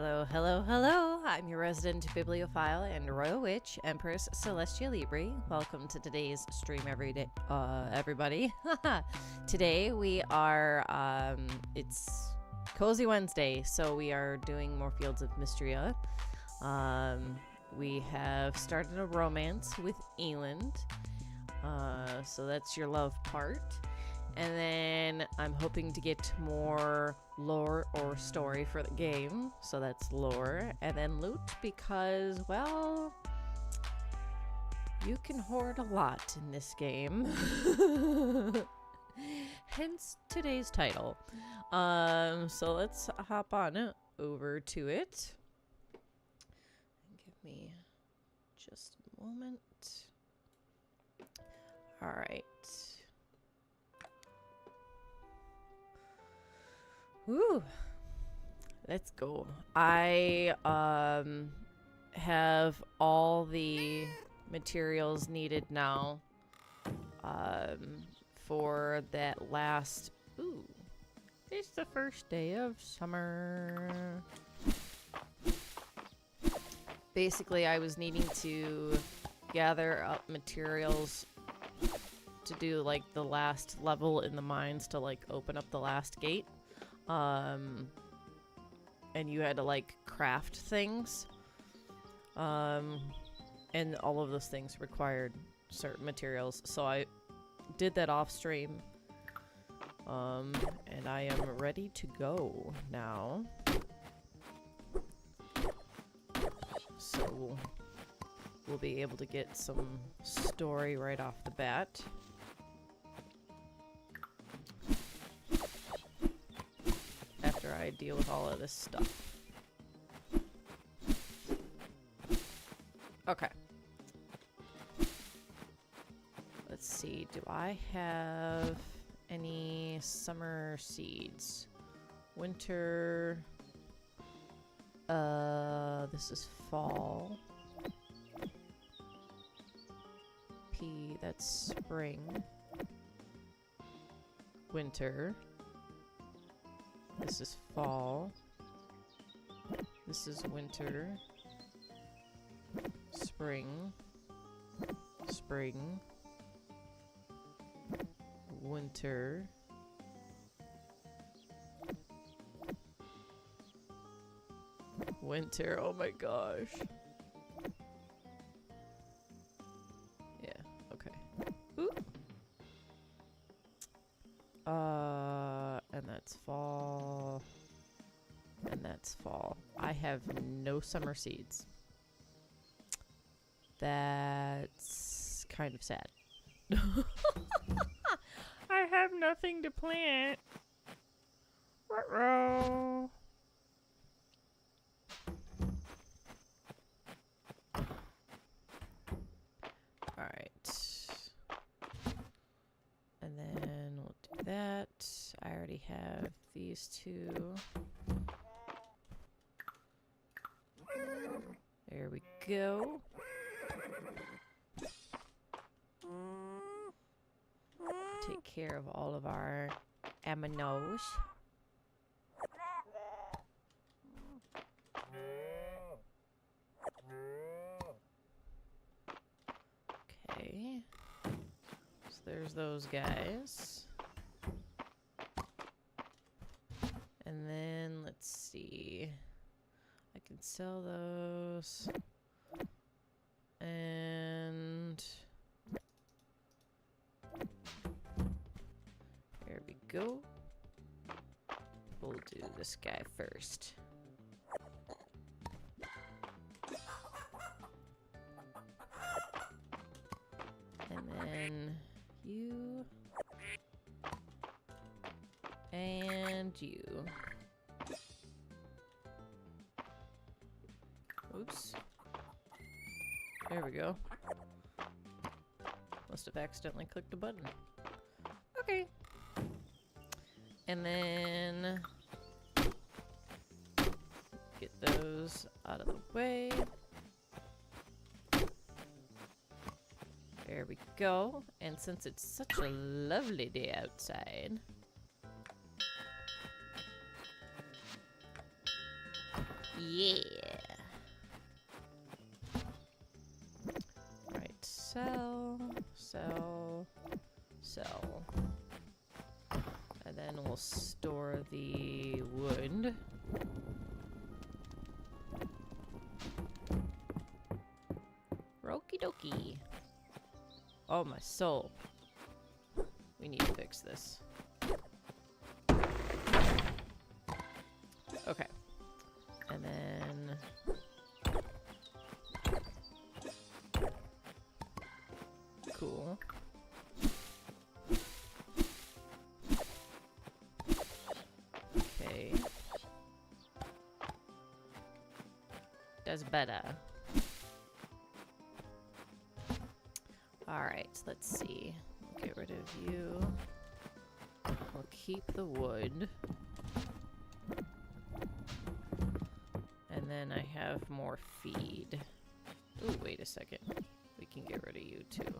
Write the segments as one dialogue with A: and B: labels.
A: Hello, hello, hello. I'm your resident bibliophile and royal witch, Empress Celestia Libri. Welcome to today's stream everybody. Today we are, it's Cozy Wednesday, so we are doing more Fields of Mistria. We have started a romance with Eland, so that's your love part. And then I'm hoping to get more lore or story for the game. So that's lore. And then loot because, well, you can hoard a lot in this game. Hence today's title. So let's hop on over to it. Give me just a moment. All right. Woo! Let's go. I have all the materials needed now for that last. Ooh, it's the first day of summer. Basically, I was needing to gather up materials to do like the last level in the mines to like open up the last gate. And you had to like craft things, and all of those things required certain materials, so I did that off stream, and I am ready to go now, so we'll be able to get some story right off the bat. After I deal with all of this stuff. Okay. Let's see. Do I have any summer seeds? Winter. This is fall. P, that's spring. Winter. This is fall. This is winter. Spring. Spring. Winter. Winter, oh my gosh. Yeah, okay. Ooh. And that's fall. And that's fall. I have no summer seeds. That's kind of sad. I have nothing to plant. Ruh-roh. Alright. And then we'll do that. I already have these two. There we go. Take care of all of our aminos. Okay. So there's those guys. And then let's see. I can sell those. And there we go. We'll do this guy first. And then you. And you. Oops. There we go. Must have accidentally clicked a button. Okay. And then get those out of the way. There we go. And since it's such a lovely day outside, Yeah. Right, sell. And then we'll store the wood. Okie dokie. Oh, my soul. We need to fix this. Okay. And then... Cool. Okay. Does better. Alright, let's see. Get rid of you. We'll keep the wood. And then I have more feed. Ooh, wait a second. We can get rid of you too.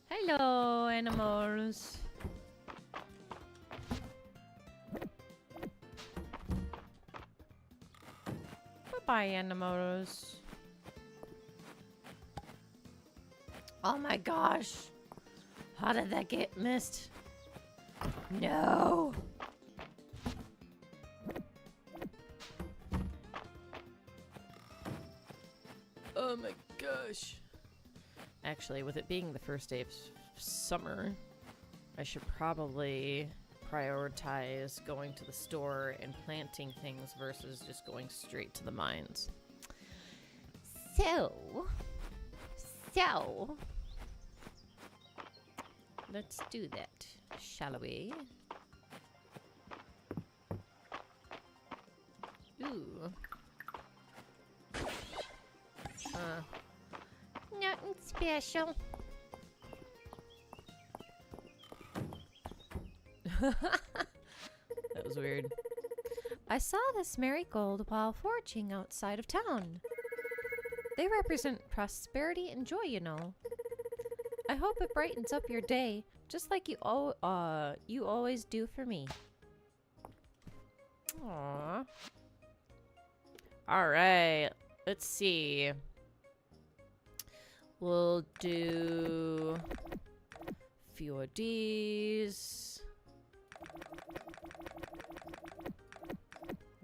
A: Hello, animals. Bye-bye, animals. Oh my gosh. How did that get missed? No. Oh my gosh. Actually, with it being the first day of summer, I should probably prioritize going to the store and planting things versus just going straight to the mines. So, let's do that, shall we? Ooh. Nothing special. That was weird. I saw this marigold while foraging outside of town. They represent prosperity and joy, you know. I hope it brightens up your day, just like you always do for me. Aww. Alright, let's see. We'll do a few of these.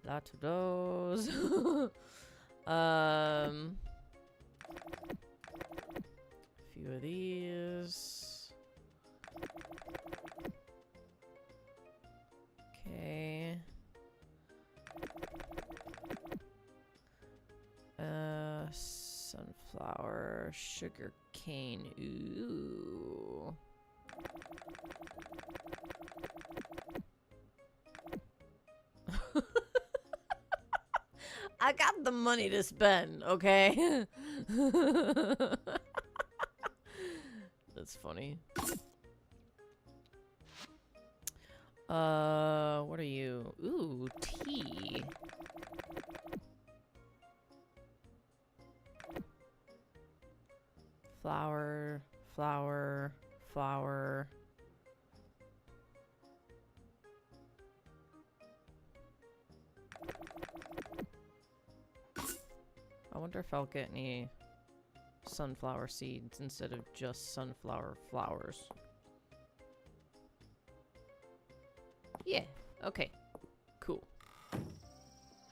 A: A lot of those. A few of these. Okay. Sunflower, sugar cane. Ooh. I got the money to spend, okay? That's funny. What are you? Ooh, tea. Flower, flower, flower. I wonder if I'll get any sunflower seeds instead of just sunflower flowers. Yeah, okay. Cool.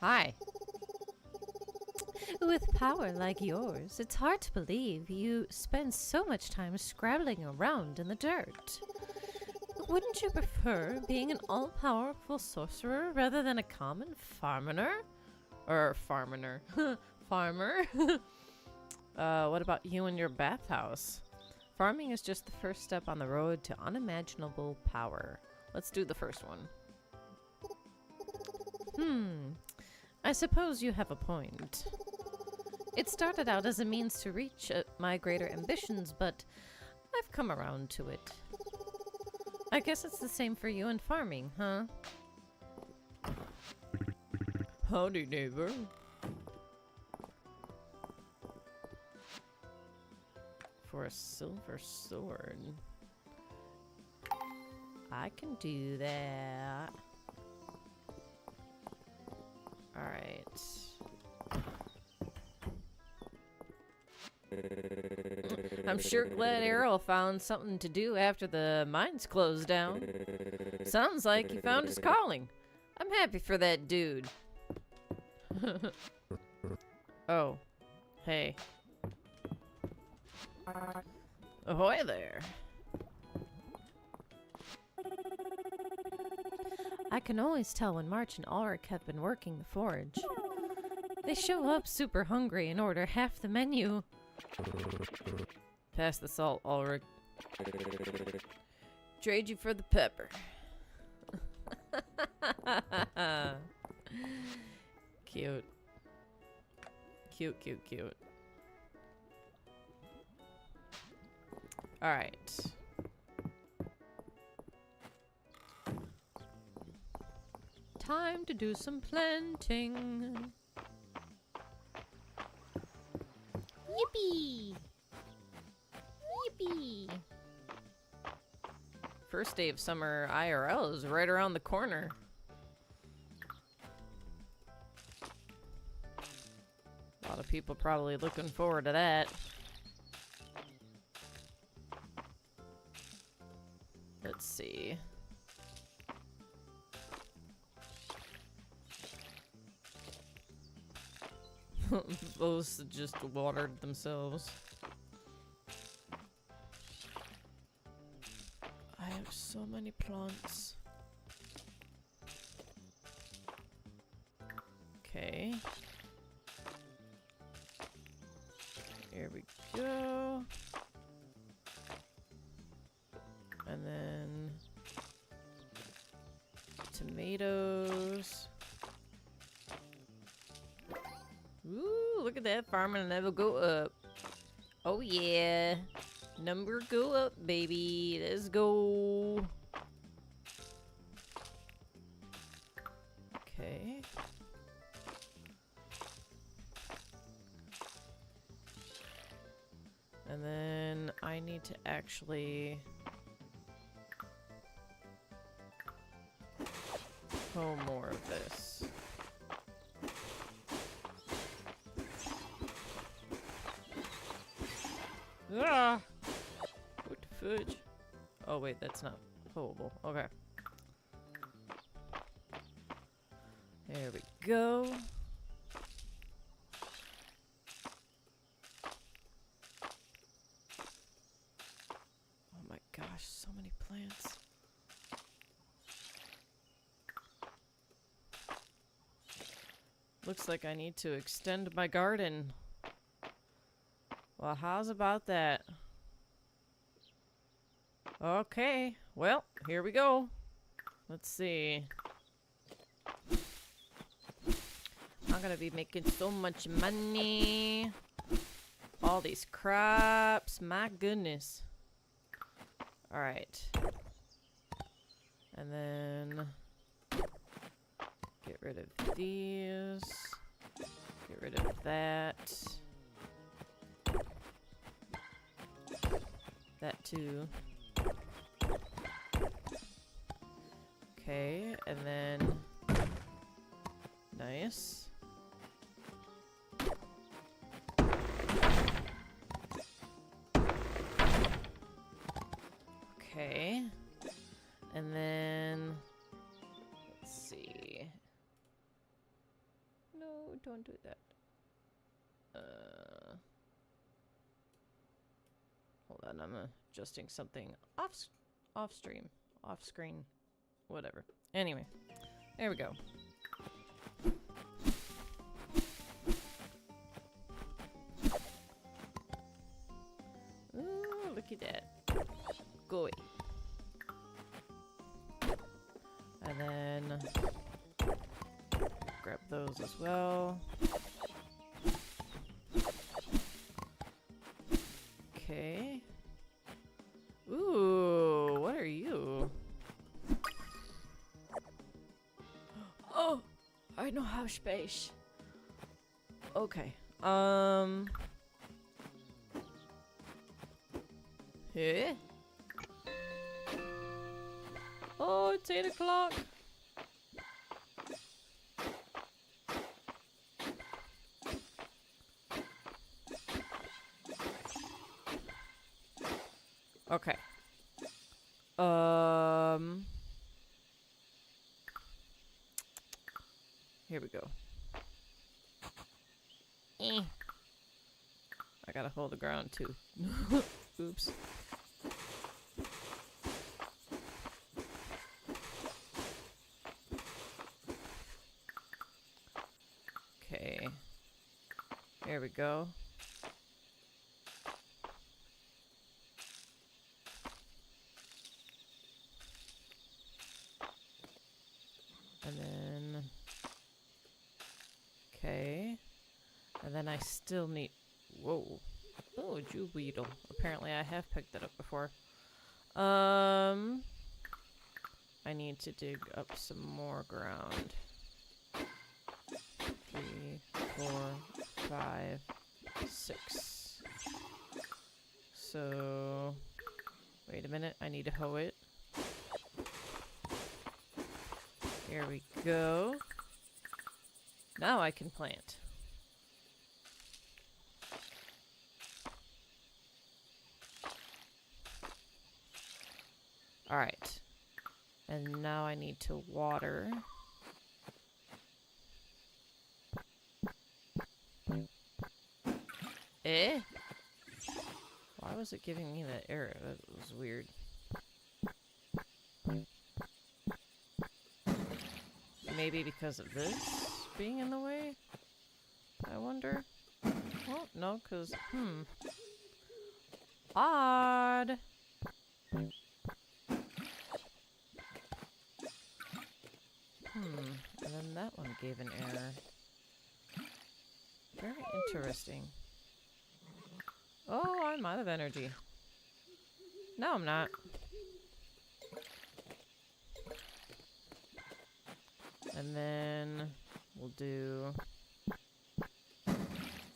A: Hi. With power like yours, it's hard to believe you spend so much time scrabbling around in the dirt. Wouldn't you prefer being an all-powerful sorcerer rather than a common farmer? Or farmer. Farmer? What about you and your bathhouse? Farming is just the first step on the road to unimaginable power. Let's do the first one. I suppose you have a point. It started out as a means to reach my greater ambitions, but I've come around to it. I guess it's the same for you in farming, huh? Howdy, neighbor. For a silver sword. I can do that. Alright. I'm sure glad Errol found something to do after the mines closed down. Sounds like he found his calling. I'm happy for that dude. Oh. Hey. Ahoy there. I can always tell when March and Ulrich have been working the forge. They show up super hungry and order half the menu. Pass the salt, Ulrich. Trade you for the pepper. Cute. Cute, cute, cute. Alright. Time to do some planting. Yippee! Yippee! First day of summer IRL is right around the corner. A lot of people probably looking forward to that. Let's see. Those just watered themselves. I have so many plants. Okay. Here we go. And then tomatoes. Ooh, look at that farming level go up. Oh yeah. Number go up, baby. Let's go. Okay. And then I need to actually hoe more of this. Ah! What the fudge? Oh wait, that's not hoeable. Okay. There we go. Oh my gosh, so many plants. Looks like I need to extend my garden. Well, how's about that? Okay, well, here we go. Let's see. I'm gonna be making so much money. All these crops, my goodness. Alright. And then get rid of these. Get rid of that. That too. Okay, and then nice. Okay. And then let's see. No, don't do that. Hold on, I'm adjusting something off screen, whatever. Anyway, there we go. Ooh, look at that. Go away. And then grab those as well. Okay. Ooh, what are you? Oh, I know how space. Okay. Hey. Oh, it's 8 o'clock. Okay. Here we go. I gotta hold the ground too. Oops. Okay. There we go. And then... Okay. And then I still need... Whoa. Oh, Jew Weedle. Apparently I have picked that up before. I need to dig up some more ground. 3, 4, 5, 6. So... Wait a minute. I need to hoe it. Here we go. Now I can plant. Alright. And now I need to water. Eh? Why was it giving me that error? That was weird. Maybe because of this being in the way? I wonder. Well, no, because, odd. And then that one gave an error. Very interesting. Oh, I'm out of energy. No, I'm not. And then we'll do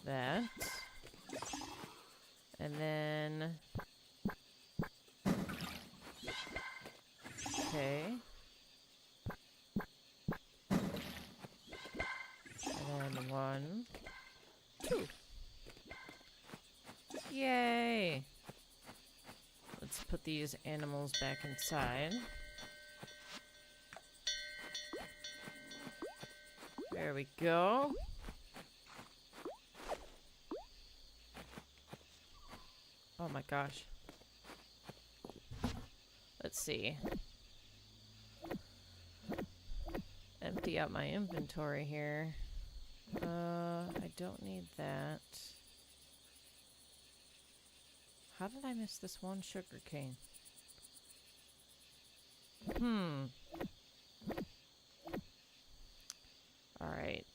A: that. And then... Okay. And then 1, 2. Yay! Let's put these animals back inside. There we go. Oh my gosh. Let's see. Empty out my inventory here. I don't need that. How did I miss this one sugar cane? Alright.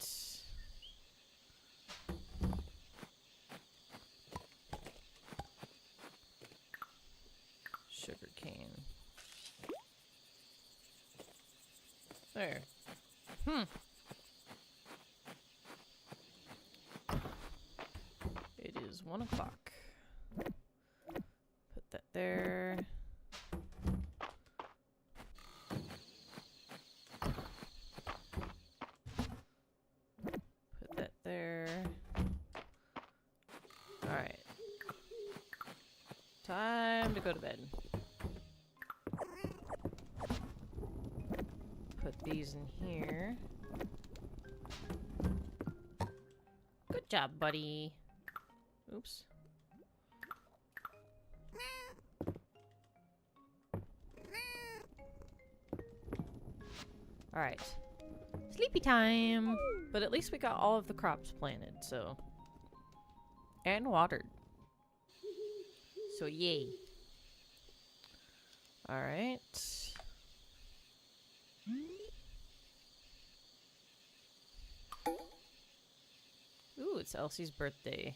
A: Sugar cane. There. It is 1 o'clock. Put that there. Put that there. Alright. Time to go to bed. Put these in here. Good job, buddy. Oops. Alright. Sleepy time! But at least we got all of the crops planted, so... And watered. So yay. Alright. Ooh, it's Elsie's birthday.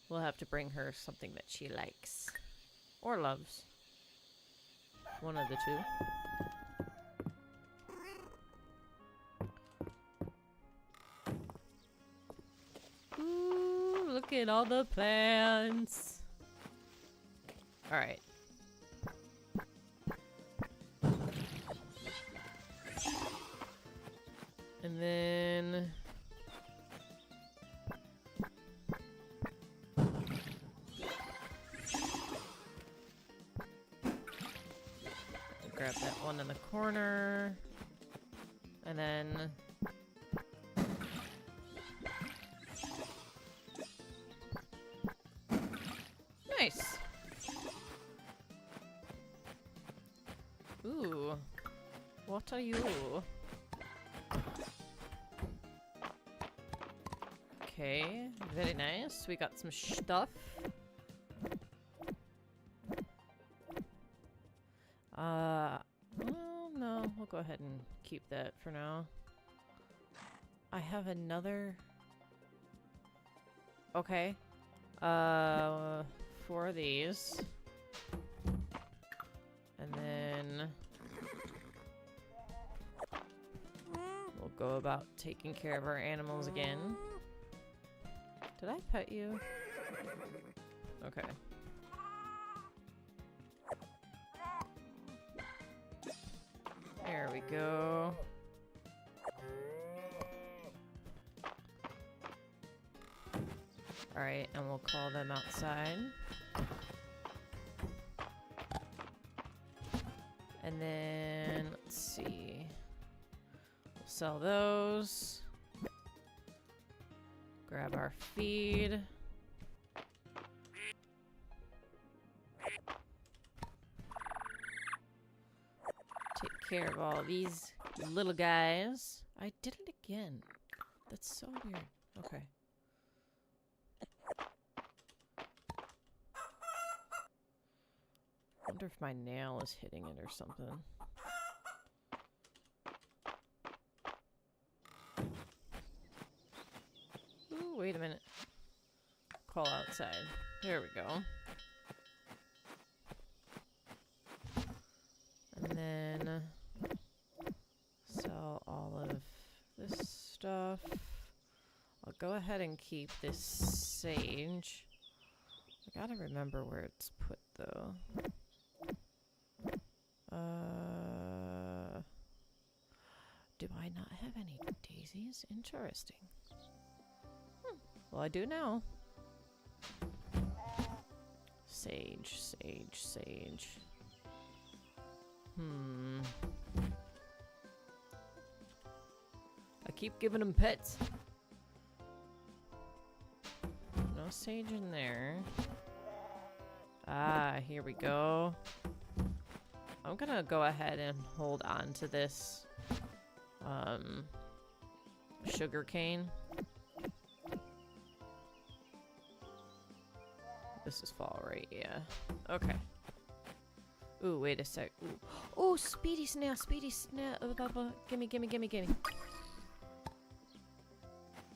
A: We'll have to bring her something that she likes. Or loves. One of the two. Ooh, look at all the plants. Alright. And then... one in the corner. And then... Nice! Ooh. What are you? Okay, very nice. We got some stuff. Well, no, we'll go ahead and keep that for now. I have another... Okay. 4 of these. And then... we'll go about taking care of our animals again. Did I pet you? Okay. There we go. Alright, and we'll call them outside. And then, let's see. We'll sell those. Grab our feed. Take care of all these little guys. I did it again. That's so weird. Okay. Wonder if my nail is hitting it or something. Ooh, wait a minute. Call outside. There we go. And then sell all of this stuff. I'll go ahead and keep this sage. I gotta remember where it's put though. Do I not have any daisies? Interesting. Well, I do now. Sage, sage, sage. I keep giving them pets. No sage in there. Ah, here we go. I'm gonna go ahead and hold on to this sugar cane. This is fall, right? Yeah. Okay. Ooh, wait a sec. Ooh. Oh, speedy snail, speedy snail. Gimme, gimme, gimme, gimme.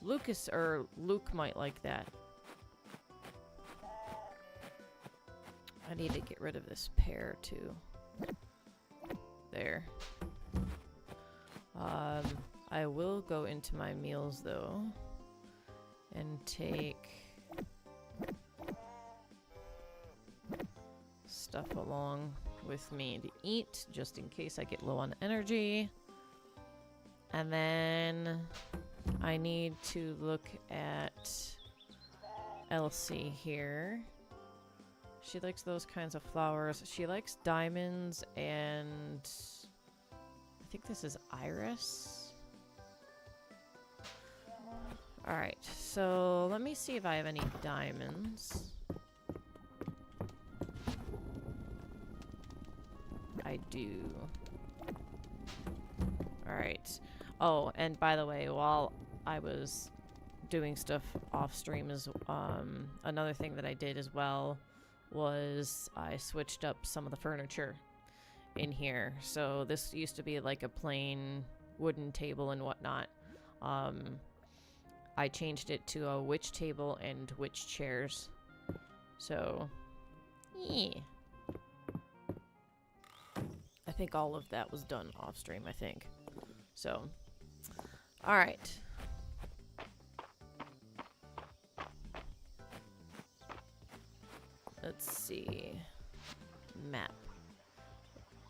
A: Lucas or Luke might like that. I need to get rid of this pear too. There. I will go into my meals though and take stuff along with me to eat just in case I get low on energy. And then I need to look at Elsie here. She likes those kinds of flowers. She likes diamonds and I think this is iris. Alright, so let me see if I have any diamonds. I do. Alright. Oh, and by the way, while I was doing stuff off stream is another thing that I did as well was I switched up some of the furniture in here. So this used to be like a plain wooden table and whatnot. I changed it to a witch table and witch chairs. So, yeah. I think all of that was done off stream, I think. So, alright. Let's see. Map.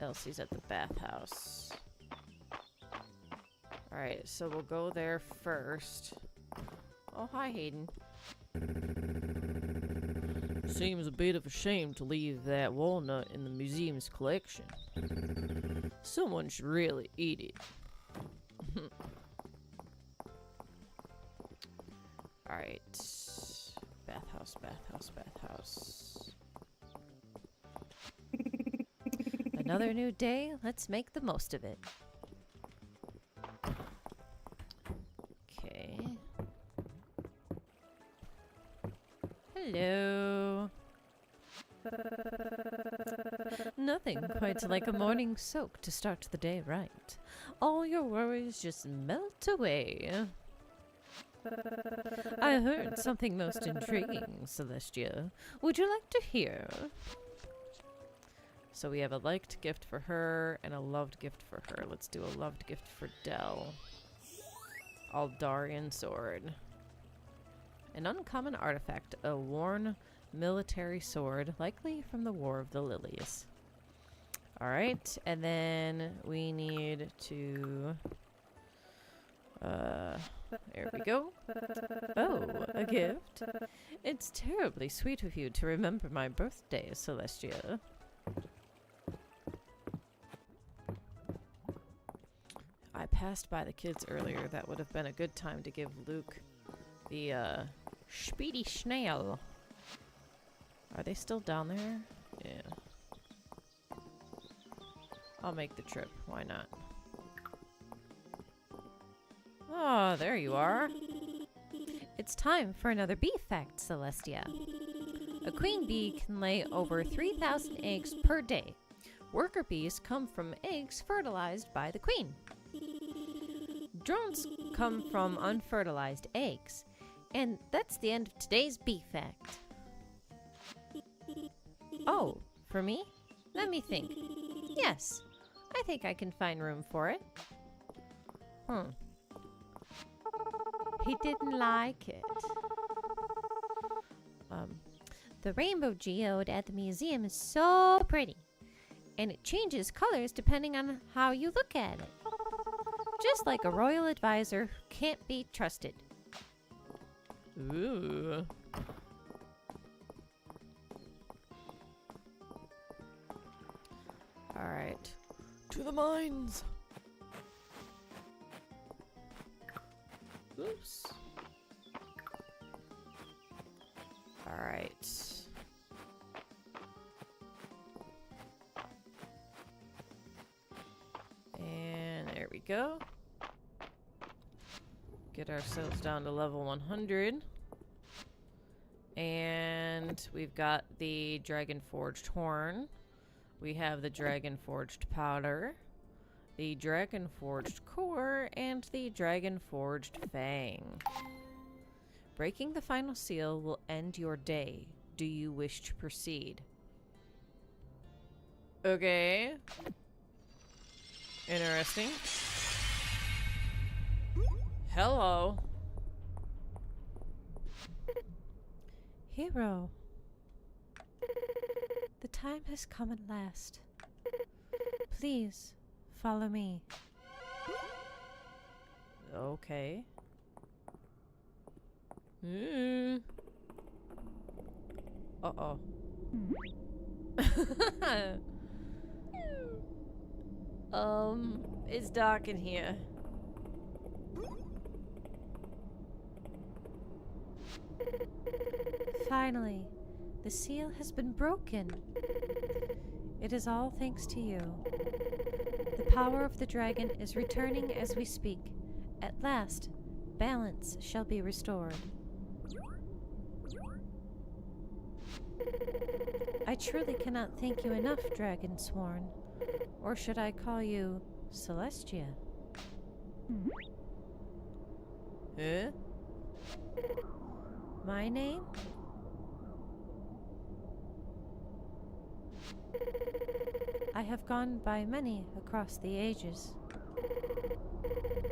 A: Elsie's at the bathhouse. Alright, so we'll go there first. Oh, hi, Hayden. Seems a bit of a shame to leave that walnut in the museum's collection. Someone should really eat it. Alright. Bathhouse, bathhouse, bathhouse. Another new day. Let's make the most of it. Okay. Hello. Nothing quite like a morning soak to start the day right. All your worries just melt away. I heard something most intriguing, Celestia. Would you like to hear? So we have a liked gift for her and a loved gift for her. Let's do a loved gift for Dell. Aldarian sword. An uncommon artifact, a worn military sword, likely from the War of the Lilies. Alright, and then we need to... there we go. Oh, a gift? It's terribly sweet of you to remember my birthday, Celestia. I passed by the kids earlier. That would have been a good time to give Luke the, Speedy Snail. Are they still down there? Yeah. I'll make the trip. Why not? Oh, there you are. It's time for another bee fact, Celestia. A queen bee can lay over 3,000 eggs per day. Worker bees come from eggs fertilized by the queen. Drones come from unfertilized eggs. And that's the end of today's bee fact. Oh, for me? Let me think. Yes, I think I can find room for it. He didn't like it. The rainbow geode at the museum is so pretty. And it changes colors depending on how you look at it. Just like a royal advisor who can't be trusted. Ooh. Alright. To the mines! Oops. Alright. And there we go. Get ourselves down to level 100. And we've got the Dragon Forged Horn. We have the Dragon Forged Powder, the Dragon Forged Core, and the Dragon Forged Fang. Breaking the final seal will end your day. Do you wish to proceed? Okay. Interesting. Hello. Hero. The time has come at last. Please, follow me. Okay. Uh-oh. It's dark in here. Finally, the seal has been broken. It is all thanks to you. The power of the dragon is returning as we speak. At last, balance shall be restored. I truly cannot thank you enough, Dragon Sworn. Or should I call you Celestia? Huh? My name? I have gone by many across the ages.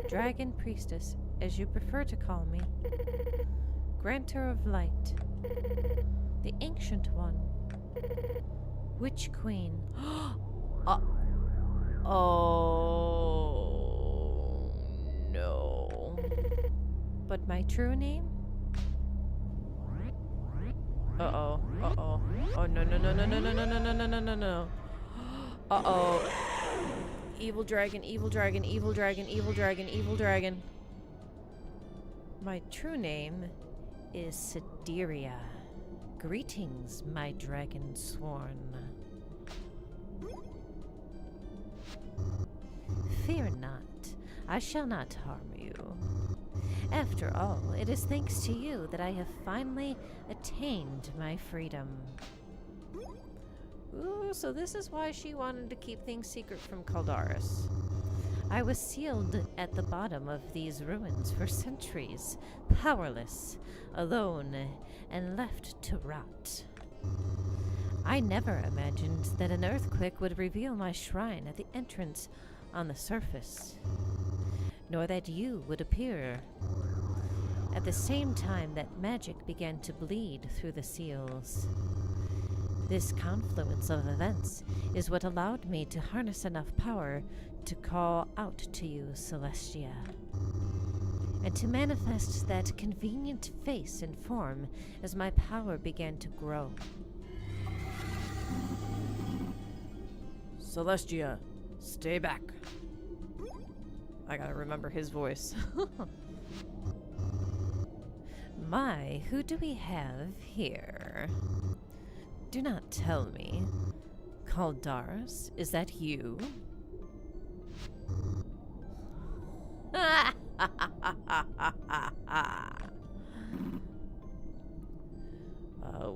A: Dragon Priestess, as you prefer to call me. Granter of Light. The Ancient One. Witch Queen. Oh no. But my true name? Uh-oh. Uh-oh. Oh no no no no no no no no no no no no. Uh-oh. Evil dragon, evil dragon, evil dragon, evil dragon, evil dragon. My true name is Sideria. Greetings, my dragon sworn. Fear not, I shall not harm you. After all, it is thanks to you that I have finally attained my freedom. Ooh, so this is why she wanted to keep things secret from Caldaris. I was sealed at the bottom of these ruins for centuries, powerless, alone, and left to rot. I never imagined that an earthquake would reveal my shrine at the entrance on the surface, nor that you would appear. At the same time that magic began to bleed through the seals. This confluence of events is what allowed me to harness enough power to call out to you, Celestia, and to manifest that convenient face and form as my power began to grow. Celestia, stay back. I gotta remember his voice. My, who do we have here? Do not tell me. Caldaris, is that you?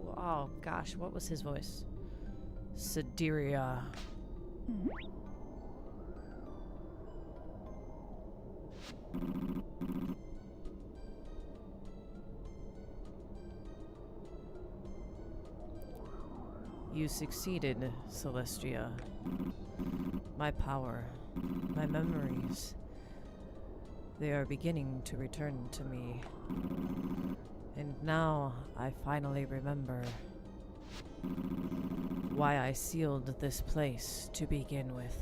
A: Oh gosh, what was his voice? Sideria. You succeeded, Celestia. My power, my memories, they are beginning to return to me. And now I finally remember why I sealed this place to begin with.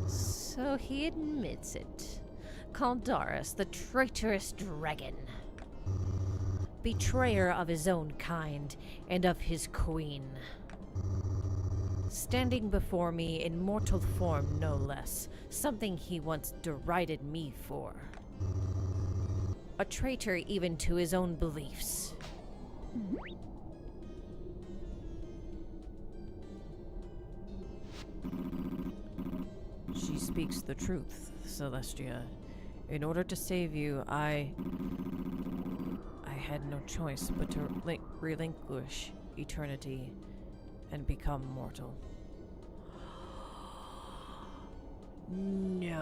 A: So he admits it. Caldaris, the traitorous dragon. Betrayer of his own kind and of his queen. Standing before me in mortal form, no less, something he once derided me for. A traitor even to his own beliefs. She speaks the truth, Celestia. In order to save you, I had no choice but to relinquish eternity and become mortal. No.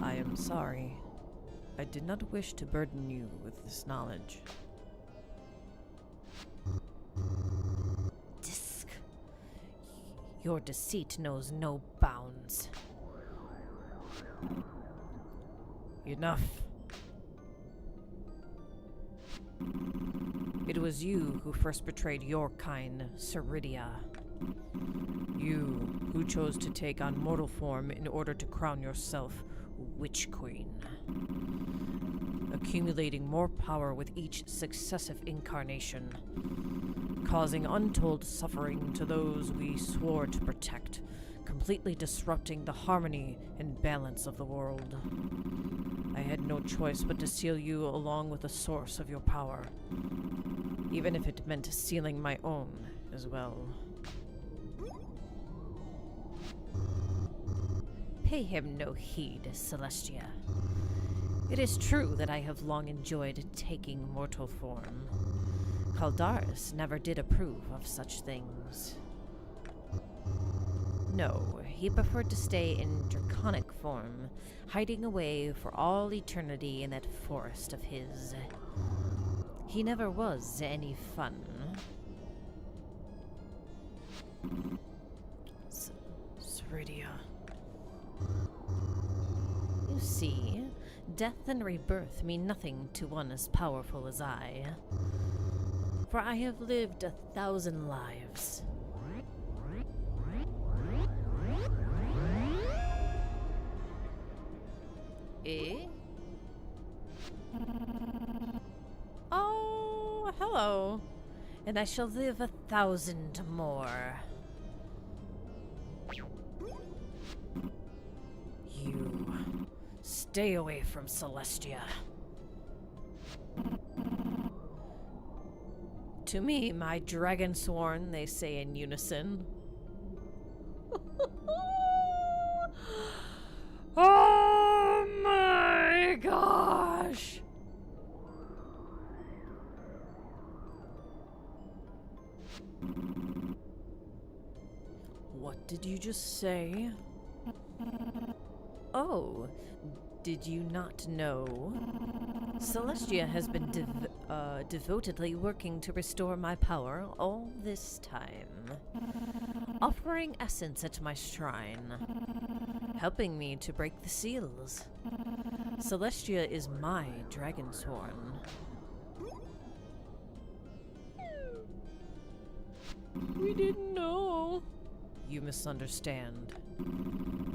A: I am sorry. I did not wish to burden you with this knowledge. Disc. Your deceit knows no bounds. Enough. It was you who first betrayed your kind, Ceridia. You who chose to take on mortal form in order to crown yourself Witch Queen, accumulating more power with each successive incarnation, causing untold suffering to those we swore to protect, completely disrupting the harmony and balance of the world. I had no choice but to seal you along with the source of your power, even if it meant sealing my own as well. Pay him no heed, Celestia. It is true that I have long enjoyed taking mortal form. Caldaris never did approve of such things. No, he preferred to stay in draconic form, hiding away for all eternity in that forest of his. He never was any fun. Ceridia. You see, death and rebirth mean nothing to one as powerful as I. For I have lived 1,000 lives. Eh? Oh! hello. And I shall live 1,000 more. You stay away from Celestia. To me, my dragon sworn, they say in unison. Oh my gosh! What did you just say? Oh, did you not know? Celestia has been devotedly working to restore my power all this time, offering essence at my shrine, helping me to break the seals. Celestia is my dragonsworn. We didn't know. You misunderstand.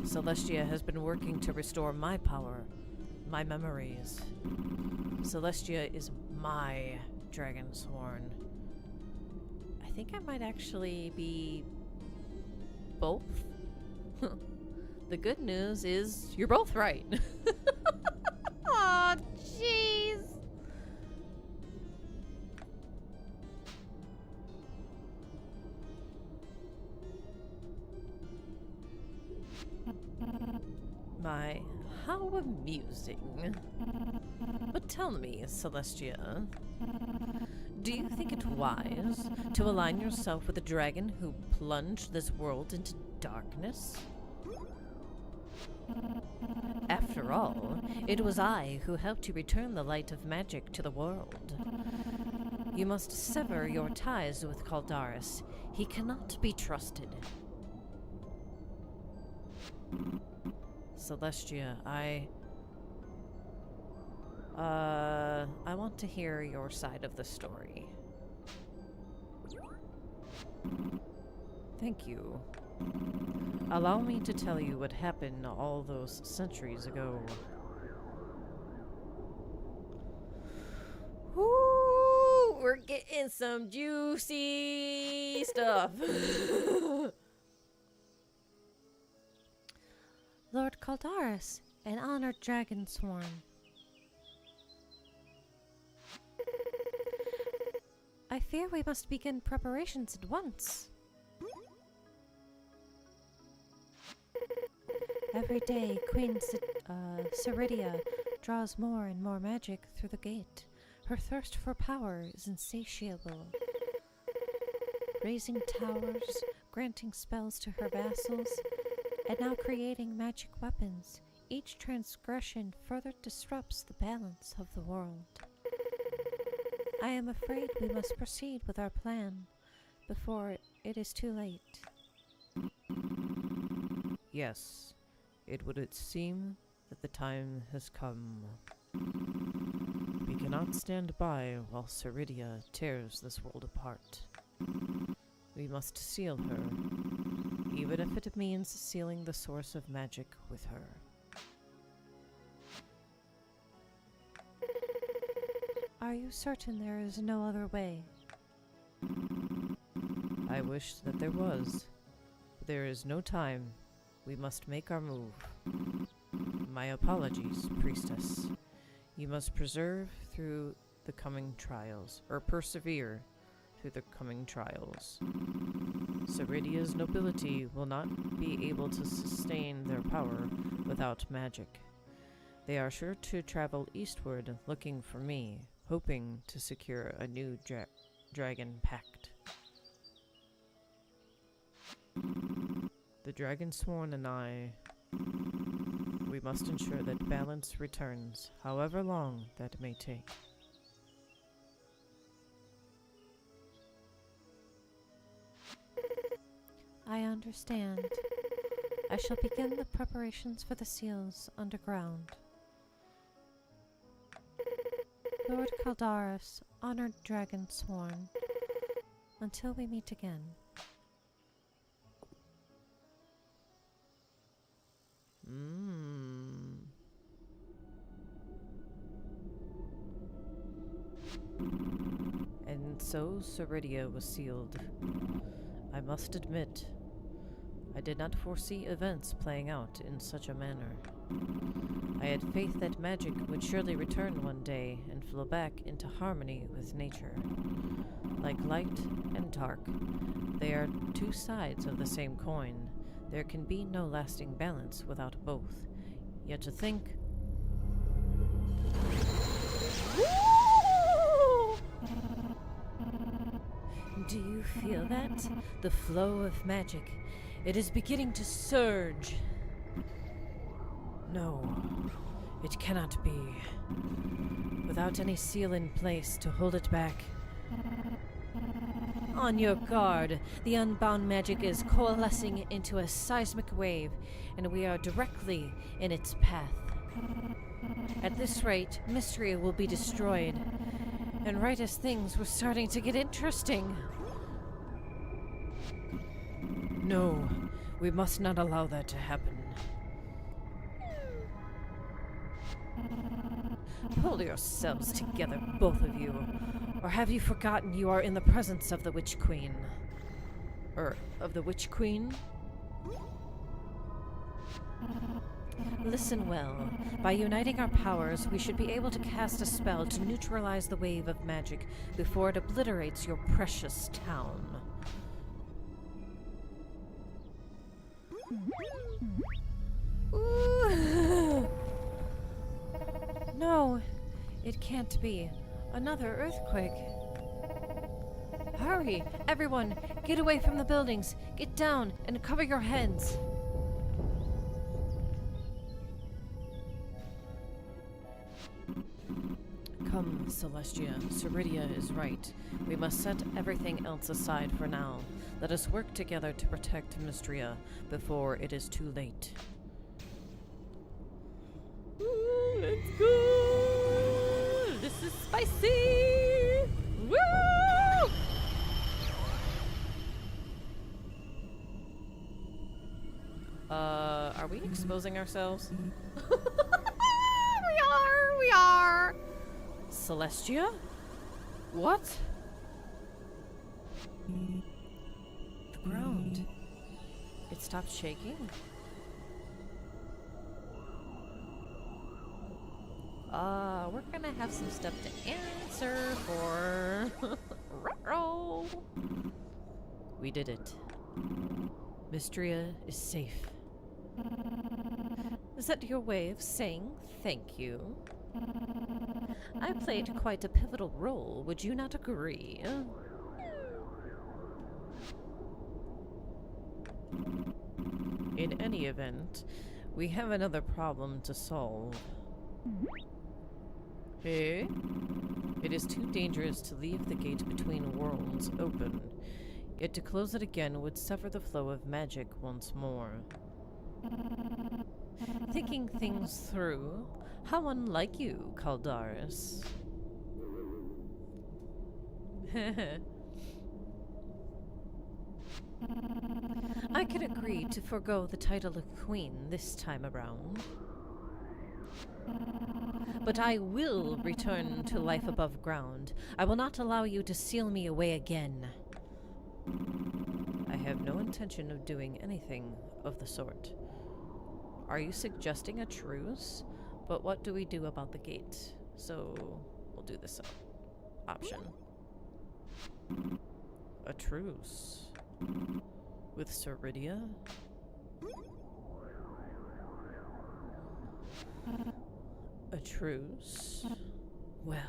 A: Celestia has been working to restore my power, my memories. Celestia is my dragonsworn. I think I might actually be both. The good news is you're both right. Aw, jeez. My, how amusing. But tell me, Celestia, do you think it wise to align yourself with a dragon who plunged this world into darkness? After all, it was I who helped you return the light of magic to the world. You must sever your ties with Caldaris. He cannot be trusted. Celestia, I want to hear your side of the story. Thank you. Allow me to tell you what happened all those centuries ago. Ooh, we're getting some juicy stuff. Lord Caldaris, an honored dragonsworn. I fear we must begin preparations at once. Every day, Queen Ceridia draws more and more magic through the gate. Her thirst for power is insatiable. Raising towers, granting spells to her vassals, and now creating magic weapons. Each transgression further disrupts the balance of the world. I am afraid we must proceed with our plan before it is too late. Yes, it would seem that the time has come. We cannot stand by while Ceridia tears this world apart. We must seal her, even if it means sealing the source of magic with her. Are you certain there is no other way? I wish that there was. But there is no time. We must make our move. My apologies, priestess. You must persevere through the coming trials. Through the coming trials. Ceridia's nobility will not be able to sustain their power without magic. They are sure to travel eastward looking for me, hoping to secure a new dragon pact. The Dragonsworn and I, we must ensure that balance returns, however long that may take. I understand. I shall begin the preparations for the seals underground. Lord Caldaris, honored Dragonsworn, until we meet again. And And so Ceridia was sealed. I must admit, I did not foresee events playing out in such a manner. I had faith that magic would surely return one day and flow back into harmony with nature. Like light and dark, they are two sides of the same coin. There can be no lasting balance without both. Yet to think... Do you feel that? The flow of magic. It is beginning to surge. No, it cannot be. Without any seal in place to hold it back. On your guard, the unbound magic is coalescing into a seismic wave, and we are directly in its path. At this rate, Mistria will be destroyed, and right as things were starting to get interesting. No, we must not allow that to happen. Pull yourselves together, both of you. Or have you forgotten you are in the presence of the Witch Queen? Of the Witch Queen? Listen well. By uniting our powers, we should be able to cast a spell to neutralize the wave of magic before it obliterates your precious town. Ooh. No, it can't be. Another earthquake. Hurry, everyone, get away from the buildings. Get down and cover your heads. Come, Celestia. Ceridia is right. We must set everything else aside for now. Let us work together to protect Mistria before it is too late. Ooh, let's go! This is spicy! Woo! Are we exposing ourselves? We are! Celestia? What? The ground. It stopped shaking? We're gonna have some stuff to answer for. Ruh-roh. We did it. Mistria is safe. Is that your way of saying thank you? I played quite a pivotal role, would you not agree? In any event, we have another problem to solve. Eh? It is too dangerous to leave the gate between worlds open, yet to close it again would sever the flow of magic once more. Thinking things through, how unlike you, Caldaris. I could agree to forego the title of queen this time around. But I will return to life above ground. I will not allow you to seal me away again. I have no intention of doing anything of the sort. Are you suggesting a truce? But what do we do about the gate? So, we'll do this option. A truce? With Ceridia? A truce? Well,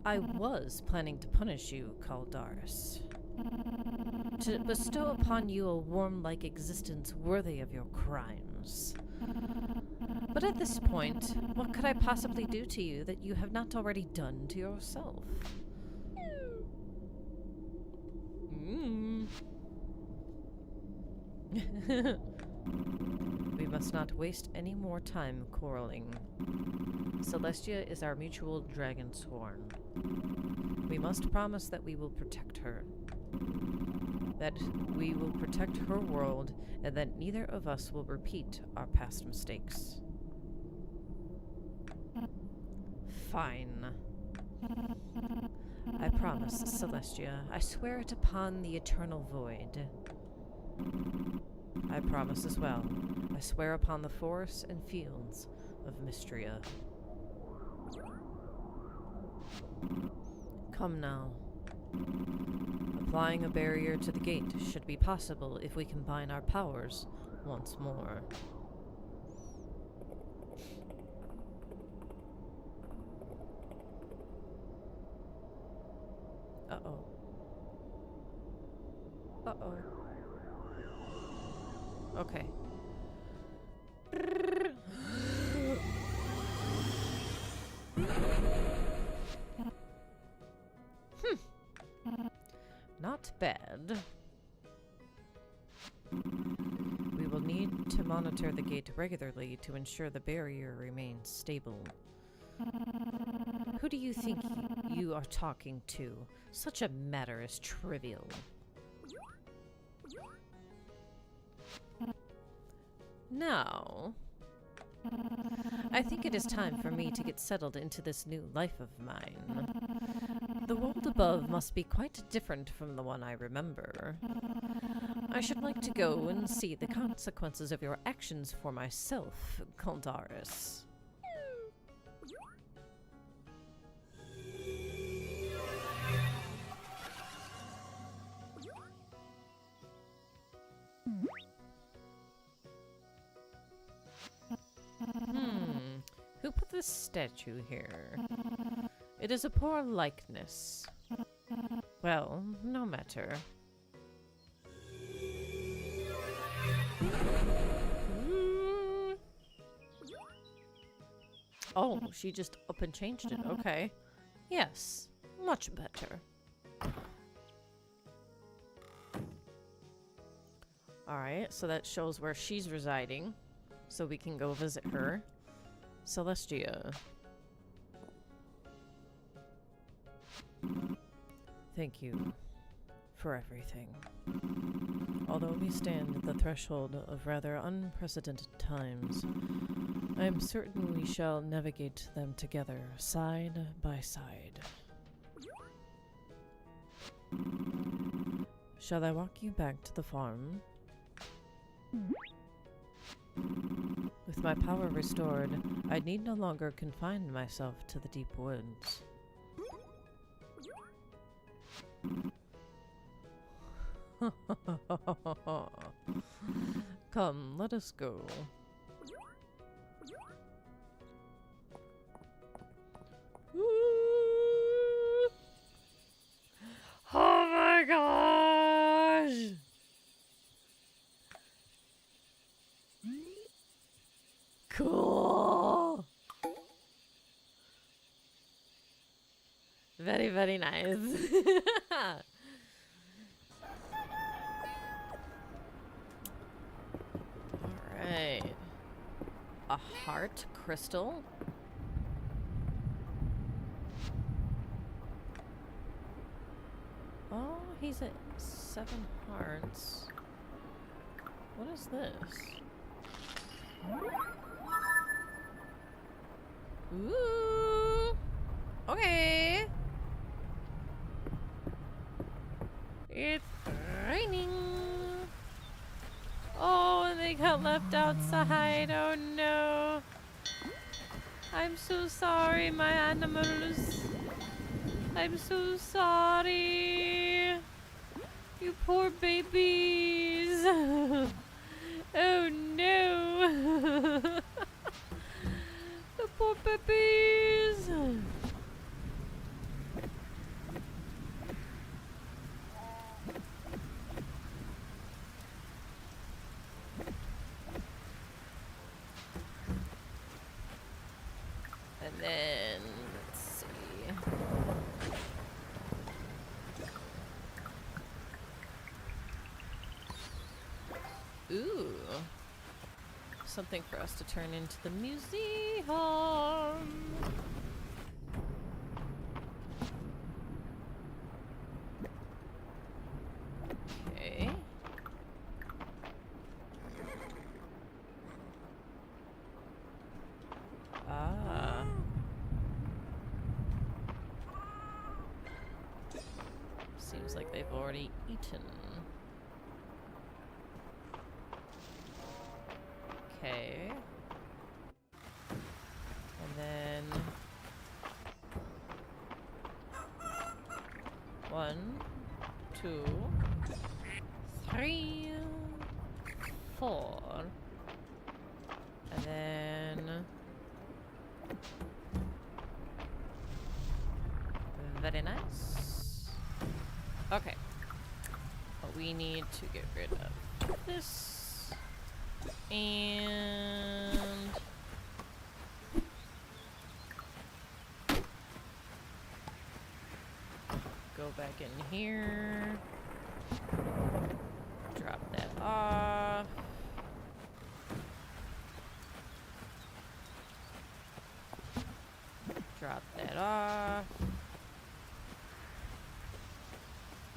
A: I was planning to punish you, Caldaris. To bestow upon you a worm-like existence worthy of your crimes. But at this point, what could I possibly do to you that you have not already done to yourself? We must not waste any more time quarreling. Celestia is our mutual dragon sworn. We must promise that we will protect her. That we will protect her world, and that neither of us will repeat our past mistakes. Fine. I promise, Celestia. I swear it upon the eternal void. I promise as well. I swear upon the forests and fields of Mistria. Come now. Applying a barrier to the gate should be possible if we combine our powers once more. Uh-oh. Uh-oh. Okay. Not bad. We will need to monitor the gate regularly to ensure the barrier remains stable. Who do you think you are talking to? Such a matter is trivial. Now, I think it is time for me to get settled into this new life of mine. The world above must be quite different from the one I remember. I should like to go and see the consequences of your actions for myself, Caldaris. Who put this statue here? It is a poor likeness. Well, no matter. Oh, she just up and changed it. Okay. Yes, much better. Alright, so that shows where she's residing. So we can go visit her. Celestia. Thank you for everything. Although we stand at the threshold of rather unprecedented times, I am certain we shall navigate them together, side by side. Shall I walk you back to the farm? With my power restored, I need no longer confine myself to the deep woods. Come, let us go. Oh my gosh! Cool! Very, very nice. Alright. A heart crystal? Oh, he's at 7 hearts. What is this? Ooh. Okay. It's raining. Oh, and they got left outside. Oh no. I'm so sorry, my animals. I'm so sorry. You poor babies. Oh no. The poor babies. And then, let's see. Ooh. Something for us to turn into the museum. Okay. Ah. already eaten. Okay. And then 1, 2, 3, 4. And then very nice. Okay. But we need to get rid of this. And go back in here. Drop that off. Drop that off.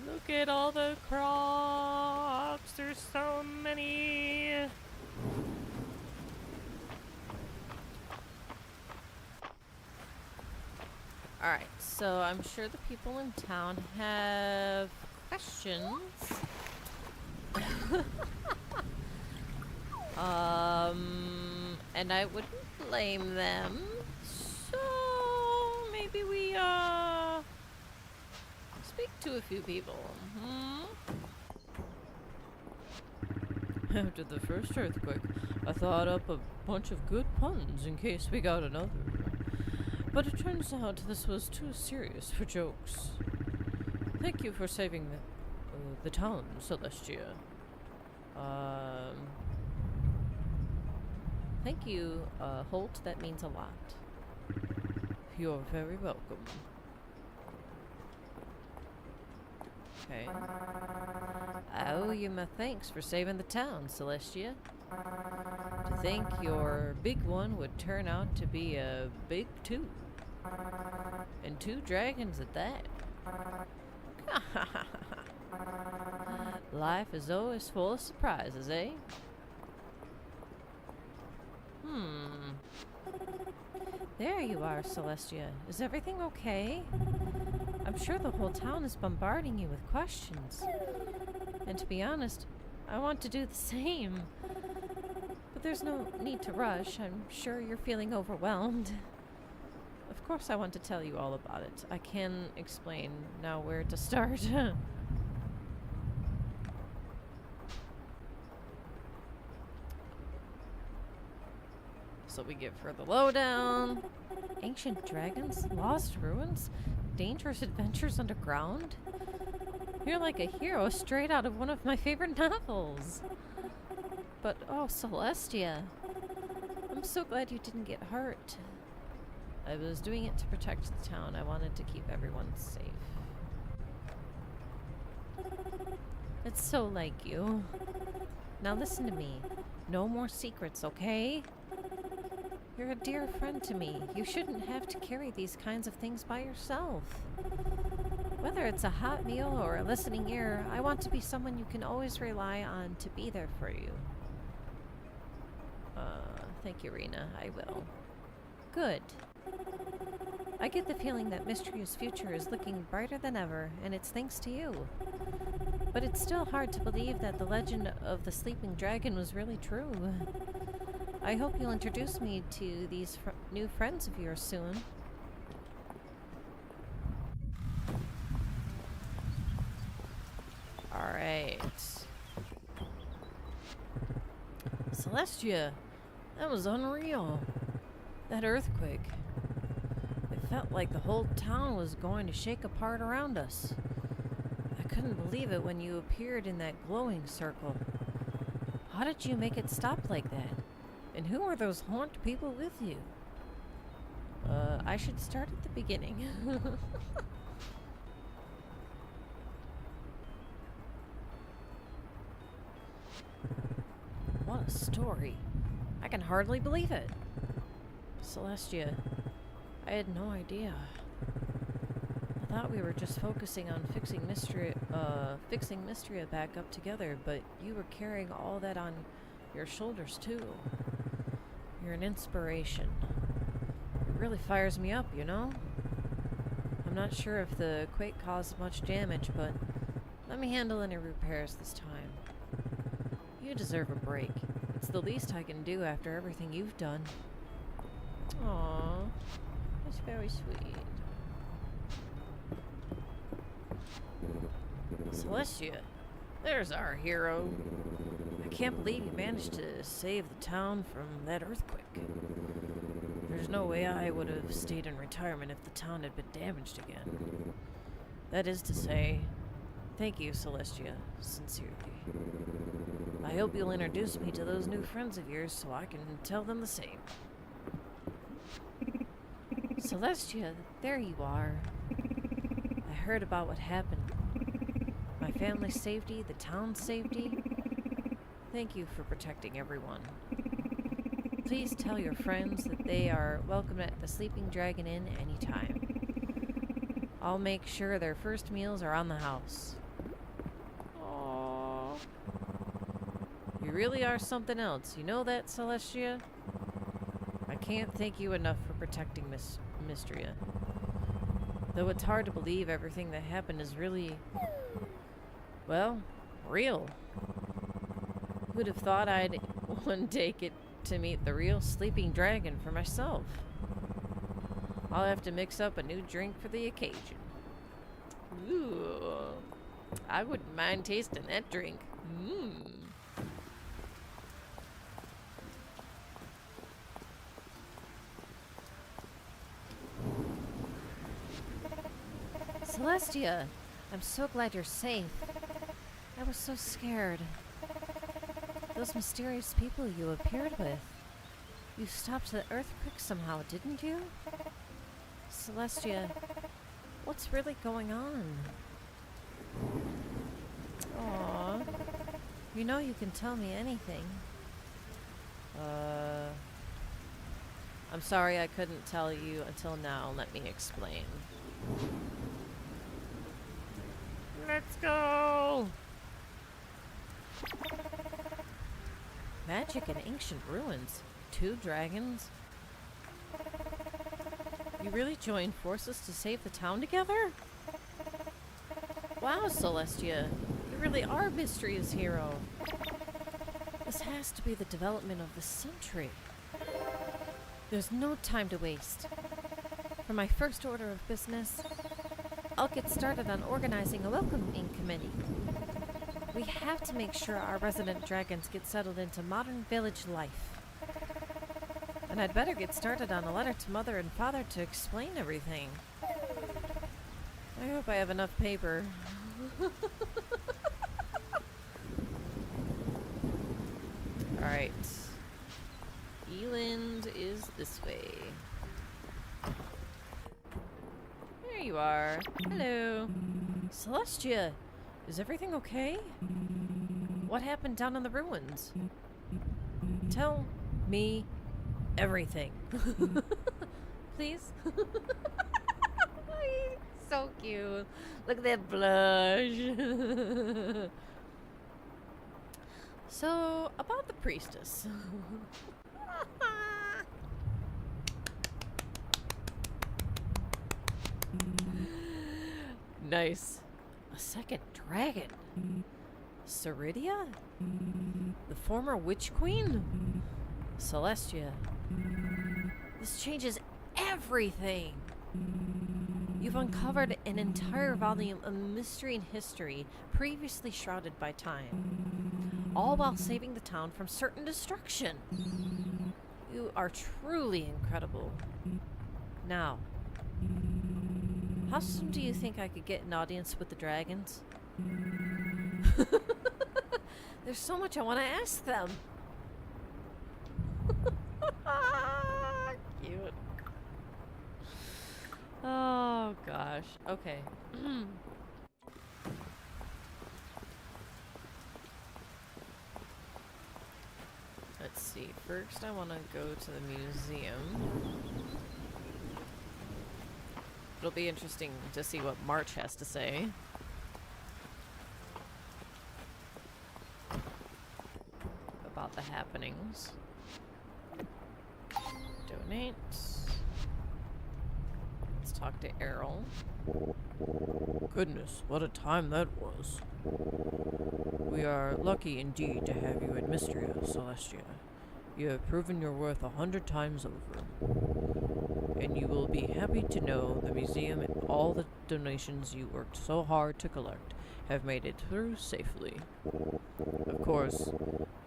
A: Look at all the crocs. There's so many. Alright, so I'm sure the people in town have questions. And I wouldn't blame them. So maybe we speak to a few people. After the first earthquake, I thought up a bunch of good puns in case we got another. But it turns out this was too serious for jokes. Thank you for saving the town, Celestia. Thank you, Holt. That means a lot. You're very welcome. Okay. I owe you my thanks for saving the town, Celestia. To think your big one would turn out to be a big two. And 2 dragons at that. Life is always full of surprises, eh? There you are, Celestia. Is everything okay? I'm sure the whole town is bombarding you with questions. And to be honest, I want to do the same. But there's no need to rush. I'm sure you're feeling overwhelmed. Of course I want to tell you all about it. I can explain now where to start. So we give her the lowdown. Ancient dragons, lost ruins, dangerous adventures underground. You're like a hero straight out of one of my favorite novels. But oh, Celestia, I'm so glad you didn't get hurt. I was doing it to protect the town. I wanted to keep everyone safe. It's so like you. Now listen to me. No more secrets, okay? You're a dear friend to me. You shouldn't have to carry these kinds of things by yourself. Whether it's a hot meal or a listening ear, I want to be someone you can always rely on to be there for you. Thank you, Rena. I will. Good. I get the feeling that Mistria's future is looking brighter than ever, and it's thanks to you. But it's still hard to believe that the legend of the sleeping dragon was really true. I hope you'll introduce me to these new friends of yours soon. Alright. Celestia, that was unreal. That earthquake. It felt like the whole town was going to shake apart around us. I couldn't believe it when you appeared in that glowing circle. How did you make it stop like that? And who are those haunt people with you? I should start at the beginning. What a story. I can hardly believe it. Celestia, I had no idea. I thought we were just focusing on fixing Mistria back up together, but you were carrying all that on your shoulders too. You're an inspiration. It really fires me up, you know? I'm not sure if the quake caused much damage, but Let me handle any repairs this time. You deserve a break. It's the least I can do after everything you've done. Aww. That's very sweet. Celestia, there's our hero. I can't believe you managed to save the town from that earthquake. There's no way I would have stayed in retirement if the town had been damaged again. That is to say, thank you, Celestia, sincerely. I hope you'll introduce me to those new friends of yours so I can tell them the same. Celestia, there you are. I heard about what happened. My family's safety, the town's safety. Thank you for protecting everyone. Please tell your friends that they are welcome at the Sleeping Dragon Inn anytime. I'll make sure their first meals are on the house. Aww. You really are something else. You know that, Celestia? I can't thank you enough for protecting Mistria. Though it's hard to believe everything that happened is really, well, real. Who'd have thought I'd one day get to meet the real sleeping dragon for myself? I'll have to mix up a new drink for the occasion. Ooh, I wouldn't mind tasting that drink. Celestia, I'm so glad you're safe. I was so scared. Those mysterious people you appeared with. You stopped the earthquake somehow, didn't you? Celestia, what's really going on? Aww. You know you can tell me anything. I'm sorry I couldn't tell you until now. Let me explain. Let's go! Magic and ancient ruins. 2 dragons? You really joined forces to save the town together? Wow, Celestia. You really are Mistria's hero. This has to be the development of the century. There's no time to waste. For my first order of business, I'll get started on organizing a welcoming committee. We have to make sure our resident dragons get settled into modern village life. And I'd better get started on a letter to Mother and Father to explain everything. I hope I have enough paper. Alright. Eland is this way. There you are. Hello. Celestia, is everything okay? What happened down in the ruins? Tell me everything. Please? So cute. Look at that blush. So, about the priestess. Nice. A second dragon. Ceridia? The former witch queen? Celestia. This changes everything. You've uncovered an entire volume of mystery and history previously shrouded by time, all while saving the town from certain destruction. You are truly incredible. Now, how soon do you think I could get an audience with the dragons? There's so much I want to ask them. Cute. Oh gosh. Okay. Let's see. First I want to go to the museum. It'll be interesting to see what March has to say. About the happenings. Donate. Let's talk to Errol. Goodness, what a time that was.
B: We are lucky indeed to have you at Mistria, Celestia. You have proven your worth 100 times over. And you will be happy to know the museum and all the donations you worked so hard to collect have made it through safely. Of course,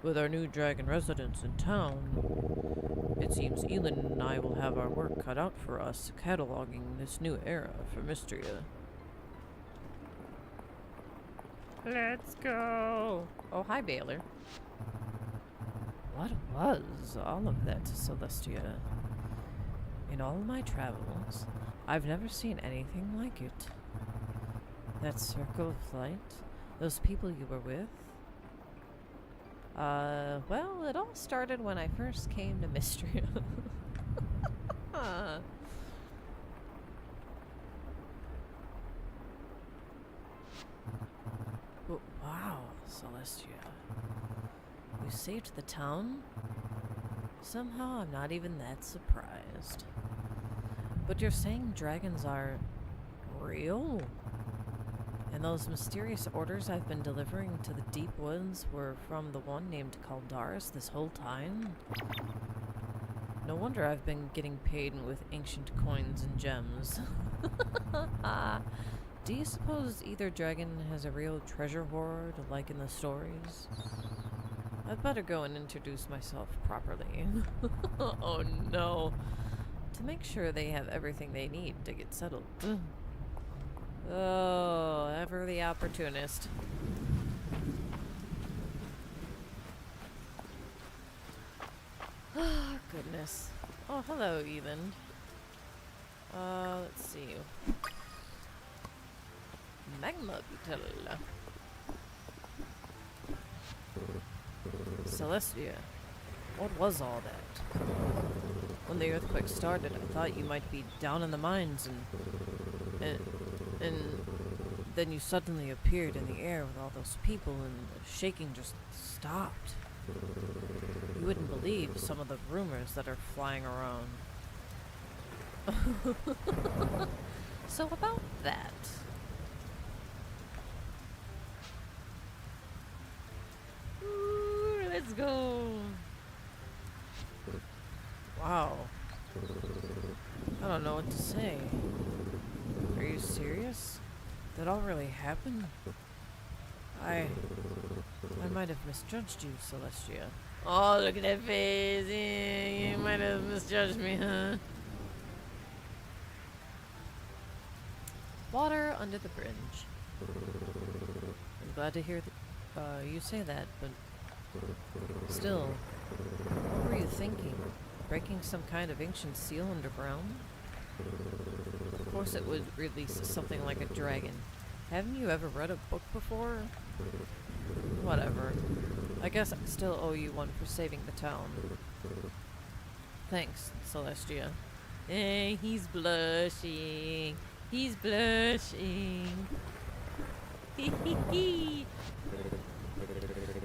B: with our new dragon residents in town, it seems Elin and I will have our work cut out for us cataloging this new era for Mistria.
A: Let's go. Oh, hi, Baylor. What was all of that, Celestia? In all my travels, I've never seen anything like it. That circle of light, those people you were with. Well, it all started when I first came to Mistria. Wow, Celestia. You saved the town? Somehow I'm not even that surprised. But you're saying dragons are real? And those mysterious orders I've been delivering to the deep woods were from the one named Caldaris this whole time? No wonder I've been getting paid with ancient coins and gems. Do you suppose either dragon has a real treasure hoard like in the stories? I'd better go and introduce myself properly. Oh no. To make sure they have everything they need to get settled. Oh, ever the opportunist. Oh, goodness. Oh, hello, Ethan. Let's see. Magma beetle. Celestia, what was all that? When the earthquake started, I thought you might be down in the mines and then you suddenly appeared in the air with all those people and the shaking just stopped. You wouldn't believe some of the rumors that are flying around. So about that. Ooh, let's go. Wow. I don't know what to say. Are you serious? That all really happened? I might have misjudged you, Celestia. Oh, look at that face. Yeah, you might have misjudged me, huh? Water under the bridge. I'm glad to hear you say that, but still, what were you thinking? Breaking some kind of ancient seal underground? Of course it would release something like a dragon. Haven't you ever read a book before? Whatever. I guess I still owe you one for saving the town. Thanks, Celestia. Hey, he's blushing. He's blushing.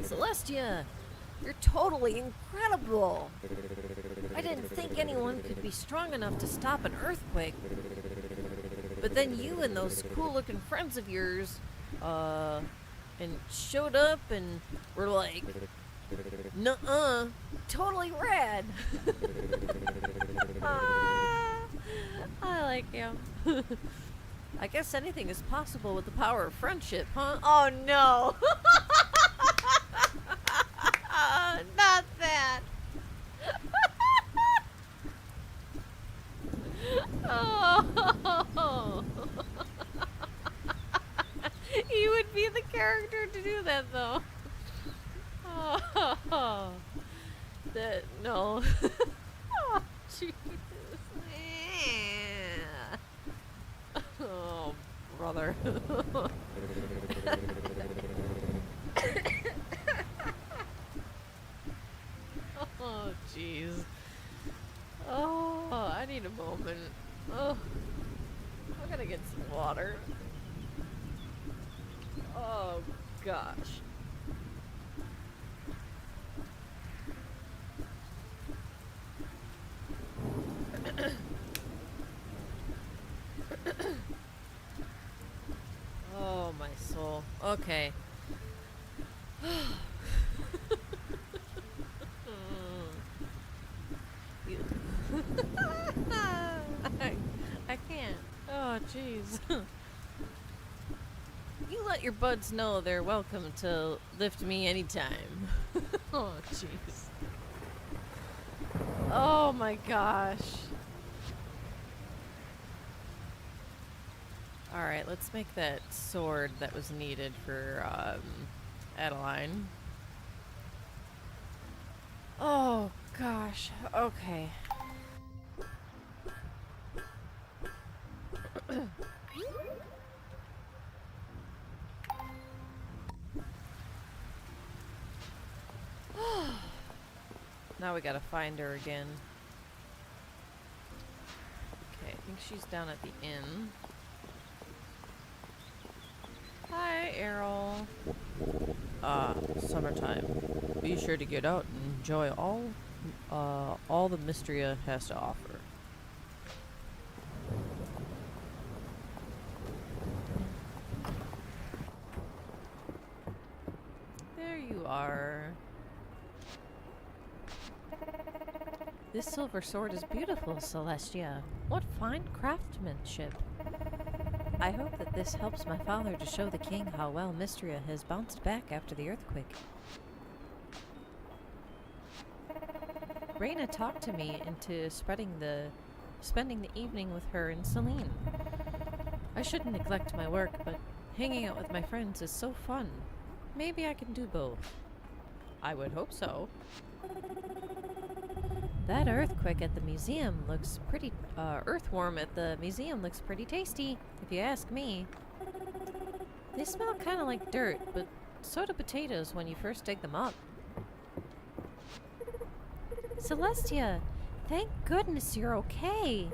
A: Celestia, you're totally incredible. I didn't think anyone could be strong enough to stop an earthquake. But then you and those cool-looking friends of yours, and showed up and were like, nuh-uh, totally rad. I like him. I guess anything is possible with the power of friendship, huh? Oh no! Not that! Oh. He would be the character to do that, though. Oh. That, no. Oh, Jesus. Oh, brother. Oh, jeez. Oh, I need a moment. Oh, I'm gonna get some water. Oh, gosh. Oh, my soul. Okay, jeez. You let your buds know they're welcome to lift me anytime. Oh, jeez. Oh my gosh. Alright, let's make that sword that was needed for Adeline. Oh gosh. Okay. Now we gotta find her again. Okay, I think she's down at the inn. Hi, Errol.
B: Summertime. Be sure to get out and enjoy all the Mistria has to offer.
A: There you are. This silver sword is beautiful, Celestia. What fine craftsmanship. I hope that this helps my father to show the king how well Mistria has bounced back after the earthquake. Reyna talked to me into spending the evening with her and Celine. I shouldn't neglect my work, but hanging out with my friends is so fun. Maybe I can do both.
B: I would hope so.
A: That earthquake at the museum looks pretty, earthworm at the museum looks pretty tasty, if you ask me. They smell kind of like dirt, but so do potatoes when you first dig them up. Celestia, thank goodness you're okay.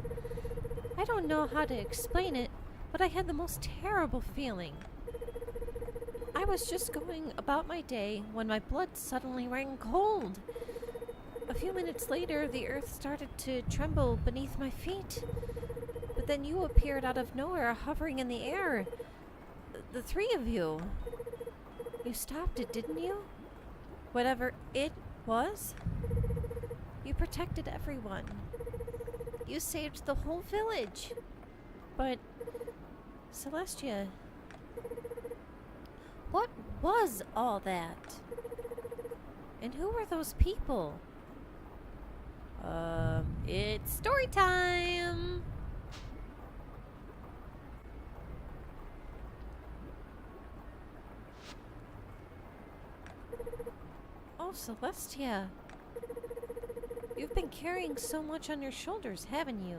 A: I don't know how to explain it, but I had the most terrible feeling. I was just going about my day when my blood suddenly ran cold. A few minutes later, the earth started to tremble beneath my feet. But then you appeared out of nowhere, hovering in the air. The three of you. You stopped it, didn't you? Whatever it was? You protected everyone. You saved the whole village. But, Celestia, what was all that? And who were those people? It's story time! Oh, Celestia. You've been carrying so much on your shoulders, haven't you?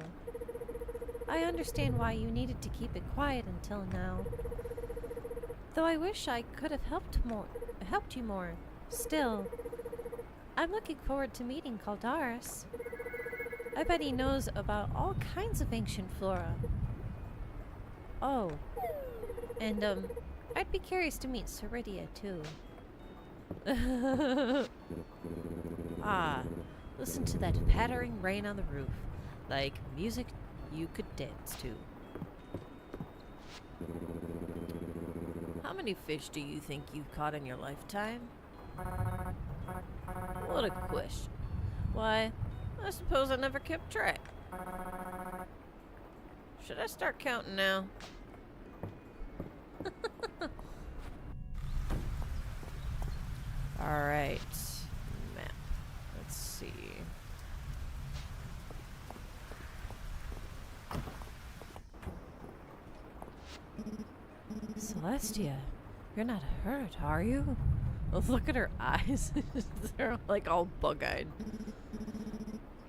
A: I understand why you needed to keep it quiet until now. Though I wish I could have helped you more. Still, I'm looking forward to meeting Caldaris. I bet he knows about all kinds of ancient flora. Oh, and I'd be curious to meet Ceridia too. Ah, listen to that pattering rain on the roof, like music you could dance to.
B: How many fish do you think you've caught in your lifetime?
A: What a question. Why, I suppose I never kept track. Should I start counting now?
B: Alright. Map. Let's see.
A: Celestia, you're not hurt, are you?
B: Oh, look at her eyes. They're like all bug-eyed.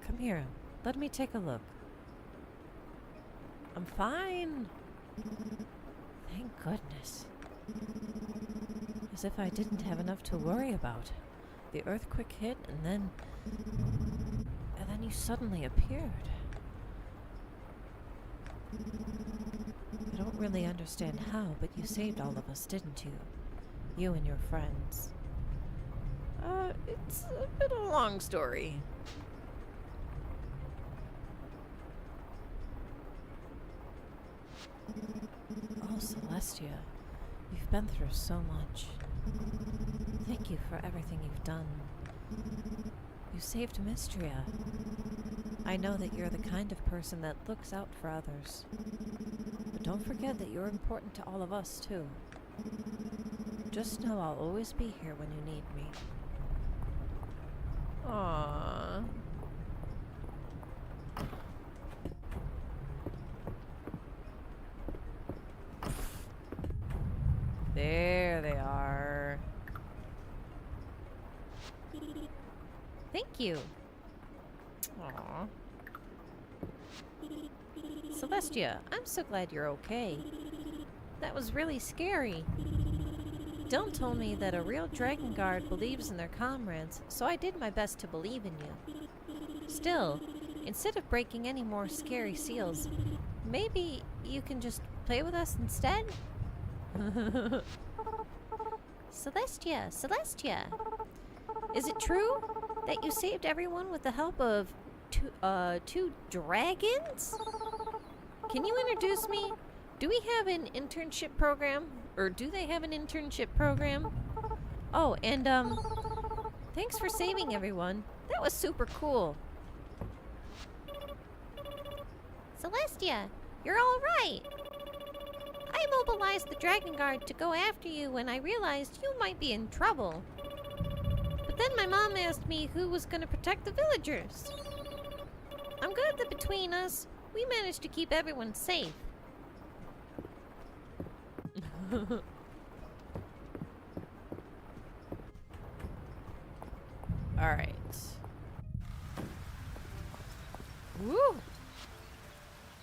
A: Come here. Let me take a look. I'm fine. Thank goodness. As if I didn't have enough to worry about. The earthquake hit, and then you suddenly appeared. I don't really understand how, but you saved all of us, didn't you? You and your friends.
B: It's a bit of a long story.
A: Oh, Celestia, you've been through so much. Thank you for everything you've done. You saved Mistria. I know that you're the kind of person that looks out for others. But
B: don't forget that you're important to all of us, too. Just know I'll always be here when you need me.
A: Aww. There they are. Thank you. Aww. Celestia, I'm so glad you're okay. That was really scary. Dylan told me that a real dragon guard believes in their comrades, so I did my best to believe in you. Still, instead of breaking any more scary seals, maybe you can just play with us instead? Celestia, Celestia! Is it true that you saved everyone with the help of two dragons? Can you introduce me? Do we have an internship program? Or do they have an internship program? Oh, and thanks for saving everyone. That was super cool. Celestia, you're all right. I mobilized the Dragon Guard to go after you when I realized you might be in trouble. But then my mom asked me who was going to protect the villagers. I'm glad that between us, we managed to keep everyone safe. Alright. Woo!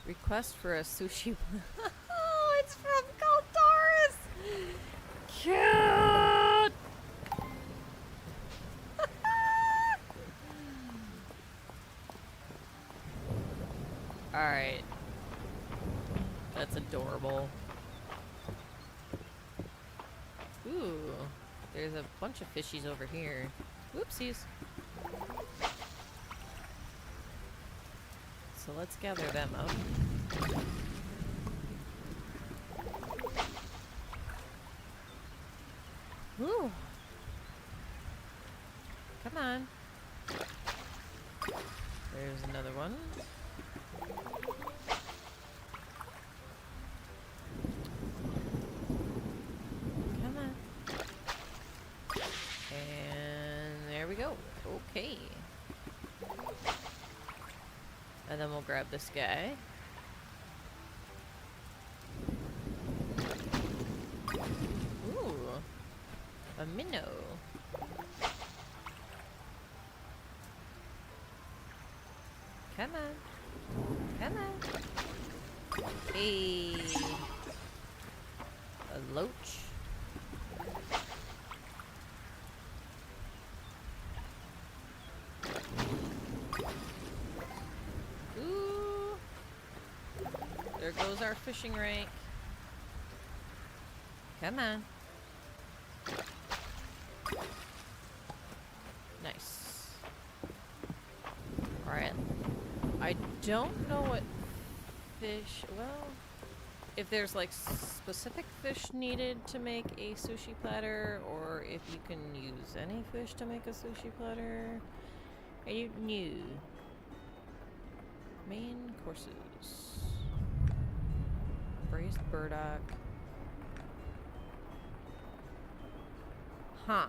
A: Request for a sushi. Oh, it's from Kaldaris! Cute! Alright. That's adorable. Ooh, there's a bunch of fishies over here. Whoopsies. So let's gather them up. Ooh. Come on. There's another one. Come on. And there we go. Okay. And then we'll grab this guy. Ooh. A minnow. Come on. Come on. Hey. A loach. Ooh. There goes our fishing rank. Come on. Nice. Alright. I don't know what fish... Well, if there's like specific fish needed to make a sushi platter, or if you can use any fish to make a sushi platter. I don't know. Main courses. Braised burdock. Huh.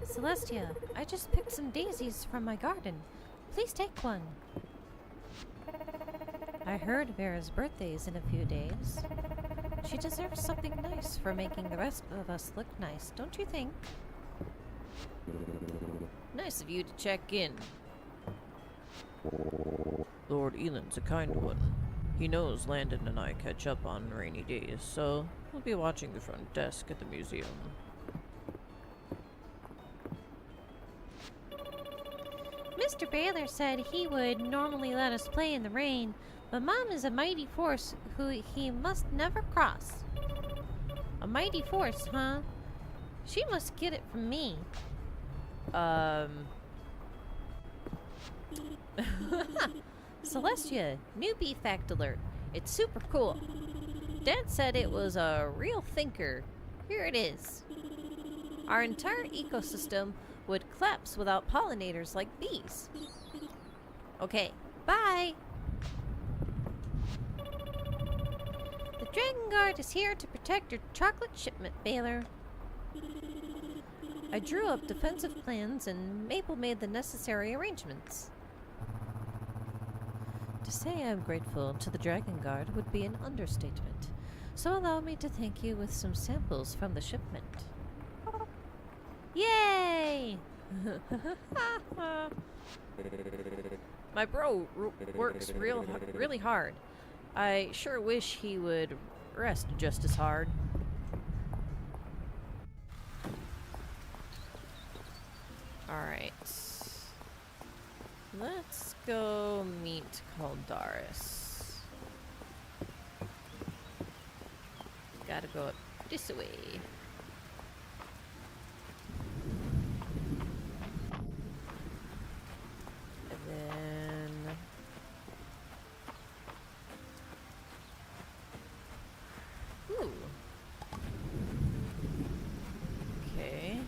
A: Celestia, I just picked some daisies from my garden. Please take one. I heard Vera's birthday is in a few days. She deserves something nice for making the rest of us look nice, don't you think? Nice of you to check in.
B: Lord Elan's a kind one. He knows Landon and I catch up on rainy days, so we'll be watching the front desk at the museum.
A: Mr. Baylor said he would normally let us play in the rain, but Mom is a mighty force who he must never cross. A mighty force, huh? She must get it from me. Celestia, newbie fact alert. It's super cool. Dad said it was a real thinker. Here it is. Our entire ecosystem would collapse without pollinators like bees. Okay, bye! The Dragon Guard is here to protect your chocolate shipment, Baylor. I drew up defensive plans and Maple made the necessary arrangements. To say I'm grateful to the Dragon Guard would be an understatement, so allow me to thank you with some samples from the shipment. Yay! My bro works really hard. I sure wish he would rest just as hard. Alright. Let's go meet Caldaris. Gotta go up this way. And then... Ooh. Okay.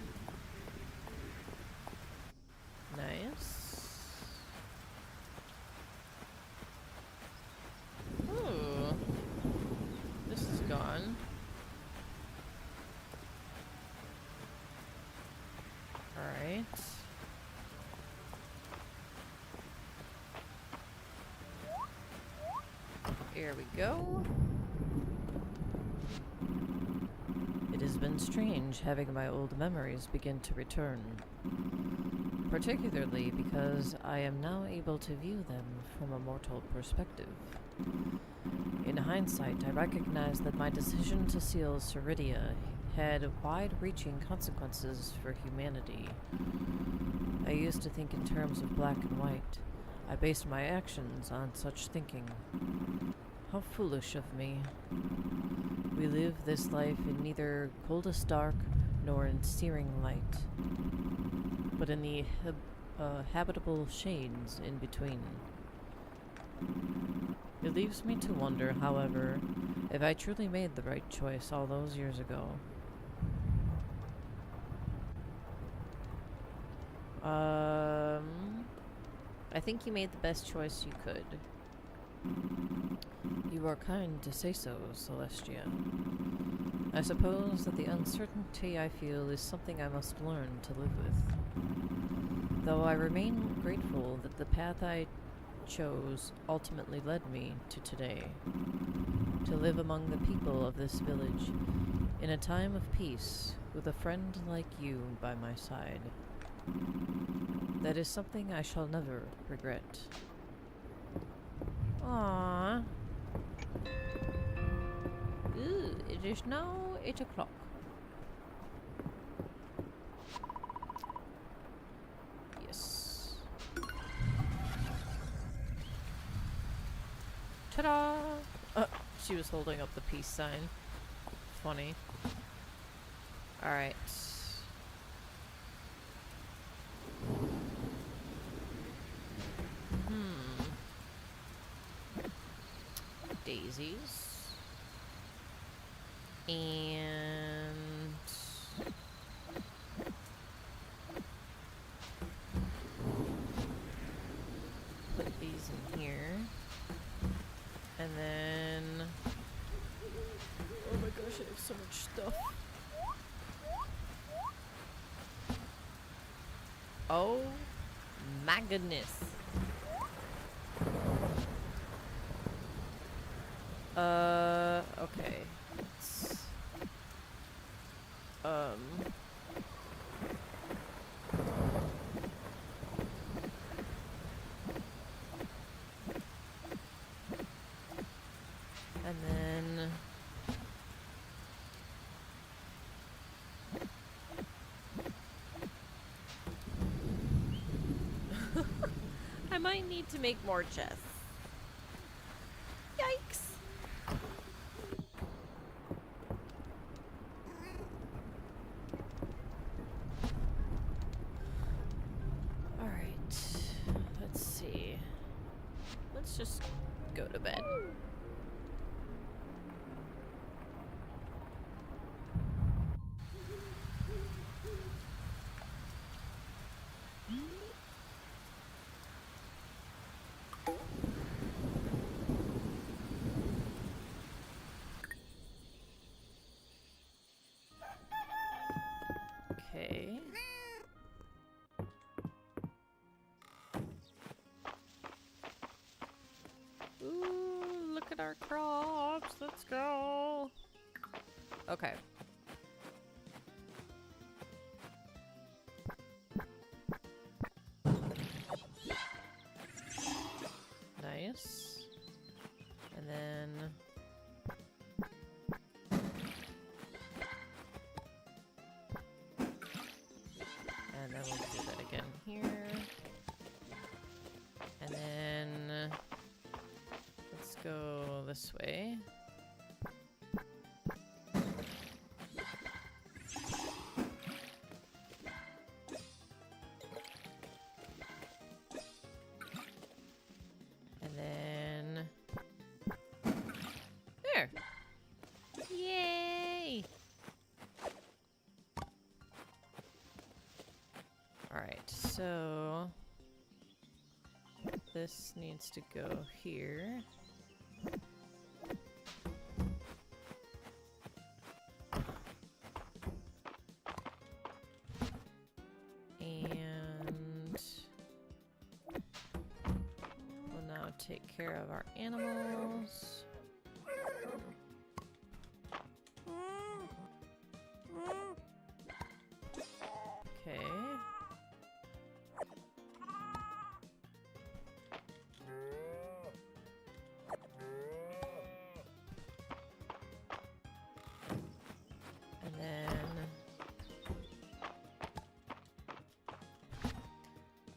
A: Nice. Ooh. This is gone. Alright. Here we go. It has been strange having my old memories begin to return. Particularly because I am now able to view them from a mortal perspective. In hindsight, I recognize that my decision to seal Ceridia had wide-reaching consequences for humanity. I used to think in terms of black and white. I based my actions on such thinking. How foolish of me. We live this life in neither coldest dark nor in searing light, but in the habitable shades in between. It leaves me to wonder, however, if I truly made the right choice all those years ago. I think you made the best choice you could. You are kind to say so, Celestia. I suppose that the uncertainty I feel is something I must learn to live with. Though I remain grateful that the path I chose ultimately led me to today. To live among the people of this village, in a time of peace, with a friend like you by my side. That is something I shall never regret. Aww. Ooh, it is now 8 o'clock. Yes. Ta-da! She was holding up the peace sign. Funny. Alright. Daisies. And put these in here. And then oh my gosh, I have so much stuff. Oh my goodness. Okay. Let's, and then I might need to make more chests. Yikes. Let's just go to bed.
B: at our crops. Let's go. Okay. Nice. And then... and then we'll do that again here. And then... let's go this way. And then... there! Yay! Alright, so... this needs to go here. And we'll now take care of our animals. Okay. And then...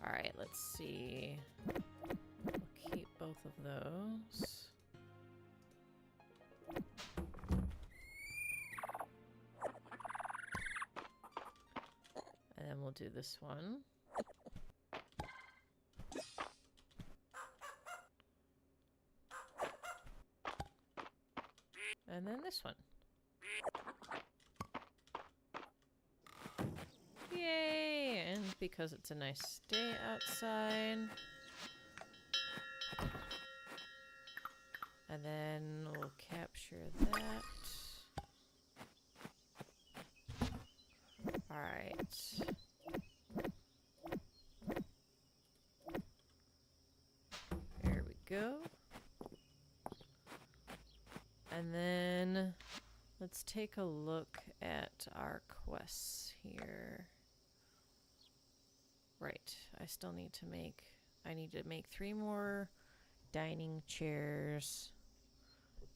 B: alright, let's see. We'll keep both of those. And then we'll do this one. And then this one. Yay! And because it's a nice day outside. And then we'll capture that. Alright. There we go. And then let's take a look at our quests here. Right, I still need to make, I need to make 3 more dining chairs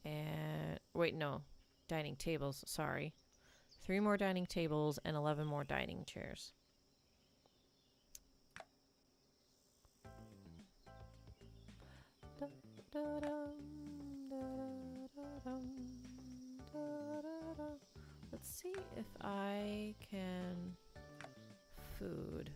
B: and, wait, no, dining tables, sorry. 3 more dining tables and 11 more dining chairs. Let's see if I can food.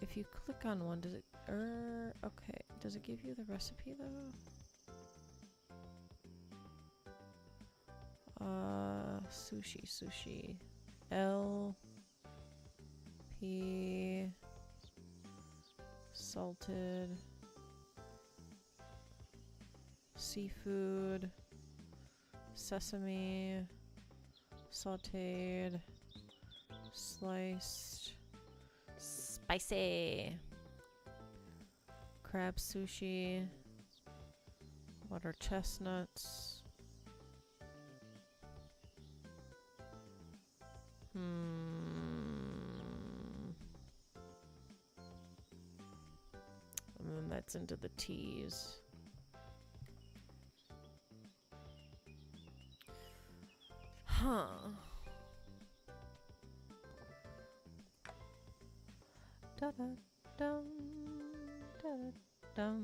B: If you click on one, does it, okay, does it give you the recipe though? Sushi. LP salted seafood, sesame, sauteed, sliced, spicy, crab sushi, water chestnuts. And then that's into the teas. Huh. Da da dum, da da dum.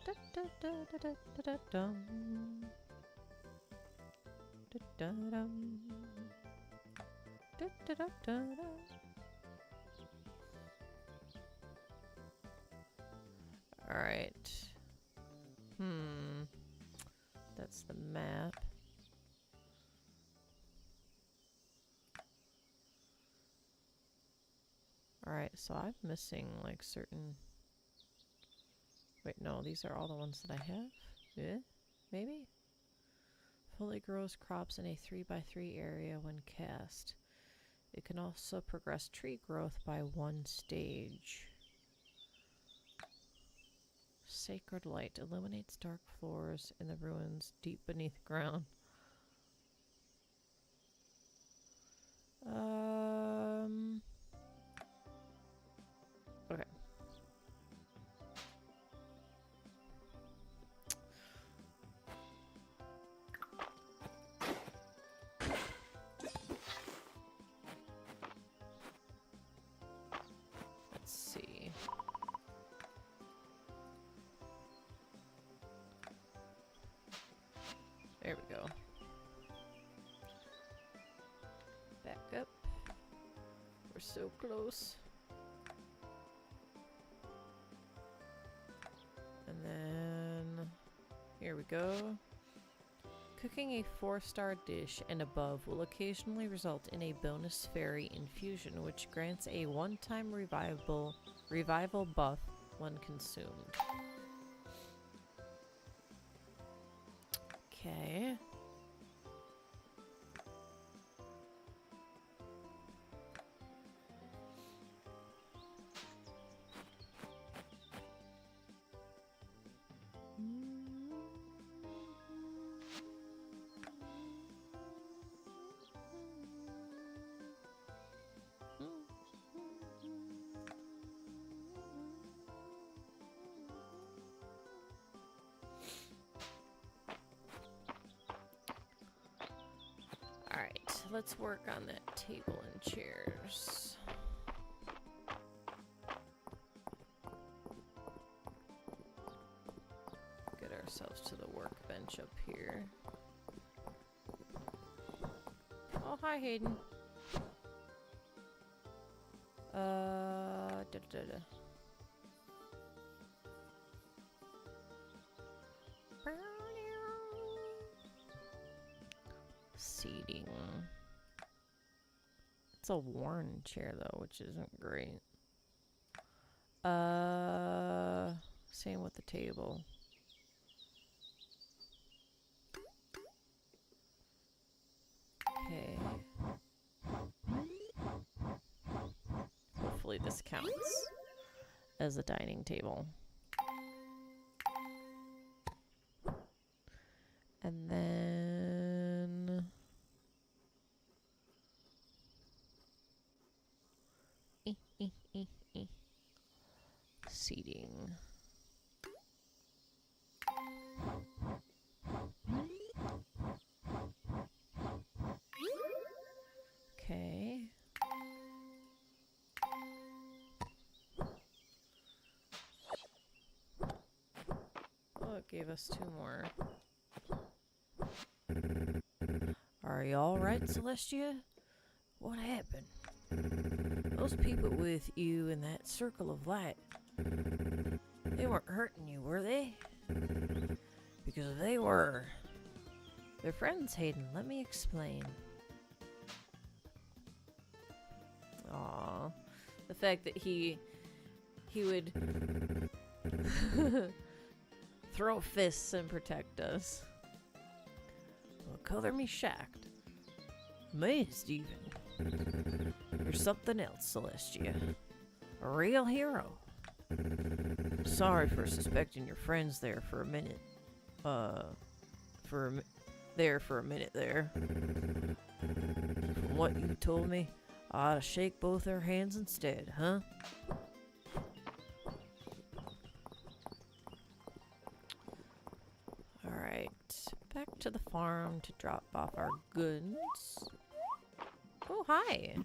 B: Da da da da da da dum. Da da dum. Da da da da da. All right. That's the map. Alright, so I'm missing like certain... wait, no, these are all the ones that I have? Yeah? Maybe?
A: fully grows crops in a 3x3 area when cast. It can also progress tree growth by 1 stage. Sacred light illuminates dark floors in the ruins deep beneath ground. Okay. Let's see. There we go. Back up. We're so close. And then here we go. Cooking a 4-star dish and above will occasionally result in a bonus fairy infusion, which grants a one-time revival buff when consumed. Okay. Alright, let's work on that table and chairs. Get ourselves to the workbench up here. Oh, hi, Hayden. Seating. It's a worn chair though, which isn't great. Same with the table. Okay. Hopefully this counts as a dining table. And then seating. Okay. Oh, it gave us 2 more. Are you alright, Celestia? What happened? Those people with you in that circle of light, they weren't hurting you, were they? Because if they were, they're friends, Hayden. Let me explain. Aww. The fact that he would throw fists and protect us. Well, color me shocked. Amazed, even. You're something else, Celestia. A real hero. Sorry for suspecting your friends there for a minute. For a minute there. From what you told me, I ought to shake both their hands instead, huh? Alright, back to the farm to drop off our goods. Oh, hi!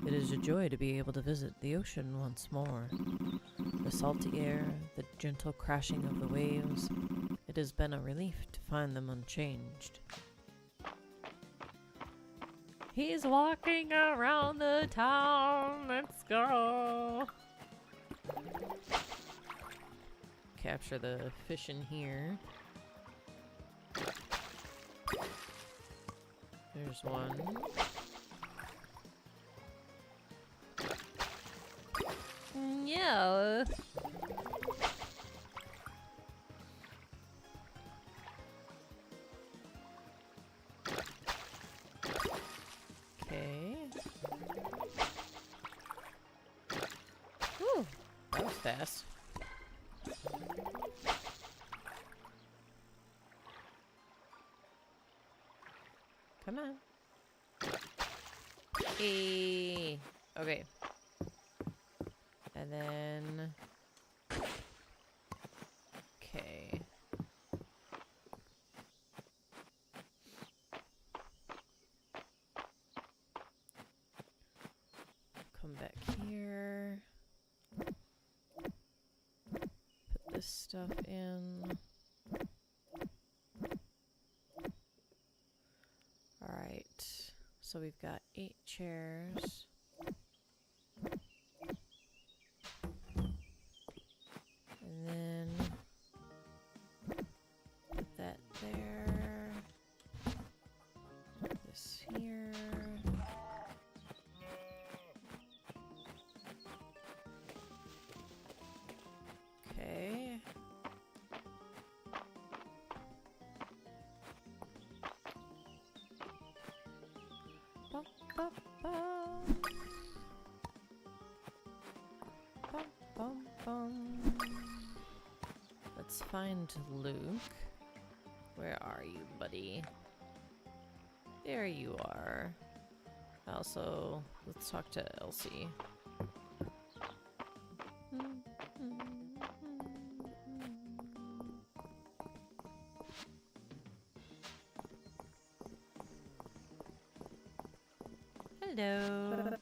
A: It is a joy to be able to visit the ocean once more. The salty air, the gentle crashing of the waves. It has been a relief to find them unchanged. He's walking around the town. Let's go! Capture the fish in here. There's one. Yeah.
B: fast. Come on. Hey. Okay. And then... Okay. Come back here. Put this stuff in. Alright. So we've got 8 chairs. And then put that there. This here. Okay. Bum, bum, bum. Bum, bum, bum. Let's find Luke. Where are you, buddy? There you are. Also, let's talk to Elsie. Hello.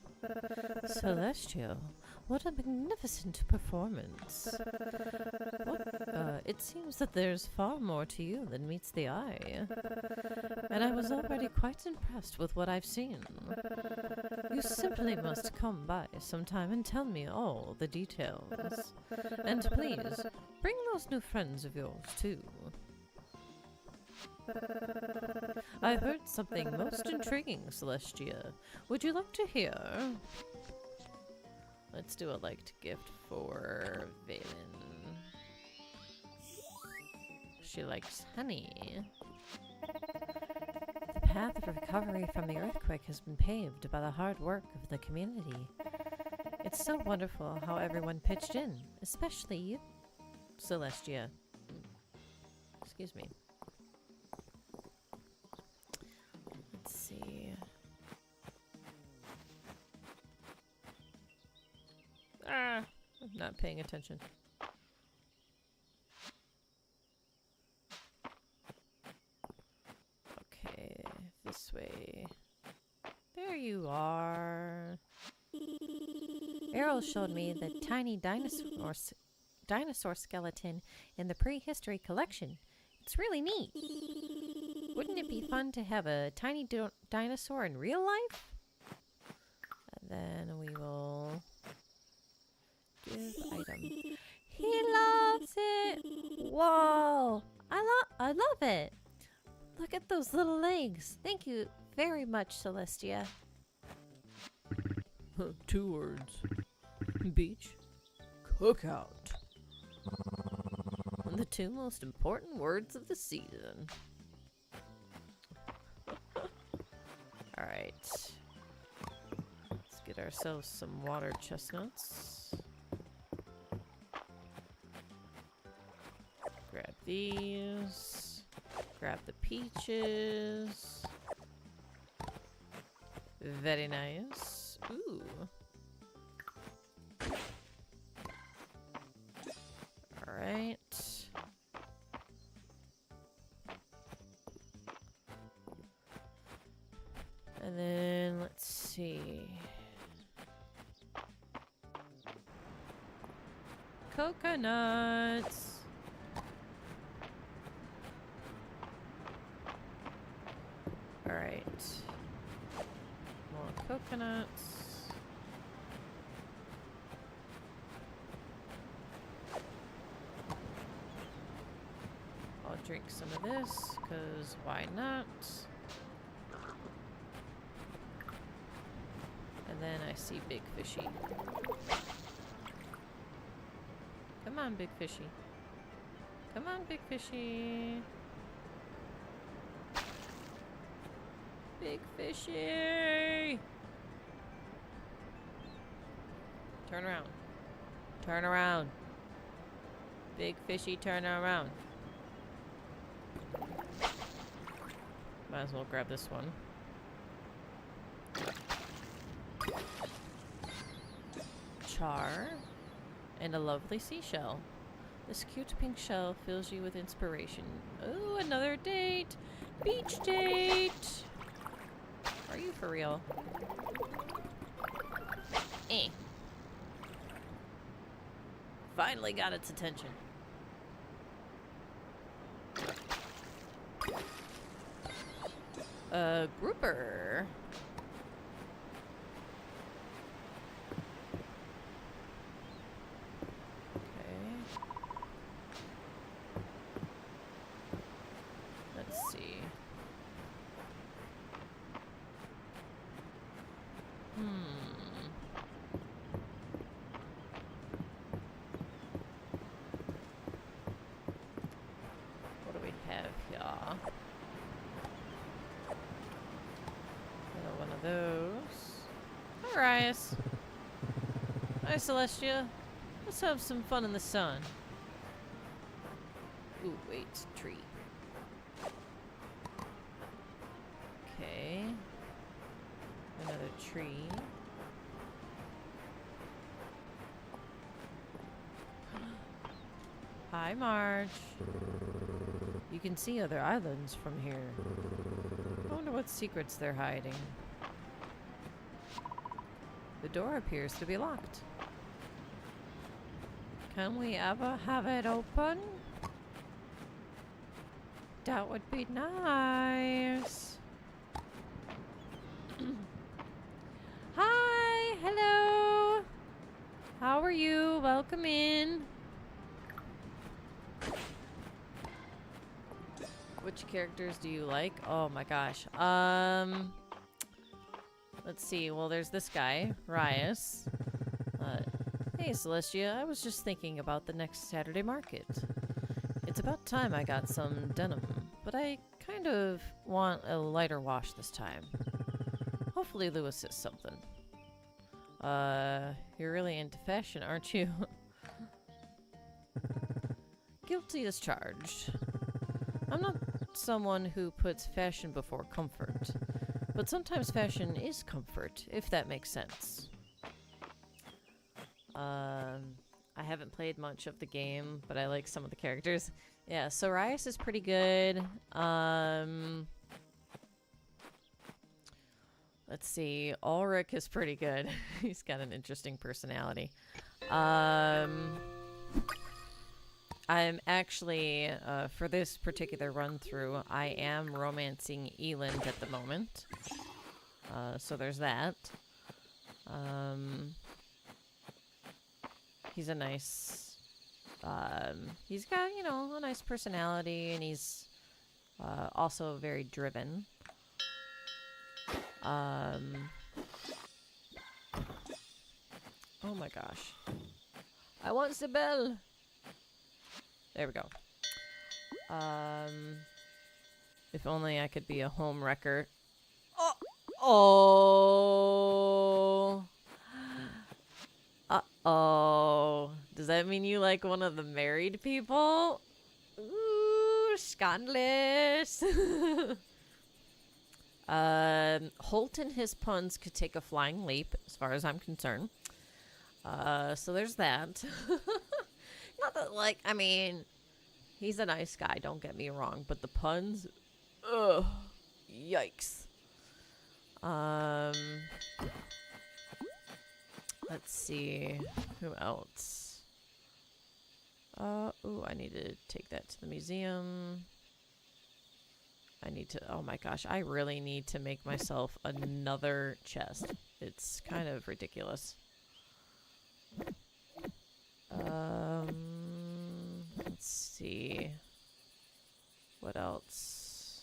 B: Celestia, what a magnificent performance. It seems that there's far more to you than meets the eye. And I was already quite impressed with what I've seen. You simply must come by sometime and tell me all the details. And please, bring those new friends of yours too. I heard something most intriguing, Celestia. Would you like to hear? Let's do a liked gift for Valen. She likes honey. The path of recovery from the earthquake has been paved by the hard work of the community. It's so wonderful how everyone pitched in, especially you, Celestia. Excuse me. Let's see. I'm not paying attention. Okay, this way. There you are. Errol showed me the tiny dinosaur skeleton in the prehistory collection. It's really neat. Wouldn't it be fun to have a tiny dinosaur in real life? And then we will give item. He loves it. Whoa! I love it. Look at those little legs. Thank you very much, Celestia. 2 words. Beach. Cookout.
A: The 2 most important words of the season. Alright. Let's get ourselves some water chestnuts. Grab these. Grab the peaches. Very nice. Ooh. Alright. And then let's see. Coconuts. Alright. More coconuts. I'll drink some of this, because why not? And then I see Big Fishy. Come on, Big Fishy. Come on, Big Fishy. Big Fishy! Turn around. Turn around. Big fishy, turn around. Might as well grab this one. Char. And a lovely seashell. This cute pink shell fills you with inspiration. Oh, another date! Beach date! Are you for real? Eh. Finally got its attention. Grouper. Let's see. What do we have here? Another one of those. Hi, Rias. Hi, Celestia. Let's have some fun in the sun. Ooh, wait, tree. Okay. Another tree. Hi, Marge. You can see other islands from here. I wonder what secrets they're hiding. The door appears to be locked. Can we ever have it open? That would be nice. Hi, hello. How are you? Welcome in. Which characters do you like? Oh my gosh. Let's see. Well, there's this guy, Rias. Hey, Celestia. I was just thinking about the next Saturday market. It's about time I got some denim, but I kind of want a lighter wash this time. Hopefully Lewis says something. You're really into fashion, aren't you? Guilty as charged. I'm not someone who puts fashion before comfort, but sometimes fashion is comfort, if that makes sense. I haven't played much of the game, but I like some of the characters. Yeah, Sorias is pretty good. Let's see. Ulrich is pretty good. He's got an interesting personality. I'm actually, for this particular run-through, I am romancing Eland at the moment. So there's that. He's a nice... he's got, you know, a nice personality, and he's also very driven. Oh my gosh. I want the bell! There we go. If only I could be a home wrecker. Oh! Oh! Uh-oh. Does that mean you like one of the married people? Ooh, scandalous. Holt and his puns could take a flying leap, as far as I'm concerned. So there's that. Not that, like, I mean, he's a nice guy, don't get me wrong, but the puns, ugh, yikes. Let's see, who else? Ooh, I need to take that to the museum. I need to, oh my gosh, I really need to make myself another chest. It's kind of ridiculous. Let's see. What else?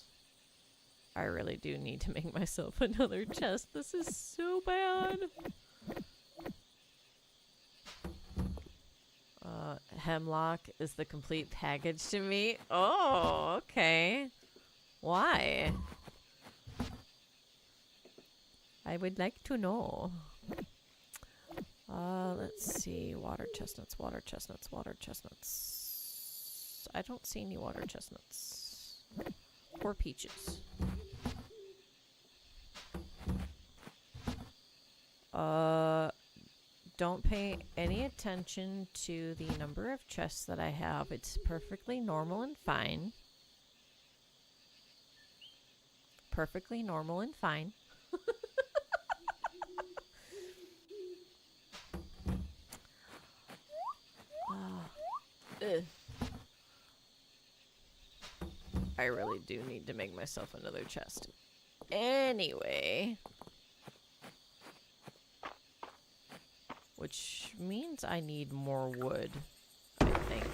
A: I really do need to make myself another chest. This is so bad. Hemlock is the complete package to me. Oh, okay. Why? I would like to know. Let's see. Water chestnuts, water chestnuts, water chestnuts. I don't see any water chestnuts. Or peaches. Don't pay any attention to the number of chests that I have. It's perfectly normal and fine. Perfectly normal and fine. I really do need to make myself another chest. Anyway. Which means I need more wood, I think.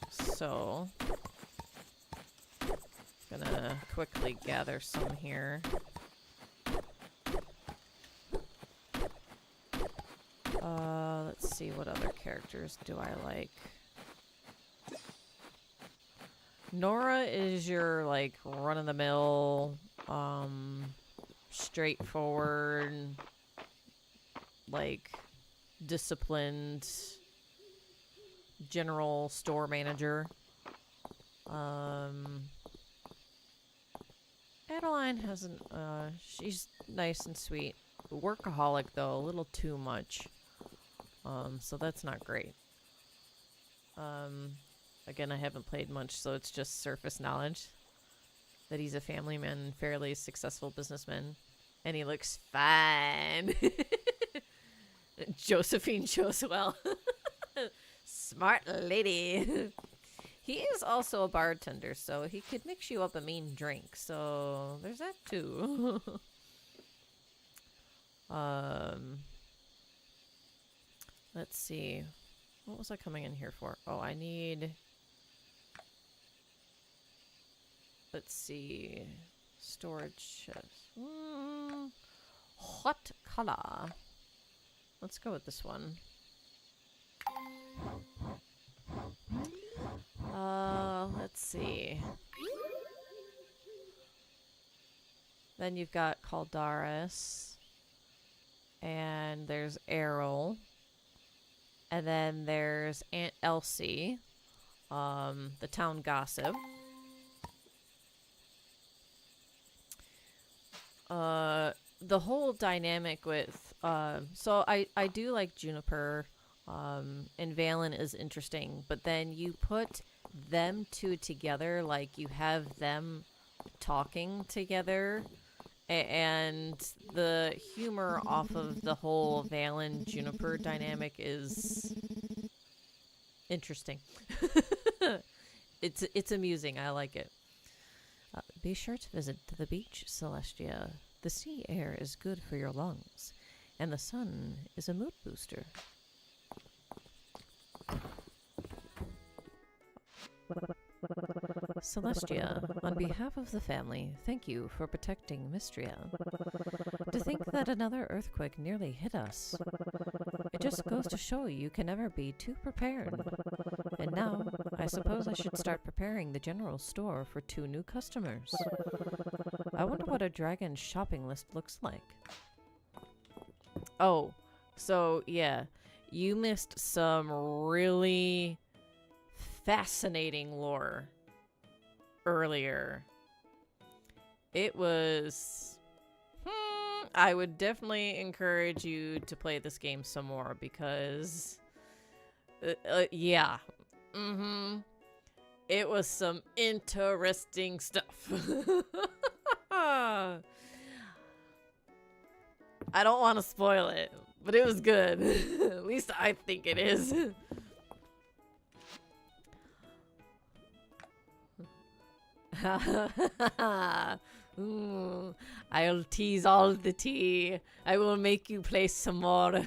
A: So, gonna quickly gather some here. Let's see, what other characters do I like? Nora is your, like, run-of-the-mill, straightforward, like, disciplined general store manager. Adeline hasn't, she's nice and sweet. Workaholic, though, a little too much. So that's not great. Again, I haven't played much, so it's just surface knowledge that he's a family man and fairly successful businessman. And he looks fine. Josephine chose well. Smart lady. He is also a bartender, so he could mix you up a mean drink. So there's that too. Let's see. What was I coming in here for? Oh, I need... Let's see. Storage chest. Hot color. Let's go with this one. Let's see. Then you've got Caldaris. And there's Errol. And then there's Aunt Elsie. The town gossip. The whole dynamic with... so I do like Juniper. And Valen is interesting. But then you put them two together. Like, you have them talking together. And the humor off of the whole Valen-Juniper dynamic is interesting. It's amusing. I like it. Be sure to visit the beach, Celestia. The sea air is good for your lungs, and the sun is a mood booster. Celestia, on behalf of the family, thank you for protecting Mistria. To think that another earthquake nearly hit us. It just goes to show you can never be too prepared. And now, I suppose I should start preparing the general store for 2 new customers. I wonder what a dragon shopping list looks like. Oh, so yeah, you missed some really fascinating lore earlier. It was... I would definitely encourage you to play this game some more because... yeah. It was some interesting stuff. I don't want to spoil it, but it was good. At least I think it is. I'll tease all the tea. I will make you play some more.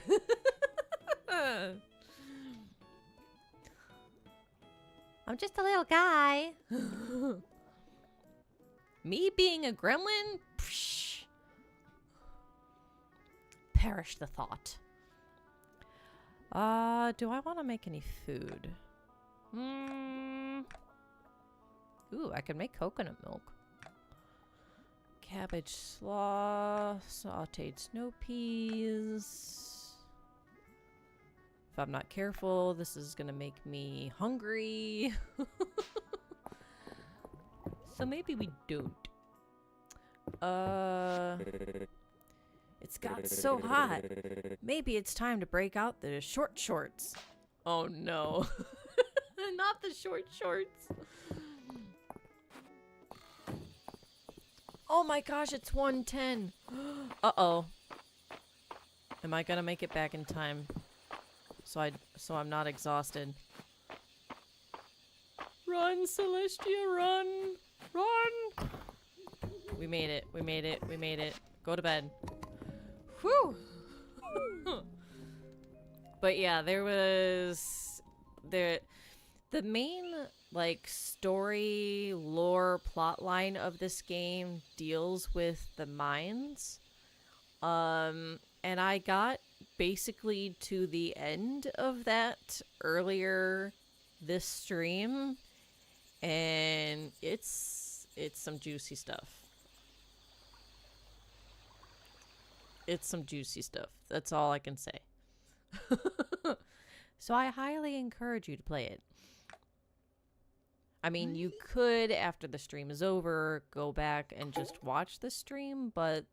A: I'm just a little guy. Me being a gremlin? Psh. Perish the thought. Do I want to make any food? Ooh, I could make coconut milk. Cabbage slaw, sauteed snow peas. If I'm not careful, this is gonna make me hungry. So maybe we don't. It's got so hot. Maybe it's time to break out the short shorts. Oh no. Not the short shorts. Oh my gosh, it's 1:10. Uh-oh. Am I gonna make it back in time? So I'm not exhausted. Run, Celestia, run! Run! We made it. We made it. We made it. Go to bed. Whew! But yeah, there was... The main, like, story, lore, plotline of this game deals with the mines. And I got basically to the end of that earlier this stream, and it's some juicy stuff. It's some juicy stuff. That's all I can say. So I highly encourage you to play it. I mean, you could, after the stream is over, go back and just watch the stream, but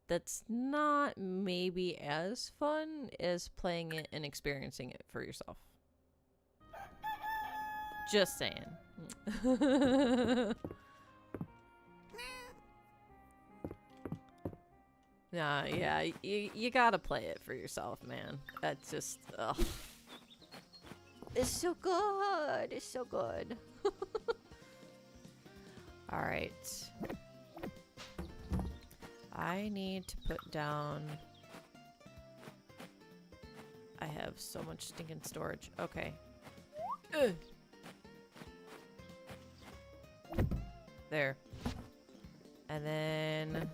A: that's not maybe as fun as playing it and experiencing it for yourself. Just saying. Nah, yeah, you gotta play it for yourself, man. That's just, ugh. It's so good. It's so good. Alright. I need to put down... I have so much stinking storage. Okay. Ugh. There. And then...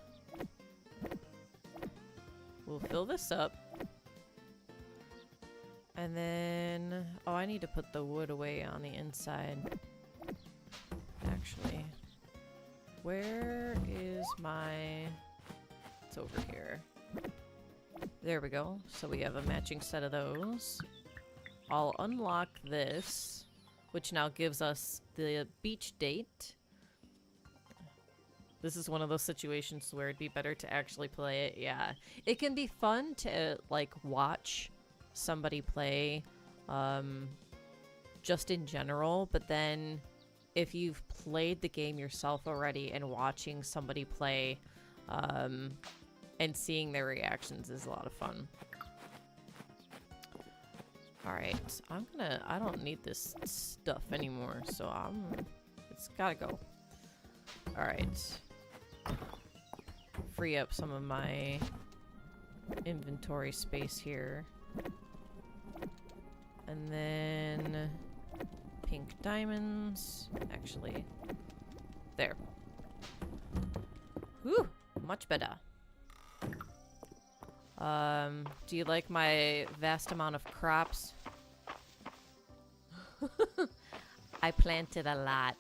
A: we'll fill this up. And then... oh, I need to put the wood away on the inside. Actually. Where is my... it's over here. There we go. So we have a matching set of those. I'll unlock this, which now gives us the beach date. This is one of those situations where it'd be better to actually play it. Yeah. It can be fun to, like, watch somebody play, just in general, but then if you've played the game yourself already and watching somebody play, and seeing their reactions is a lot of fun. Alright, I don't need this stuff anymore, so it's gotta go. Alright. Free up some of my inventory space here. And then pink diamonds. Actually, there. Whew, much better. Do you like my vast amount of crops? I planted a lot.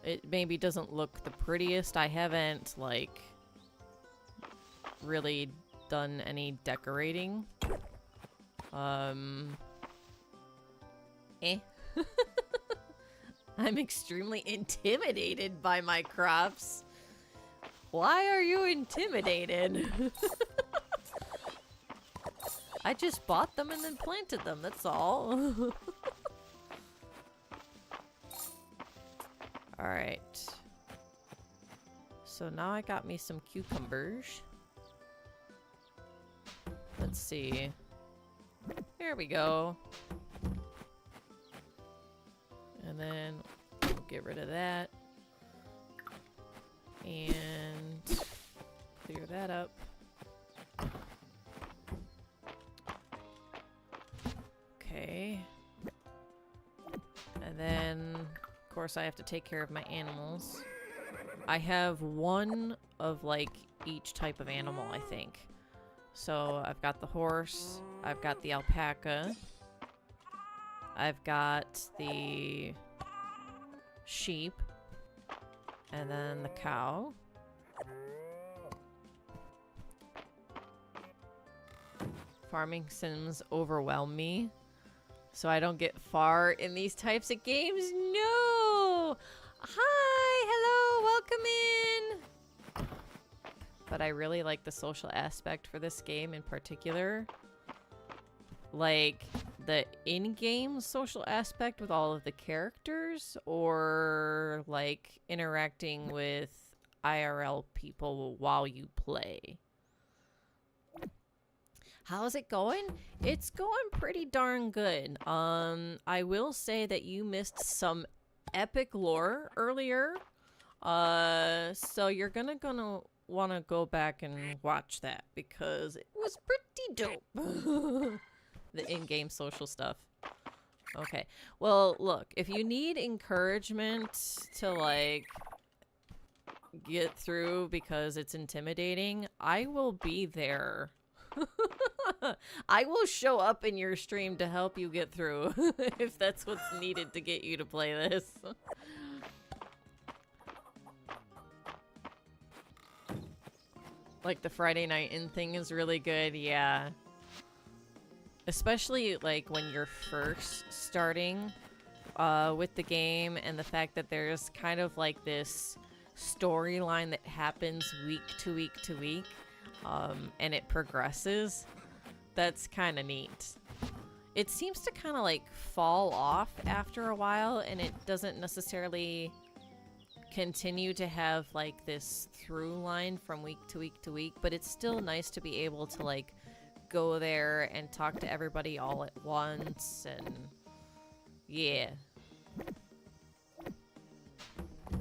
A: It maybe doesn't look the prettiest. I haven't, like, really done any decorating. I'm extremely intimidated by my crops. Why are you intimidated? I just bought them and then planted them, that's all. Alright. So now I got me some cucumbers. Let's see. Here we go. And then we'll get rid of that. And clear that up. Okay. And then, of course, I have to take care of my animals. I have one of, like, each type of animal, I think. So I've got the horse, I've got the alpaca, I've got the sheep, and then the cow. farming sims overwhelm me, so I don't get far in these types of games. No! Hi! Hello! Welcome in! But I really like the social aspect for this game in particular. Like, the in-game social aspect with all of the characters, or, like, interacting with IRL people while you play. How's it going? It's going pretty darn good. I will say that you missed some epic lore earlier. So you're gonna want to go back and watch that because it was pretty dope. The in-game social stuff. Okay. Well, look, if you need encouragement to, like, get through because it's intimidating, I will be there. I will show up in your stream to help you get through if that's what's needed to get you to play this. Like, the Friday night in thing is really good, yeah. Especially, like, when you're first starting with the game, and the fact that there's kind of, like, this storyline that happens week to week to week, and it progresses. That's kind of neat. It seems to kind of, like, fall off after a while, and it doesn't necessarily continue to have, like, this through line from week to week to week, but it's still nice to be able to, like, go there and talk to everybody all at once, and yeah.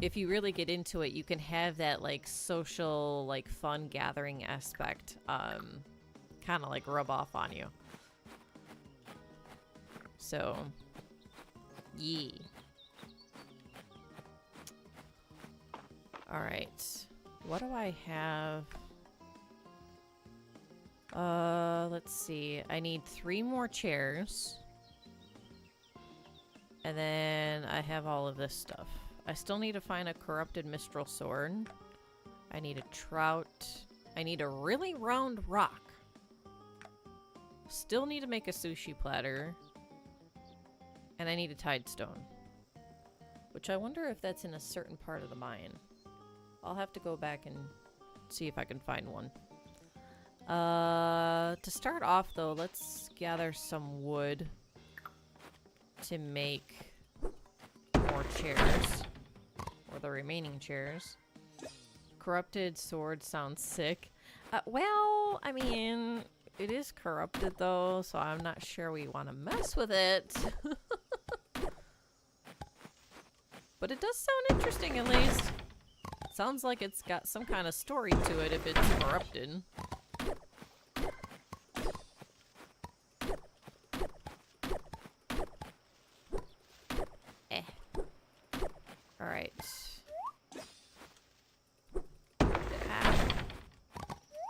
A: If you really get into it, you can have that, like, social, like, fun gathering aspect, kind of, like, rub off on you. So, yeah. Alright. What do I have? Let's see. I need 3 more chairs. And then I have all of this stuff. I still need to find a corrupted Mistral sword. I need a trout. I need a really round rock. Still need to make a sushi platter. And I need a tide stone. Which I wonder if that's in a certain part of the mine. I'll have to go back and see if I can find one. To start off though, let's gather some wood to make more chairs. Or the remaining chairs. Corrupted sword sounds sick. Well, I mean, it is corrupted though, so I'm not sure we want to mess with it. But it does sound interesting at least. Sounds like it's got some kind of story to it if it's corrupted. Alright.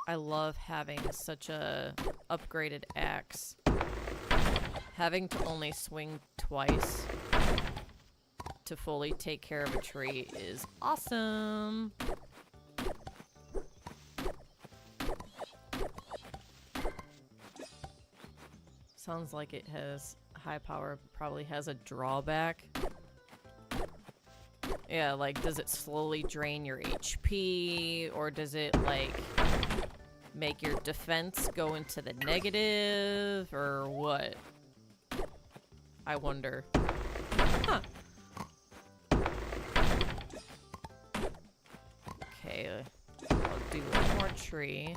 A: I love having such a upgraded axe. Having to only swing twice to fully take care of a tree is awesome. Sounds like it has high power, probably has a drawback. Yeah, like, does it slowly drain your HP, or does it, like, make your defense go into the negative, or what? I wonder. Huh. Okay, I'll do one more tree.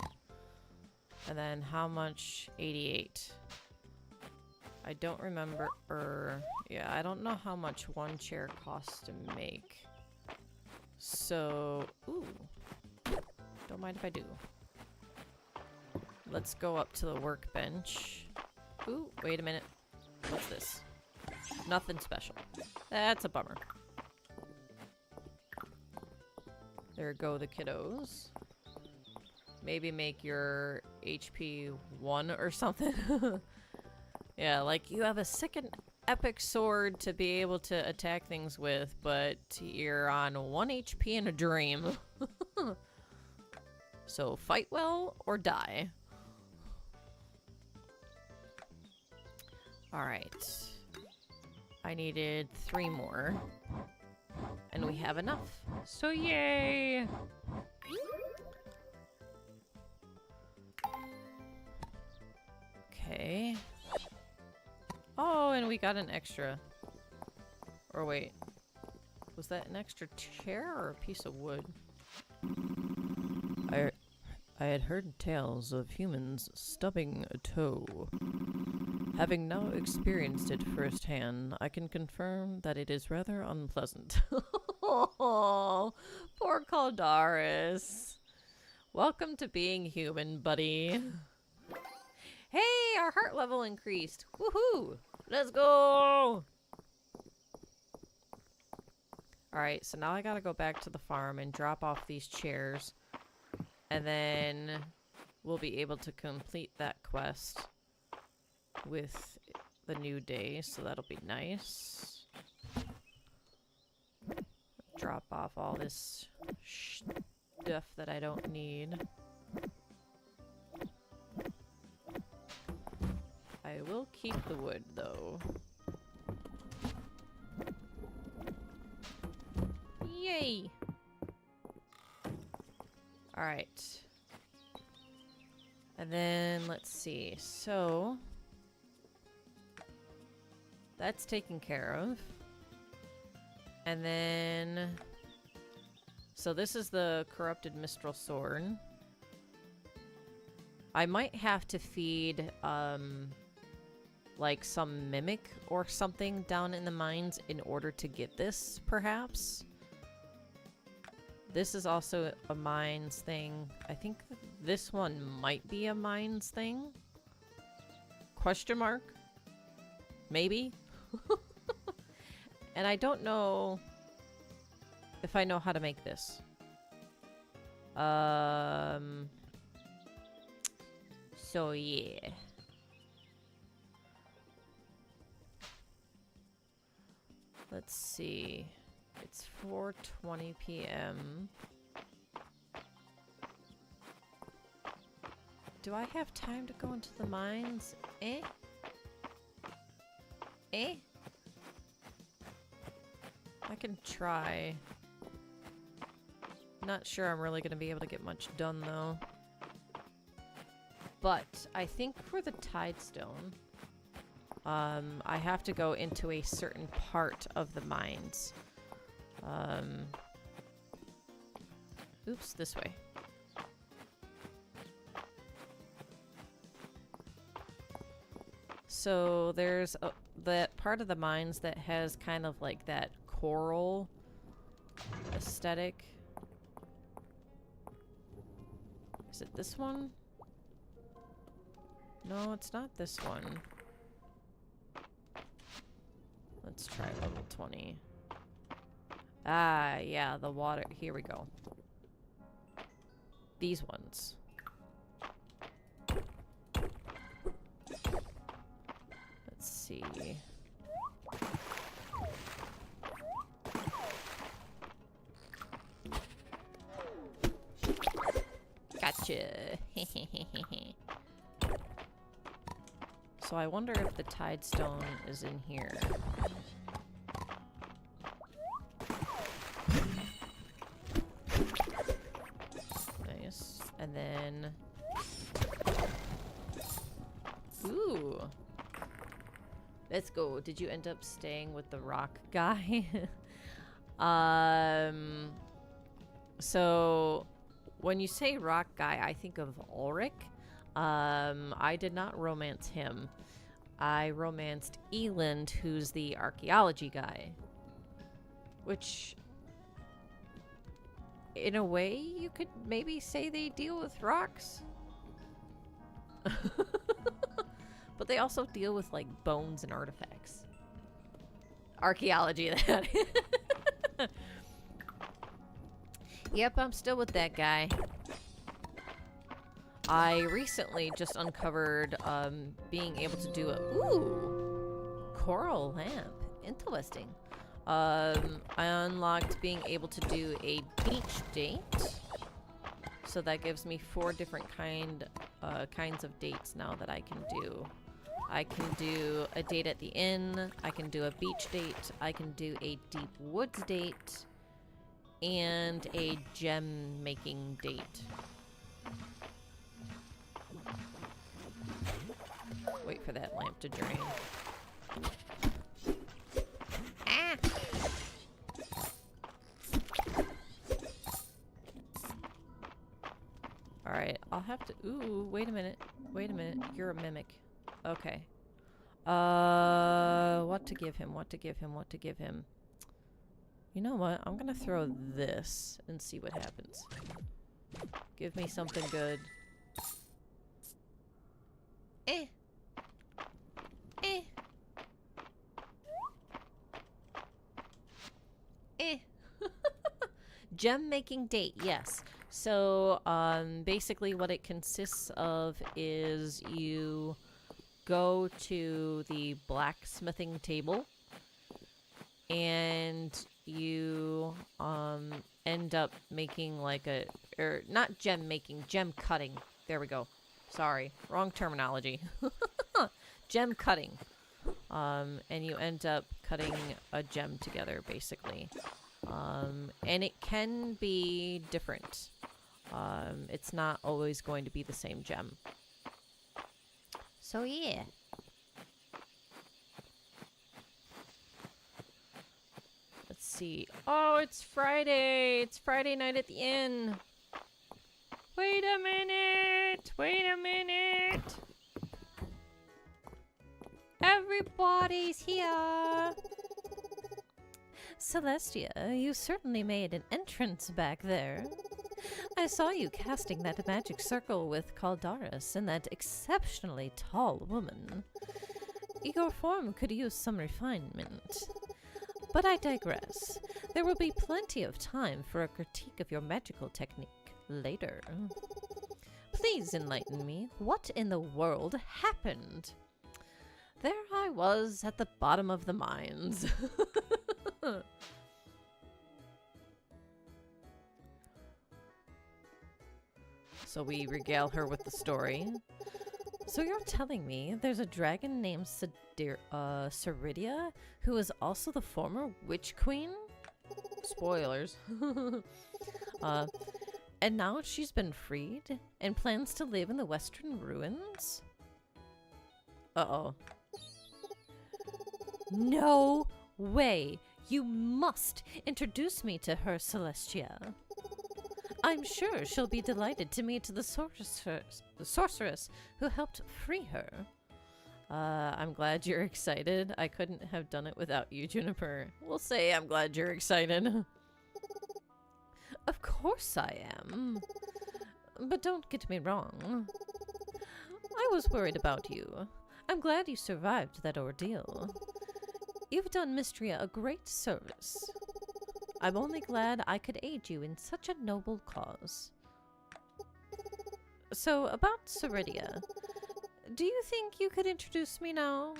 A: And then how much? 88. I don't remember, yeah, I don't know how much one chair costs to make. So, ooh, don't mind if I do. Let's go up to the workbench. Ooh, wait a minute. What's this? Nothing special. That's a bummer. There go the kiddos. Maybe make your HP 1 or something. Yeah, like you have a second epic sword to be able to attack things with, but you're on 1 HP in a dream. So fight well or die. Alright. I needed 3 more. And we have enough. So yay! Okay. Oh, and we got an extra. Or wait. Was that an extra chair or a piece of wood? I had heard tales of humans stubbing a toe. Having now experienced it firsthand, I can confirm that it is rather unpleasant. Oh, poor Caldaris. Welcome to being human, buddy. Hey, our heart level increased. Woohoo! Let's go! Alright, so now I gotta go back to the farm and drop off these chairs. And then we'll be able to complete that quest with the new day, so that'll be nice. Drop off all this stuff that I don't need. I will keep the wood, though. Yay! Alright. And then, let's see. So, that's taken care of. And then, so this is the corrupted Mistral Sword. I might have to feed, like some mimic or something down in the mines in order to get this, perhaps. This is also a mines thing. I think this one might be a mines thing. Question mark? Maybe? And I don't know if I know how to make this. So yeah. Let's see. It's 4:20 p.m. Do I have time to go into the mines? Eh? Eh? I can try. Not sure I'm really going to be able to get much done, though. But I think for the Tidestone, I have to go into a certain part of the mines. Oops, this way. So there's that part of the mines that has kind of like that coral aesthetic. Is it this one? No, it's not this one. Let's try level 20. Ah, yeah, the water. Here we go. These ones. Let's see. Gotcha. So I wonder if the Tidestone is in here. Nice. And then... Ooh. Let's go. Did you end up staying with the rock guy? So when you say rock guy, I think of Ulrich. I did not romance him. I romanced Eland, who's the archaeology guy. Which, in a way, you could maybe say they deal with rocks. But they also deal with, like, bones and artifacts. Archaeology, that. Yep, I'm still with that guy. I recently just uncovered being able to do a... Ooh! Coral lamp. Interesting. I unlocked being able to do a beach date. So that gives me 4 different kinds of dates now that I can do. I can do a date at the inn. I can do a beach date. I can do a deep woods date. And a gem making date. Wait for that lamp to drain. Ah! Alright, I'll have to... Ooh, wait a minute. Wait a minute. You're a mimic. Okay. What to give him? What to give him? What to give him? You know what? I'm gonna throw this and see what happens. Give me something good. Eh. Eh. Eh. Gem making date, yes. So, basically what it consists of is you go to the blacksmithing table and you, end up making like a, or not gem making, gem cutting. There we go. Sorry, wrong terminology. Gem cutting. And you end up cutting a gem together, basically. And it can be different. It's not always going to be the same gem. So yeah. Let's see. Oh, it's Friday. It's Friday night at the inn. Wait a minute. Wait a minute. Everybody's here. Celestia, you certainly made an entrance back there. I saw you casting that magic circle with Caldaris and that exceptionally tall woman. Your form could use some refinement. But I digress. There will be plenty of time for a critique of your magical technique later. Please enlighten me. What in the world happened? There I was at the bottom of the mines. So we regale her with the story. So you're telling me there's a dragon named Ceridia who is also the former witch queen? Spoilers. And now she's been freed and plans to live in the western ruins? Uh-oh. No way! You must introduce me to her, Celestia. I'm sure she'll be delighted to meet the sorceress who helped free her. I'm glad you're excited. I couldn't have done it without you, Juniper. We'll say I'm glad you're excited. Of course I am. But don't get me wrong. I was worried about you. I'm glad you survived that ordeal. You've done Mistria a great service. I'm only glad I could aid you in such a noble cause. So, about Ceridia, do you think you could introduce me now?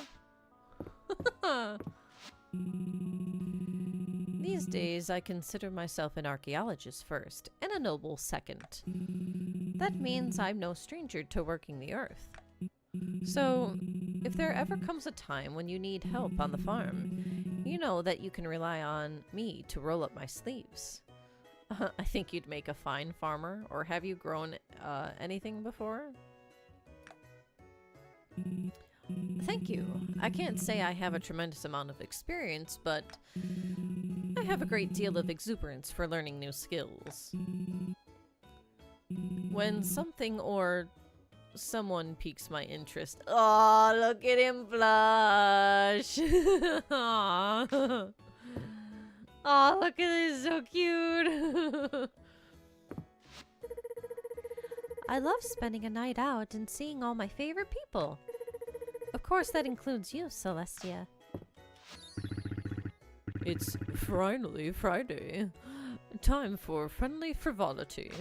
A: These days, I consider myself an archaeologist first, and a noble second. That means I'm no stranger to working the earth. So, if there ever comes a time when you need help on the farm, you know that you can rely on me to roll up my sleeves. I think you'd make a fine farmer, or have you grown anything before? Thank you. I can't say I have a tremendous amount of experience, but I have a great deal of exuberance for learning new skills. When something or someone piques my interest. Oh, look at him blush. Aw. Oh, look at this, so cute. I love spending a night out and seeing all my favorite people. Of course, that includes you, Celestia.
B: It's finally Friday. Time for friendly frivolity.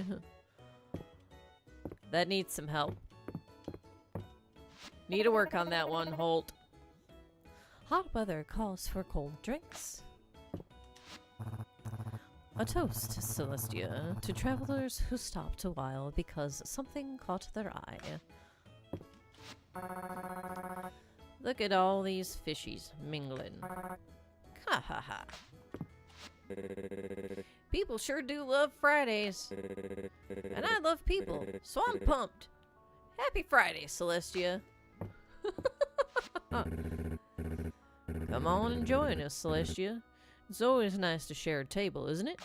A: That needs some help. Need to work on that one, Holt.
B: Hot weather calls for cold drinks. A toast, Celestia, to travelers who stopped a while because something caught their eye.
A: Look at all these fishies mingling. Ha ha ha. People sure do love Fridays. And I love people, so I'm pumped. Happy Friday, Celestia. Come on and join us, Celestia. It's always nice to share a table, isn't it?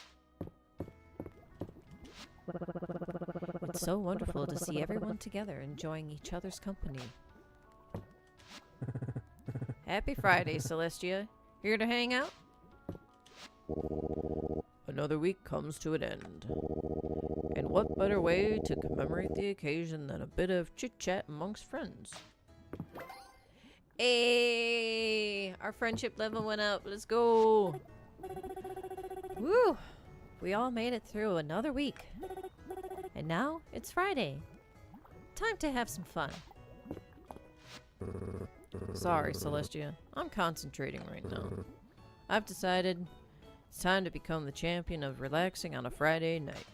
A: It's so wonderful to see everyone together enjoying each other's company. Happy Friday, Celestia. Here to hang out?
B: Another week comes to an end. And what better way to commemorate the occasion than a bit of chit-chat amongst friends?
A: Hey, our friendship level went up. Let's go. Woo! We all made it through another week. And now it's Friday. Time to have some fun.
B: Sorry, Celestia. I'm concentrating right now. I've decided it's time to become the champion of relaxing on a Friday night.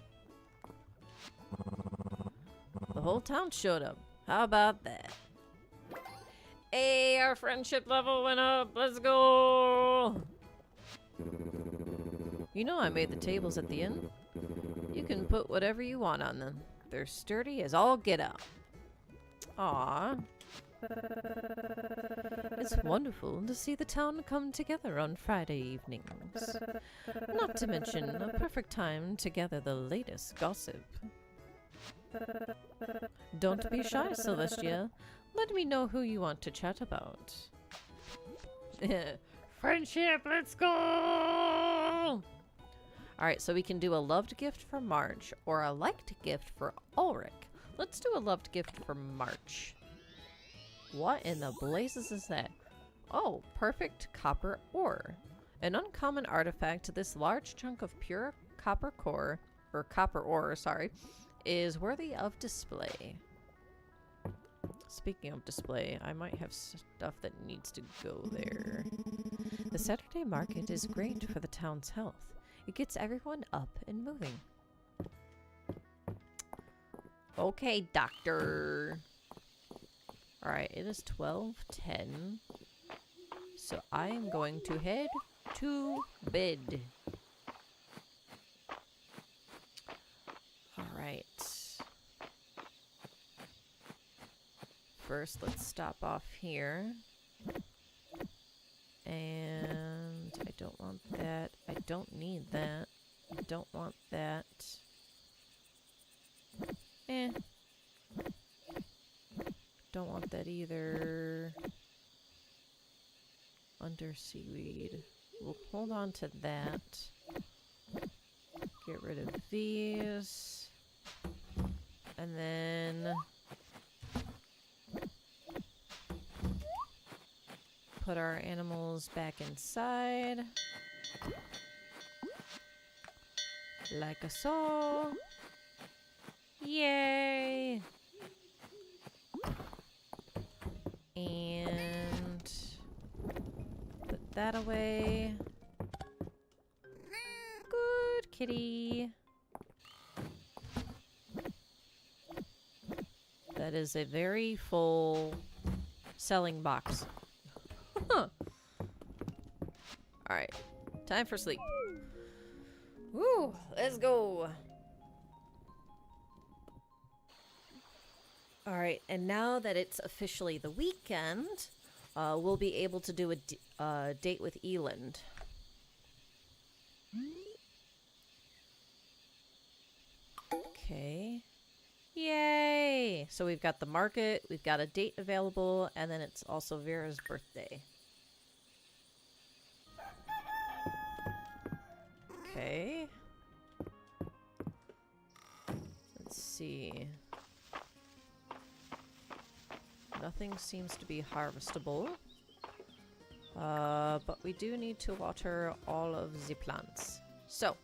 A: The whole town showed up. How about that? Hey, our friendship level went up. Let's go.
B: You know I made the tables at the inn?
A: You can put whatever you want on them. They're sturdy as all get out. Aww. It's wonderful to see the town come together on Friday evenings. Not to mention a perfect time to gather the latest gossip. Don't be shy, Celestia. Let me know who you want to chat about. Friendship, let's go! Alright, so we can do a loved gift for March or a liked gift for Ulrich. Let's do a loved gift for March. What in the blazes is that? Oh, perfect copper ore. An uncommon artifact, this large chunk of pure copper ore, sorry, is worthy of display. Speaking of display, I might have stuff that needs to go there. The Saturday market is great for the town's health. It gets everyone up and moving. Okay, doctor. Alright, it is 12:10. So I am going to head to bed. Alright. First, let's stop off here. And I don't want that. I don't need that. I don't want that. Don't want that either. Under seaweed. We'll hold on to that. Get rid of these. And then put our animals back inside. Like a so. Yay! And put that away. Good kitty. That is a very full selling box. Alright, time for sleep. Woo, let's go. Alright, and now that it's officially the weekend, we'll be able to do a date with Eland. Okay. Yay! So we've got the market, we've got a date available, and then it's also Vera's birthday. Okay. Let's see. Nothing seems to be harvestable. But we do need to water all of the plants. So.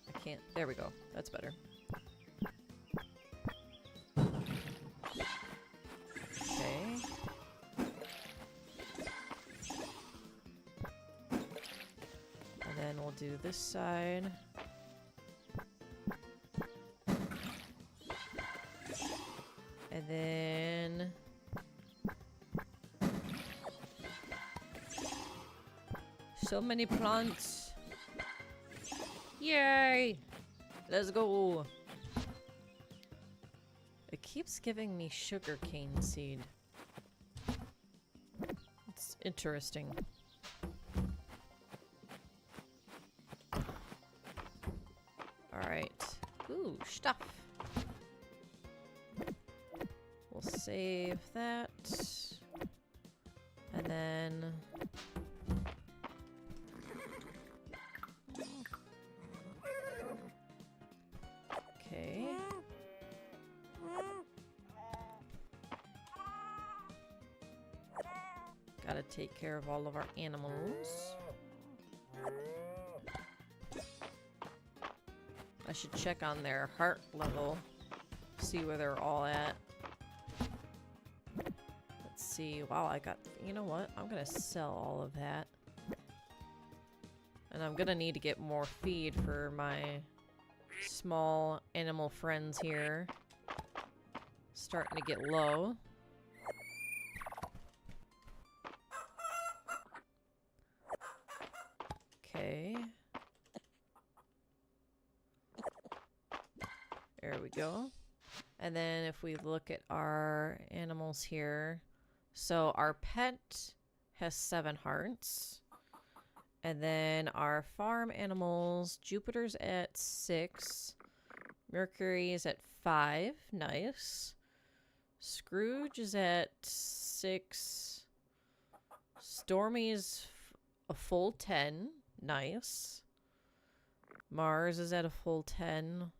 A: I can't. There we go. That's better. Okay. And then we'll do this side. So many plants. Yay! Let's go. It keeps giving me sugarcane seed. It's interesting. Alright. Ooh, stuff. We'll save that. And then... Okay. Gotta take care of all of our animals. I should check on their heart level. See where they're all at. Let's see. Wow, I got... You know what? I'm gonna sell all of that. And I'm gonna need to get more feed for my small animal friends here. Starting to get low. Okay. There we go. And then if we look at our animals here, so our pet has 7 hearts. And then our farm animals, Jupiter's at 6. Mercury is at 5. Nice. Scrooge is at 6. Stormy's a full 10. Nice. Mars is at a full 10.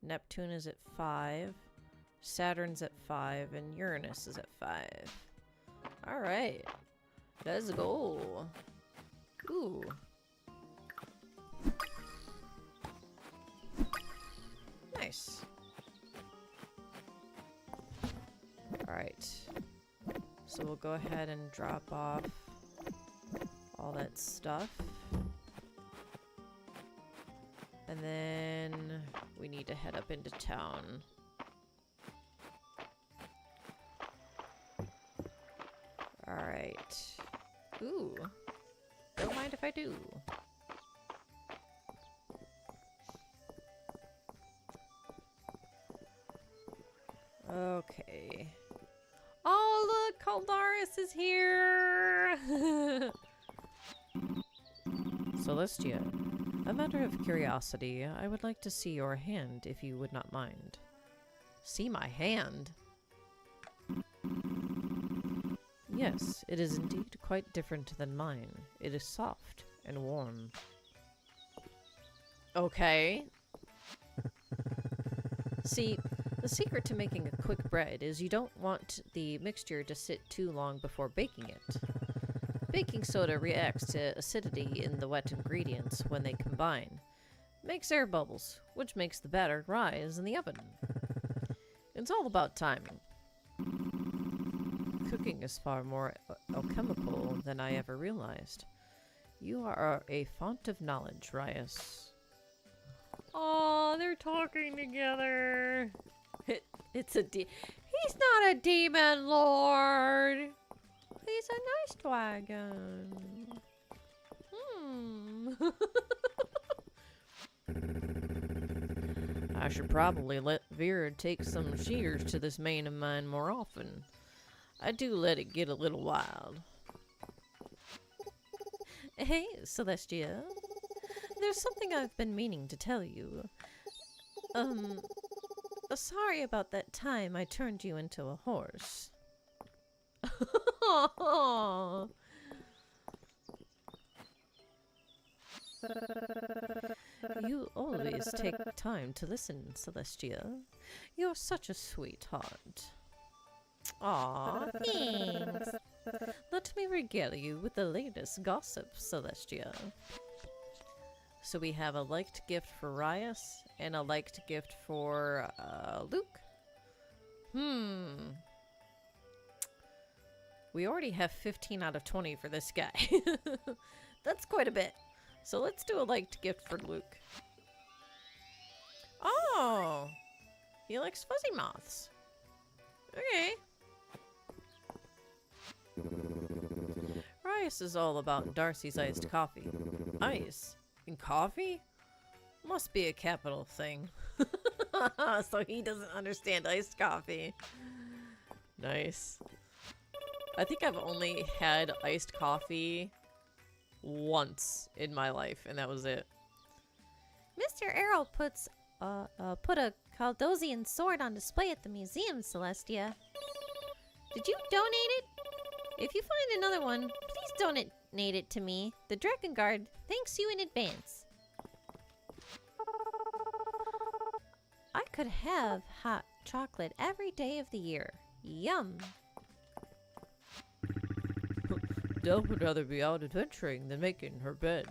A: Neptune is at 5. Saturn's at 5. And Uranus is at 5. Alright. Let's go. Ooh. Nice. Alright. So we'll go ahead and drop off all that stuff. And then we need to head up into town. Alright. Ooh. Don't mind if I do. Okay. Oh, look! Caldaris is here! Celestia, a matter of curiosity, I would like to see your hand, if you would not mind. See my hand? Yes, it is indeed quite different than mine. It is soft and warm. Okay. See, the secret to making a quick bread is you don't want the mixture to sit too long before baking it. Baking soda reacts to acidity in the wet ingredients when they combine. Makes air bubbles, which makes the batter rise in the oven. It's all about timing. Cooking is far more alchemical than I ever realized. You are a font of knowledge, Rias. Oh, they're talking together. It's a He's not a demon lord. He's a nice dragon. I should probably let Vera take some shears to this mane of mine more often. I do let it get a little wild. Hey, Celestia. There's something I've been meaning to tell you. Sorry about that time I turned you into a horse. You always take time to listen, Celestia. You're such a sweetheart. Aw, thanks. Let me regale you with the latest gossip, Celestia. So we have a liked gift for Rias and a liked gift for Luke. We already have 15 out of 20 for this guy. That's quite a bit. So let's do a liked gift for Luke. Oh! He likes fuzzy moths. Okay.
B: Ice is all about Darcy's iced coffee. Ice? In coffee? Must be a capital thing. So he doesn't understand iced coffee. Nice. I think I've only had iced coffee once in my life, and that was it.
A: Mr. Arrow put a Caldosian sword on display at the museum, Celestia. Did you donate it? If you find another one, please donate it to me. The Dragon Guard thanks you in advance. I could have hot chocolate every day of the year. Yum.
B: Dell would rather be out adventuring than making her bed.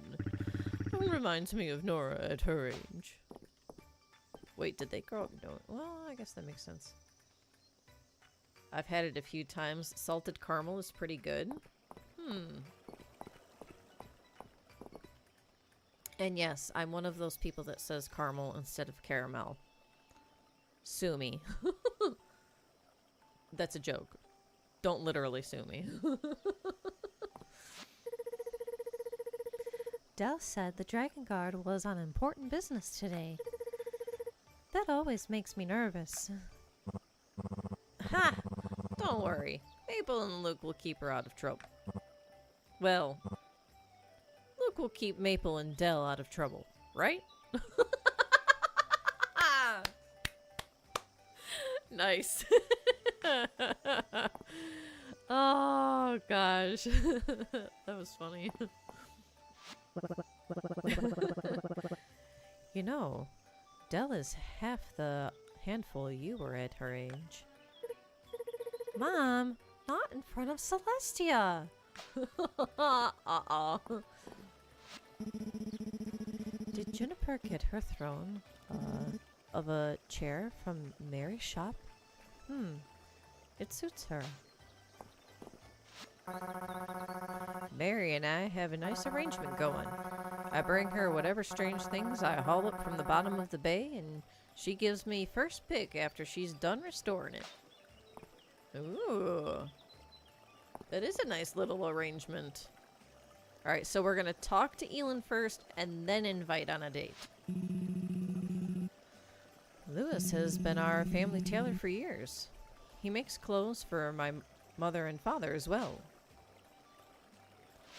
B: Reminds me of Nora at her age. Wait, did they grow up? No. Well, I guess that makes sense. I've had it a few times. Salted caramel is pretty good. And yes, I'm one of those people that says caramel instead of caramel. Sue me. That's a joke. Don't literally sue me.
A: Dell said the Dragon Guard was on important business today. That always makes me nervous.
B: Ha! Don't worry. Maple and Luke will keep her out of trouble. Well, Luke will keep Maple and Dell out of trouble, right? Nice. Oh, gosh. That was funny.
A: You know, Dell is half the handful you were at her age. Mom, not in front of Celestia. Did Juniper get her throne of a chair from Mary's shop? It suits her.
B: Mary and I have a nice arrangement going. I bring her whatever strange things I haul up from the bottom of the bay, and she gives me first pick after she's done restoring it. Ooh. That is a nice little arrangement. Alright, so we're gonna talk to Elin first, and then invite on a date. Lewis has been our family tailor for years. He makes clothes for my mother and father as well.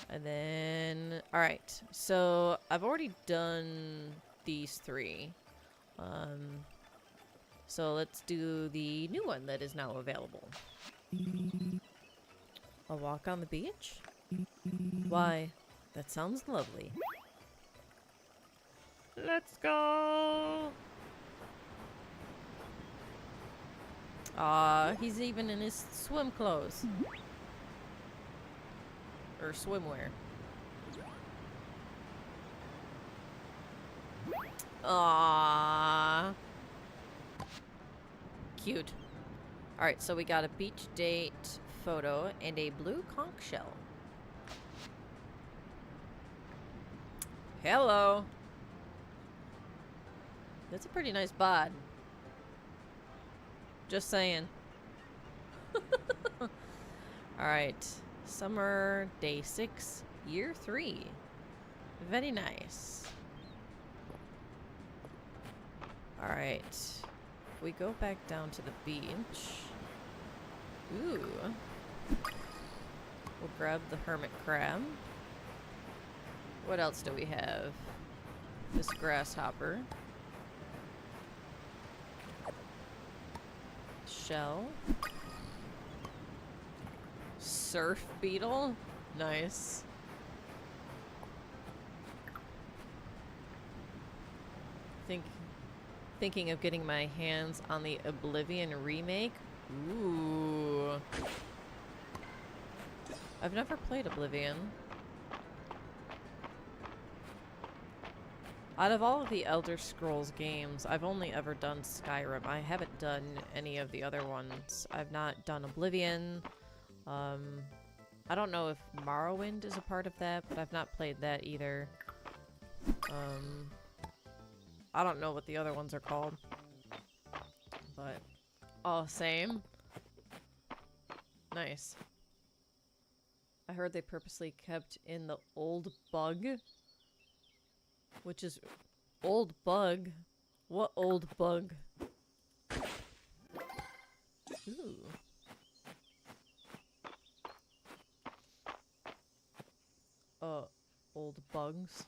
B: And then, alright, so I've already done these three. So let's do the new one that is now available. A walk on the beach? Why, that sounds lovely. Let's go! He's even in his swim clothes. Or swimwear. Aww. Cute. Alright, so we got a beach date photo and a blue conch shell. Hello. That's a pretty nice bod. Just saying. Alright. Summer, day 6, year 3. Very nice. Alright. If we go back down to the beach. Ooh. We'll grab the hermit crab. What else do we have? This grasshopper. Shell. Surf beetle? Nice. Thinking of getting my hands on the Oblivion remake? Ooh. I've never played Oblivion. Out of all of the Elder Scrolls games, I've only ever done Skyrim. I haven't done any of the other ones. I've not done Oblivion. I don't know if Morrowind is a part of that, but I've not played that either. I don't know what the other ones are called. But, oh, same. Nice.
A: I heard they purposely kept in the old bug, which is old bug. What old bug? Ooh. Old bugs.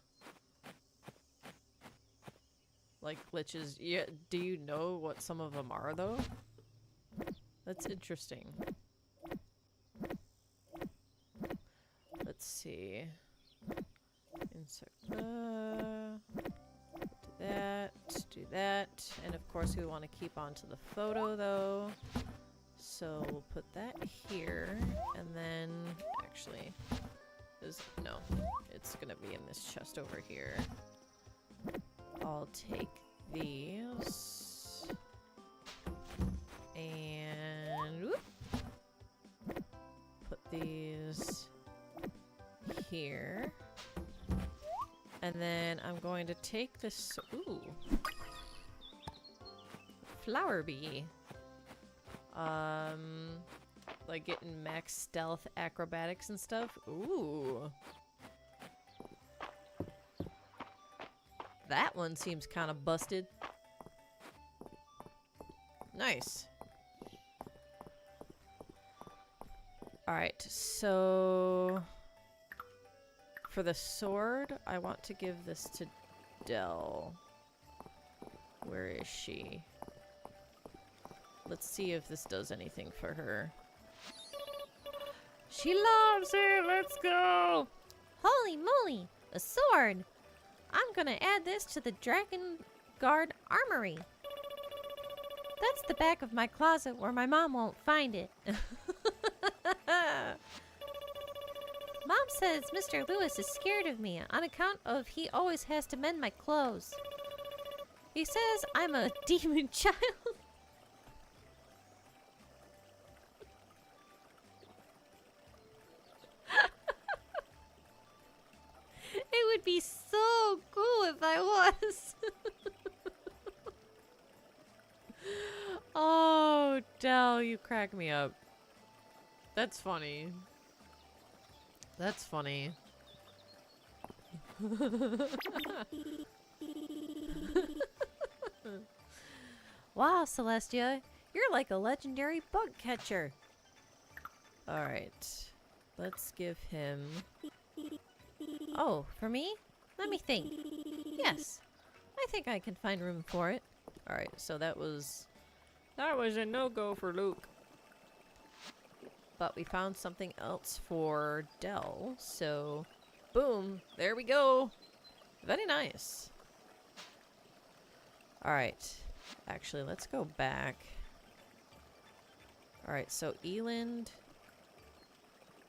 A: Like glitches. Yeah, do you know what some of them are though? That's interesting. Let's see. Insert. Do that. And of course we want to keep onto the photo though. So we'll put that here. And then, actually, no, it's gonna be in this chest over here. I'll take these. And whoop, put these here. And then I'm going to take this, ooh, flower bee. Like getting max stealth acrobatics and stuff. Ooh. That one seems kind of busted. Nice. Alright, so for the sword, I want to give this to Dell. Where is she? Let's see if this does anything for her. She loves it! Let's go!
C: Holy moly! A sword! I'm gonna add this to the Dragon Guard armory. That's the back of my closet where my mom won't find it. Mom says Mr. Lewis is scared of me on account of he always has to mend my clothes. He says I'm a demon child. It would be so cool if I was.
A: Oh, Dell, you crack me up. That's funny. That's funny.
C: Wow, Celestia, you're like a legendary bug catcher.
A: Alright. Let's give him...
C: Oh, for me? Let me think. Yes, I think I can find room for it.
A: Alright, so that was a no-go for Luke. But we found something else for Dell, so boom, there we go. Very nice. Alright, actually, let's go back. Alright, so Eland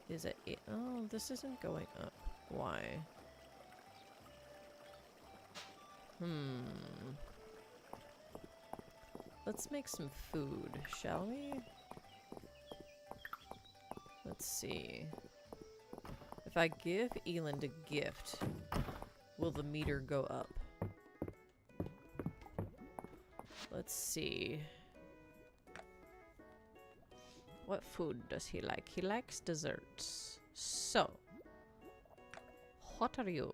A: is at... Oh, this isn't going up. Why? Let's make some food, shall we? Let's see. If I give Eland a gift, will the meter go up? Let's see. What food does he like? He likes desserts. So, what are you?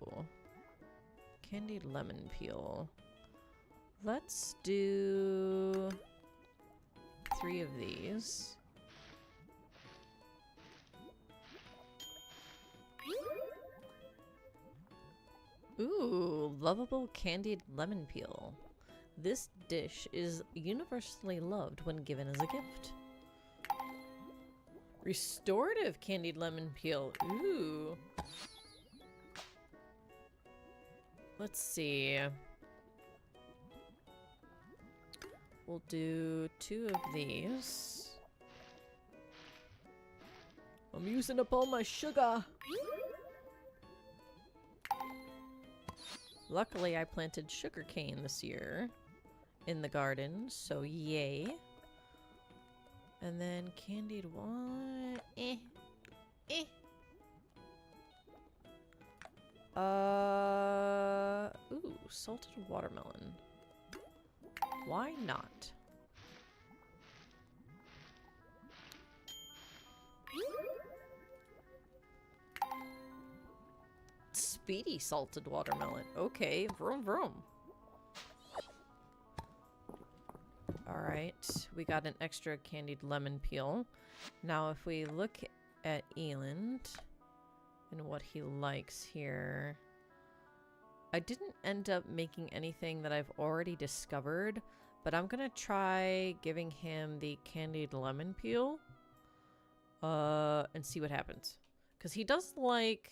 A: Candied lemon peel. Let's do 3 of these. Ooh, lovable candied lemon peel. This dish is universally loved when given as a gift. Restorative candied lemon peel. Ooh. Let's see. We'll do 2 of these. I'm using up all my sugar. Luckily, I planted sugarcane this year in the garden, so yay. And then candied what? Ooh, salted watermelon. Why not? speedy salted watermelon. Okay, vroom vroom. Alright, we got an extra candied lemon peel. Now if we look at Eland and what he likes here... I didn't end up making anything that I've already discovered, but I'm gonna try giving him the candied lemon peel and see what happens. Because he does like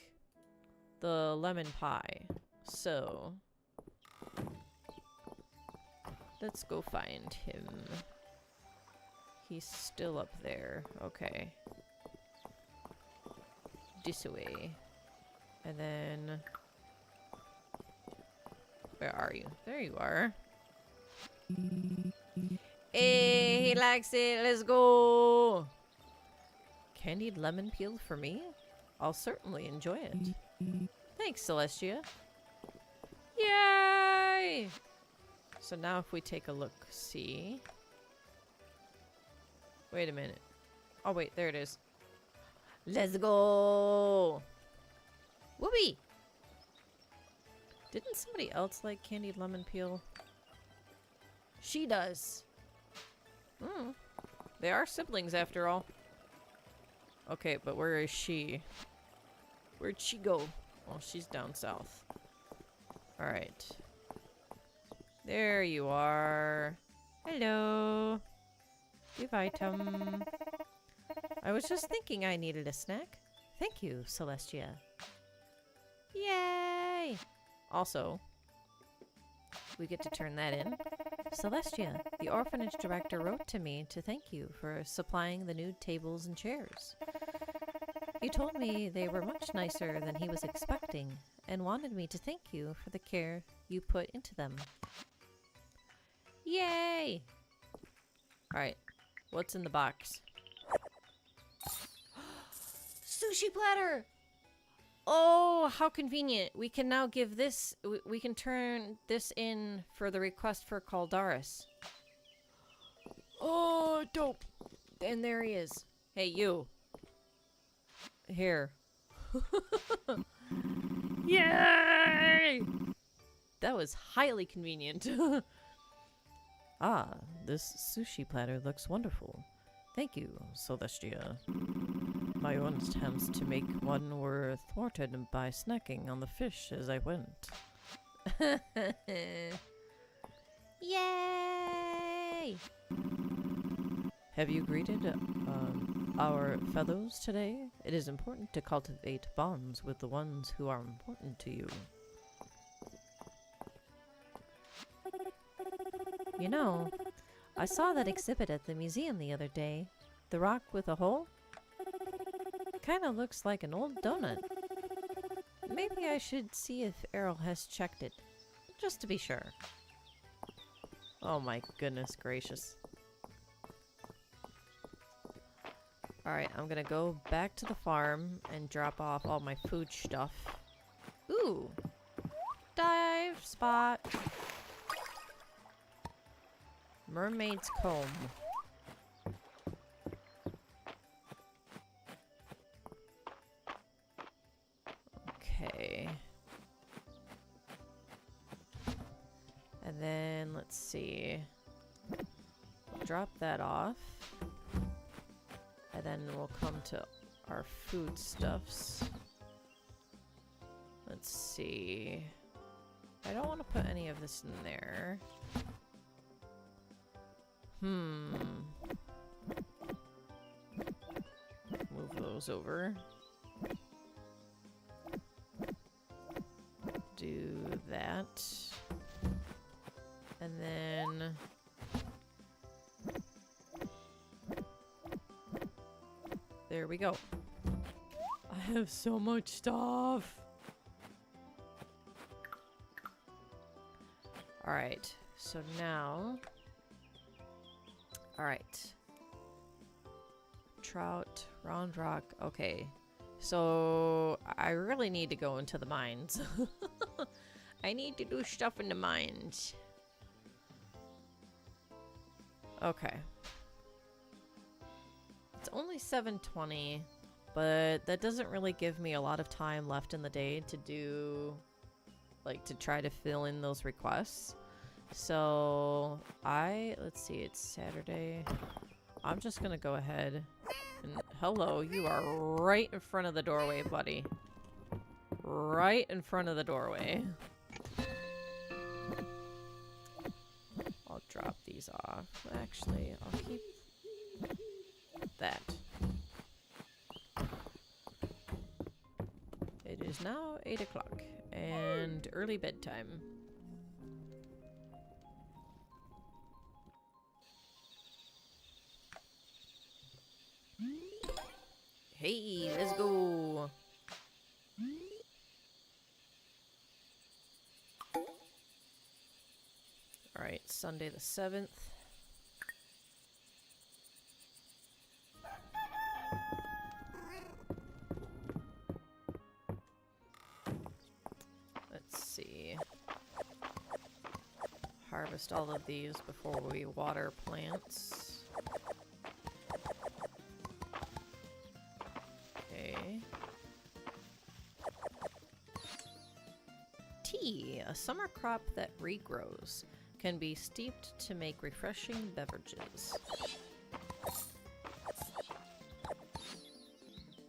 A: the lemon pie. So let's go find him. He's still up there. Okay. This way. And then... where are you? There you are. Hey, he likes it. Let's go. Candied lemon peel for me? I'll certainly enjoy it. Thanks, Celestia. Yay! So now if we take a look, see. Wait a minute. Oh wait, there it is. Let's go. Whoopee! Didn't somebody else like candied lemon peel? She does. Hmm. They are siblings after all. Okay, but where is she? Where'd she go? Oh, she's down south. Alright. There you are. Hello. Give item. I was just thinking I needed a snack. Thank you, Celestia. Yay! Also, we get to turn that in. Celestia, the orphanage director, wrote to me to thank you for supplying the new tables and chairs. He told me they were much nicer than he was expecting and wanted me to thank you for the care you put into them. Yay! Alright, what's in the box? Sushi platter! Oh, how convenient. We can now give this... We can turn this in for the request for Caldaris. Oh, dope. And there he is. Hey, you. Here. Yay! That was highly convenient. Ah, this sushi platter looks wonderful. Thank you, Celestia. My own attempts to make one were thwarted by snacking on the fish as I went. Yay! Have you greeted our fellows today? It is important to cultivate bonds with the ones who are important to you. You know, I saw that exhibit at the museum the other day. The rock with a hole? Kinda looks like an old donut. Maybe I should see if Errol has checked it, just to be sure. Oh my goodness gracious. Alright, I'm gonna go back to the farm and drop off all my food stuff. Ooh! Dive spot! Mermaid's comb. Okay. And then, let's see. Drop that off. And then we'll come to our foodstuffs. Let's see. I don't want to put any of this in there. Move those over. Do that. And then... there we go. I have so much stuff. Alright, so now... alright. Trout, round rock, okay. So, I really need to go into the mines. I need to do stuff in the mines. Okay. It's only 7:20, but that doesn't really give me a lot of time left in the day to do, like, to try to fill in those requests. So let's see, it's Saturday. I'm just gonna go ahead and, hello, you are right in front of the doorway, buddy. Right in front of the doorway. I'll drop these off. Actually, I'll keep that. It is now 8 o'clock and early bedtime. Hey, let's go. All right, Sunday the 7th. Let's see. Harvest all of these before we water plants. Okay. Tea, a summer crop that regrows, can be steeped to make refreshing beverages.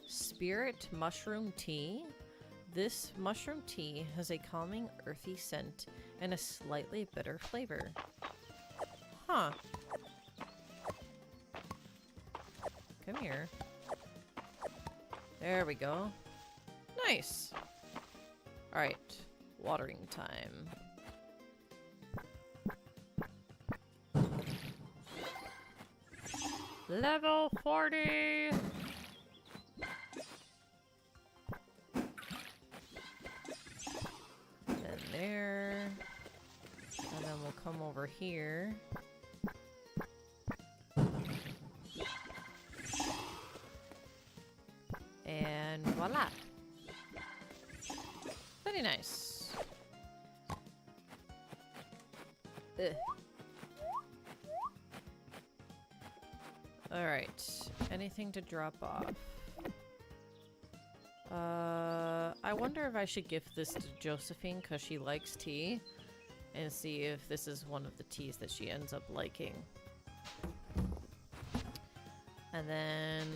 A: Spirit mushroom tea. This mushroom tea has a calming, earthy scent and a slightly bitter flavor. Huh. Come here. There we go. Nice. Alright. Watering time. Level 40! And there. And then we'll come over here. And voila! Very nice. Ugh. Alright, anything to drop off? I wonder if I should gift this to Josephine because she likes tea, and see if this is one of the teas that she ends up liking. And then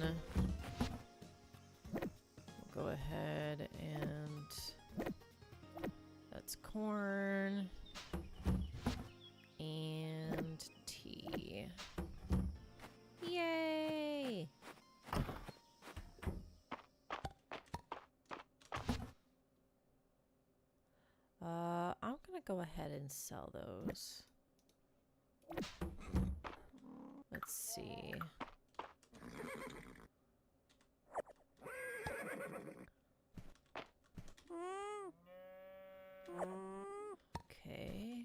A: we'll go ahead and that's corn and tea. Yay! I'm gonna go ahead and sell those. Let's see. Okay.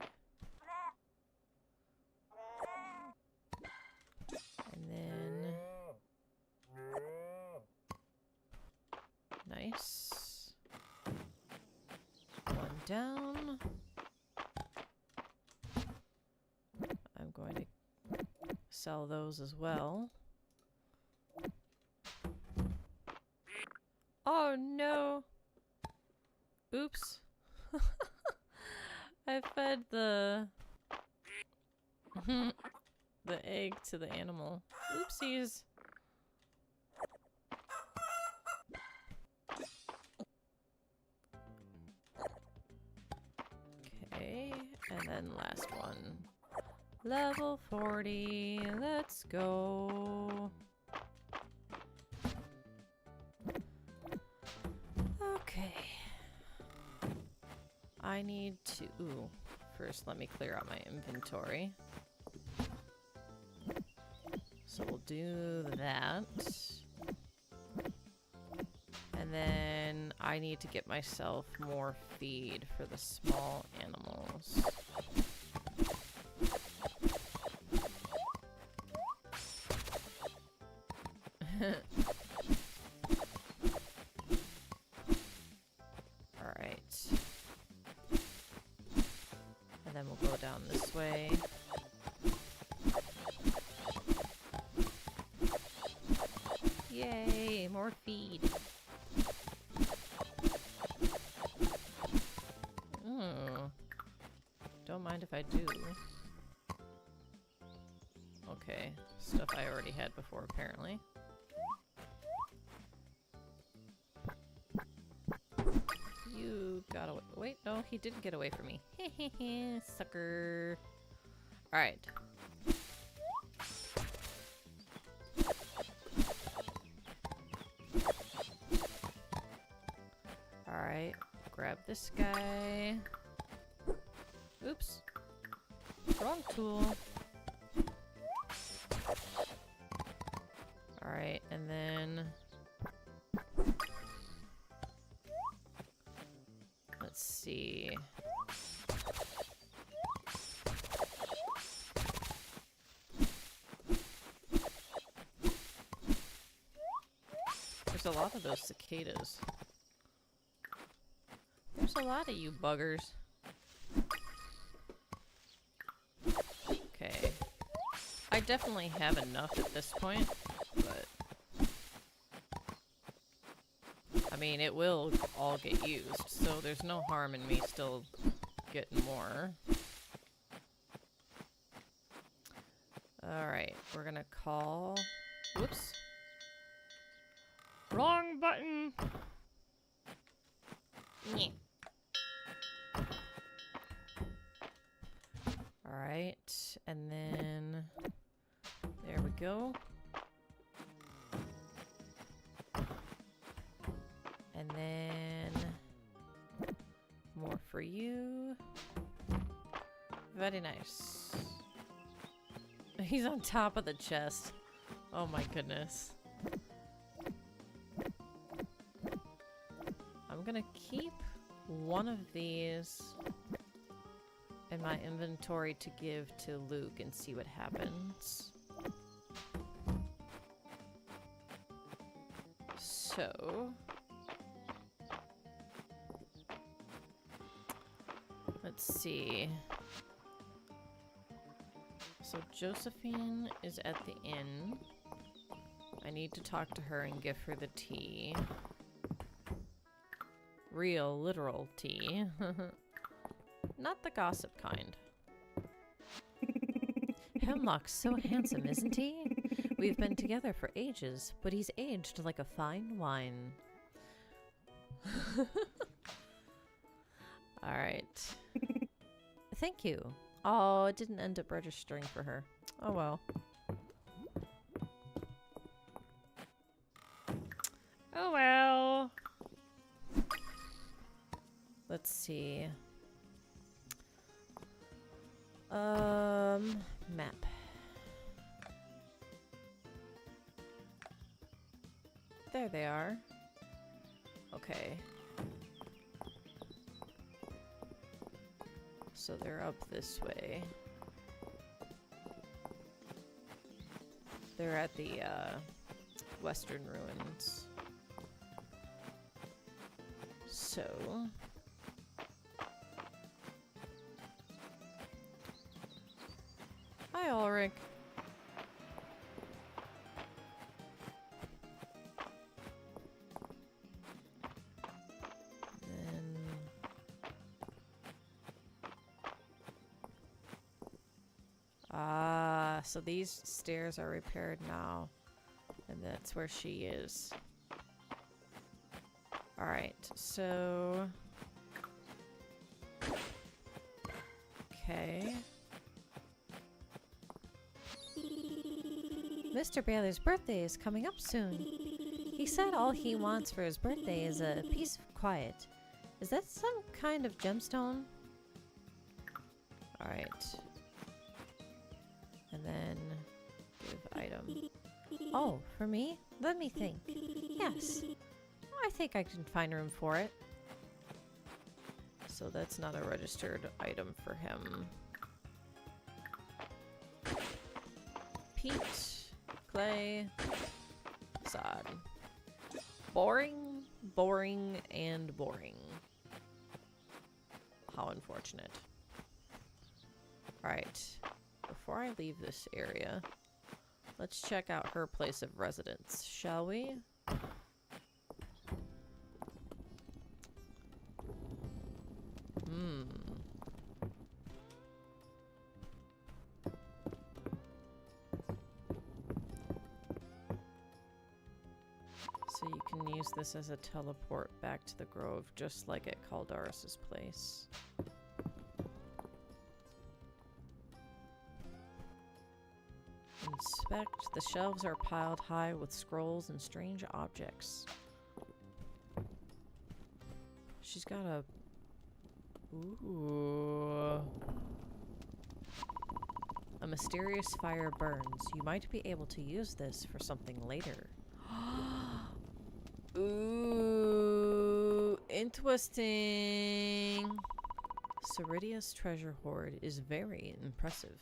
A: And then nice. One down. I'm going to sell those as well. Oh no. Oops. I fed the egg to the animal. Oopsies. Okay, and then last one. Level 40. Let's go. Okay. I need to... Ooh, first let me clear out my inventory. So we'll do that. And then I need to get myself more feed for the small animals. Alright. And then we'll go down this way. Yay, more
C: feed.
A: Don't mind if I do. Okay, stuff I already had before, apparently. You got away. Wait, no, he didn't get away from me. Hehehe, sucker. Alright. Alright, grab this guy. Oops. Wrong tool. Alright, and then... let's see... There's a lot of those cicadas. There's a lot of you buggers. Okay. I definitely have enough at this point, but... I mean, it will all get used, so there's no harm in me still getting more. Alright, we're gonna call... Whoops. Wrong button! Yeah. Alright, and then... there we go. And then... more for you. Very nice. He's on top of the chest. Oh my goodness. I'm gonna keep one of these in my inventory to give to Luke and see what happens. So... let's see. So Josephine is at the inn. I need to talk to her and give her the tea. Real, literal tea. Not the gossip kind. Hemlock's so handsome, isn't he? We've been together for ages, but he's aged like a fine wine. Alright. Thank you. Oh, it didn't end up registering for her. Oh well. Oh well. Let's see. Map. There they are. Okay. So they're up this way. They're at the, Western Ruins. So... hi, Ulrich. So these stairs are repaired now, and that's where she is. Alright, so... okay. Mr. Baylor's birthday is coming up soon. He said all he wants for his birthday is a piece of quiet. Is that some kind of gemstone? Alright. And then give item. Oh, for me? Let me think. Yes. I think I can find room for it. So that's not a registered item for him. Peat, clay, sod. Boring, boring, and boring. How unfortunate. Alright. Before I leave this area, let's check out her place of residence, shall we?
B: can use this as a teleport back to the grove, just like at Caldaris' place. Inspect. The shelves are piled high with scrolls and strange objects. She's got a... Ooh. A mysterious fire burns. You might be able to use this for something later. Ooh, interesting. Ceridia's treasure hoard is very impressive.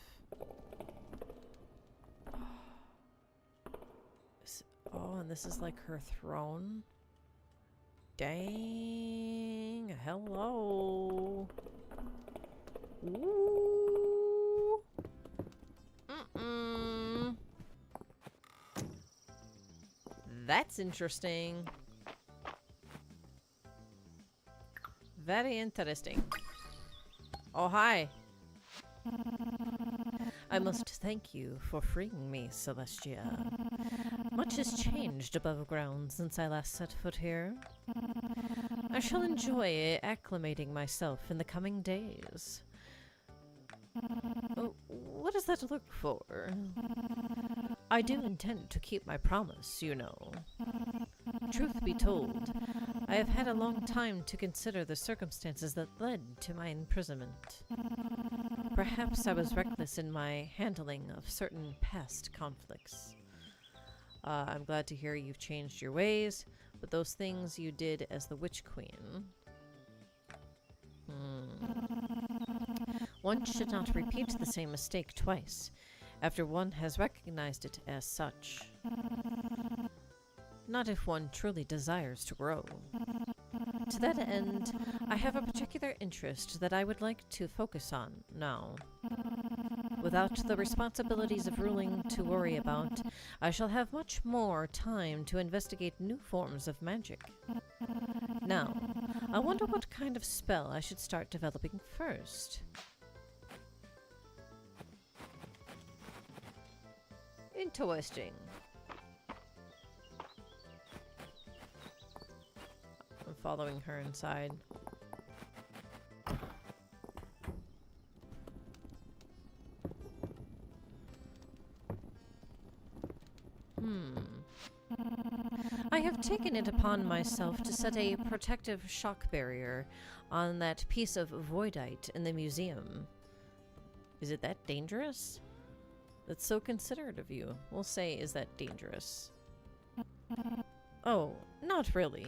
B: Oh, and this is like her throne. Dang. Hello. Ooh. That's interesting. Very interesting. Oh, hi. I must thank you for freeing me, Celestia. Much has changed above ground since I last set foot here. I shall enjoy acclimating myself in the coming days. Oh, what does that look for? I do intend to keep my promise, you know. Truth be told, I have had a long time to consider the circumstances that led to my imprisonment. Perhaps I was reckless in my handling of certain past conflicts. I'm glad to hear you've changed your ways, but those things you did as the Witch Queen... One should not repeat the same mistake twice, after one has recognized it as such. Not if one truly desires to grow. To that end, I have a particular interest that I would like to focus on now. Without the responsibilities of ruling to worry about, I shall have much more time to investigate new forms of magic. Now, I wonder what kind of spell I should start developing first. Interesting. I'm following her inside. I have taken it upon myself to set a protective shock barrier on that piece of voidite in the museum. Is it that dangerous? That's so considerate of you. We'll say, is that dangerous? Oh, not really.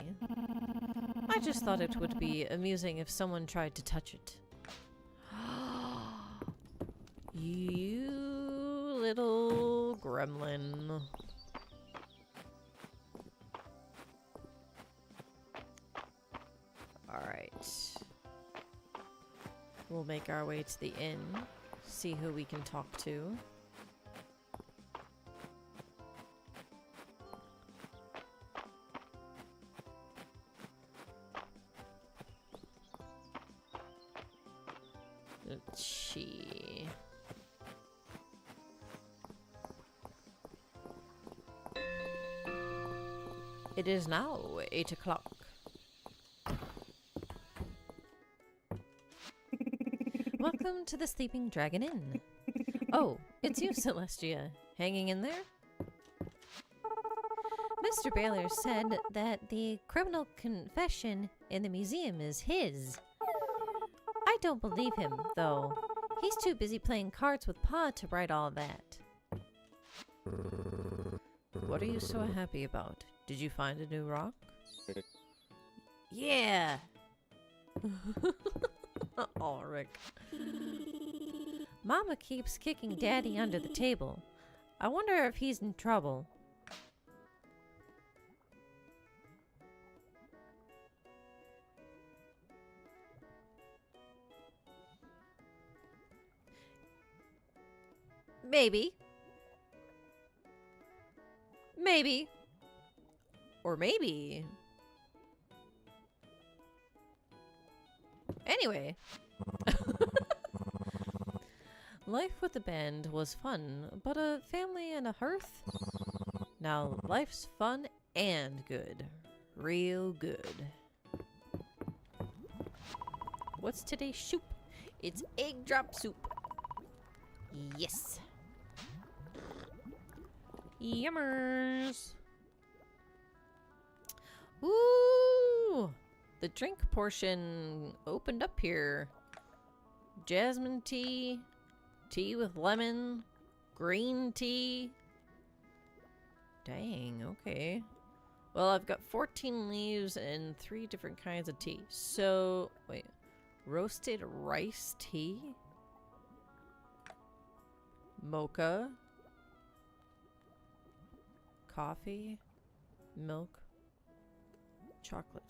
B: I just thought it would be amusing if someone tried to touch it. You little gremlin. Alright. We'll make our way to the inn, see who we can talk to. Let's see. It is now 8 o'clock. Welcome to the Sleeping Dragon Inn. Oh, it's you, Celestia. Hanging in there?
C: Mr. Baylor said that the criminal confession in the museum is his. I don't believe him, though. He's too busy playing cards with Pa to write all that.
B: What are you so happy about? Did you find a new rock? Yeah! Ulrich.
C: Mama keeps kicking Daddy under the table. I wonder if he's in trouble.
B: Maybe. Maybe. Or maybe. Anyway. Life with the band was fun, but a family and a hearth? Now, life's fun and good.
A: real good. What's today's soup? It's egg drop soup. Yes. Yummers. Ooh. The drink portion opened up here. Jasmine tea, tea with lemon, green tea. Dang, okay. Well, I've got 14 leaves and 3 different kinds of tea. So, wait. Roasted rice tea? Mocha? Coffee? Milk? Chocolate?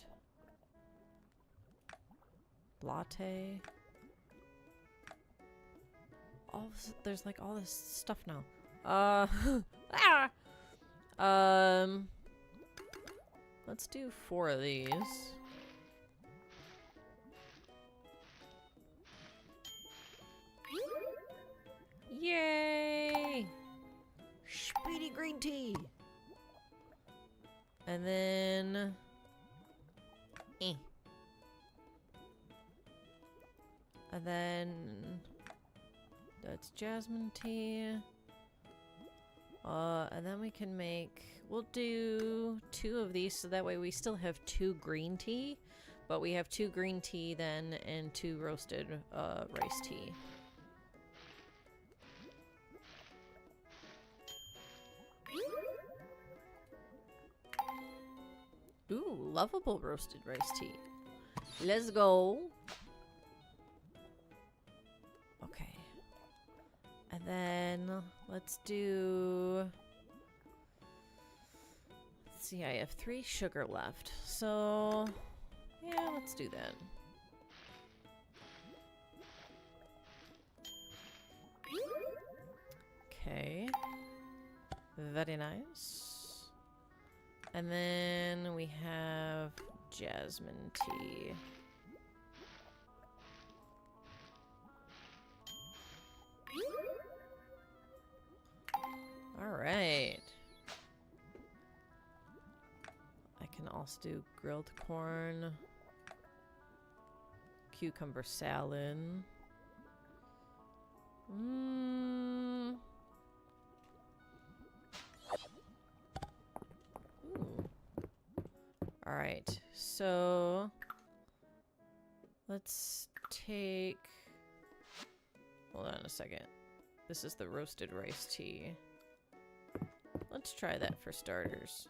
A: Latte? There's like all this stuff now. Let's do 4 of these. Yay! Speedy green tea. And then and then that's jasmine tea. And then we can make, we'll do 2 of these so that way we still have 2 green tea, but we have 2 green tea then and 2 roasted rice tea. Ooh, lovable roasted rice tea. Let's go. Okay. And then let's do... Let's see, I have 3 sugar left. So, yeah, let's do that. Okay. Very nice. And then we have jasmine tea. All right. I can also do grilled corn, cucumber salad. All right, so let's take, hold on a second. This is the roasted rice tea. Let's try that for starters.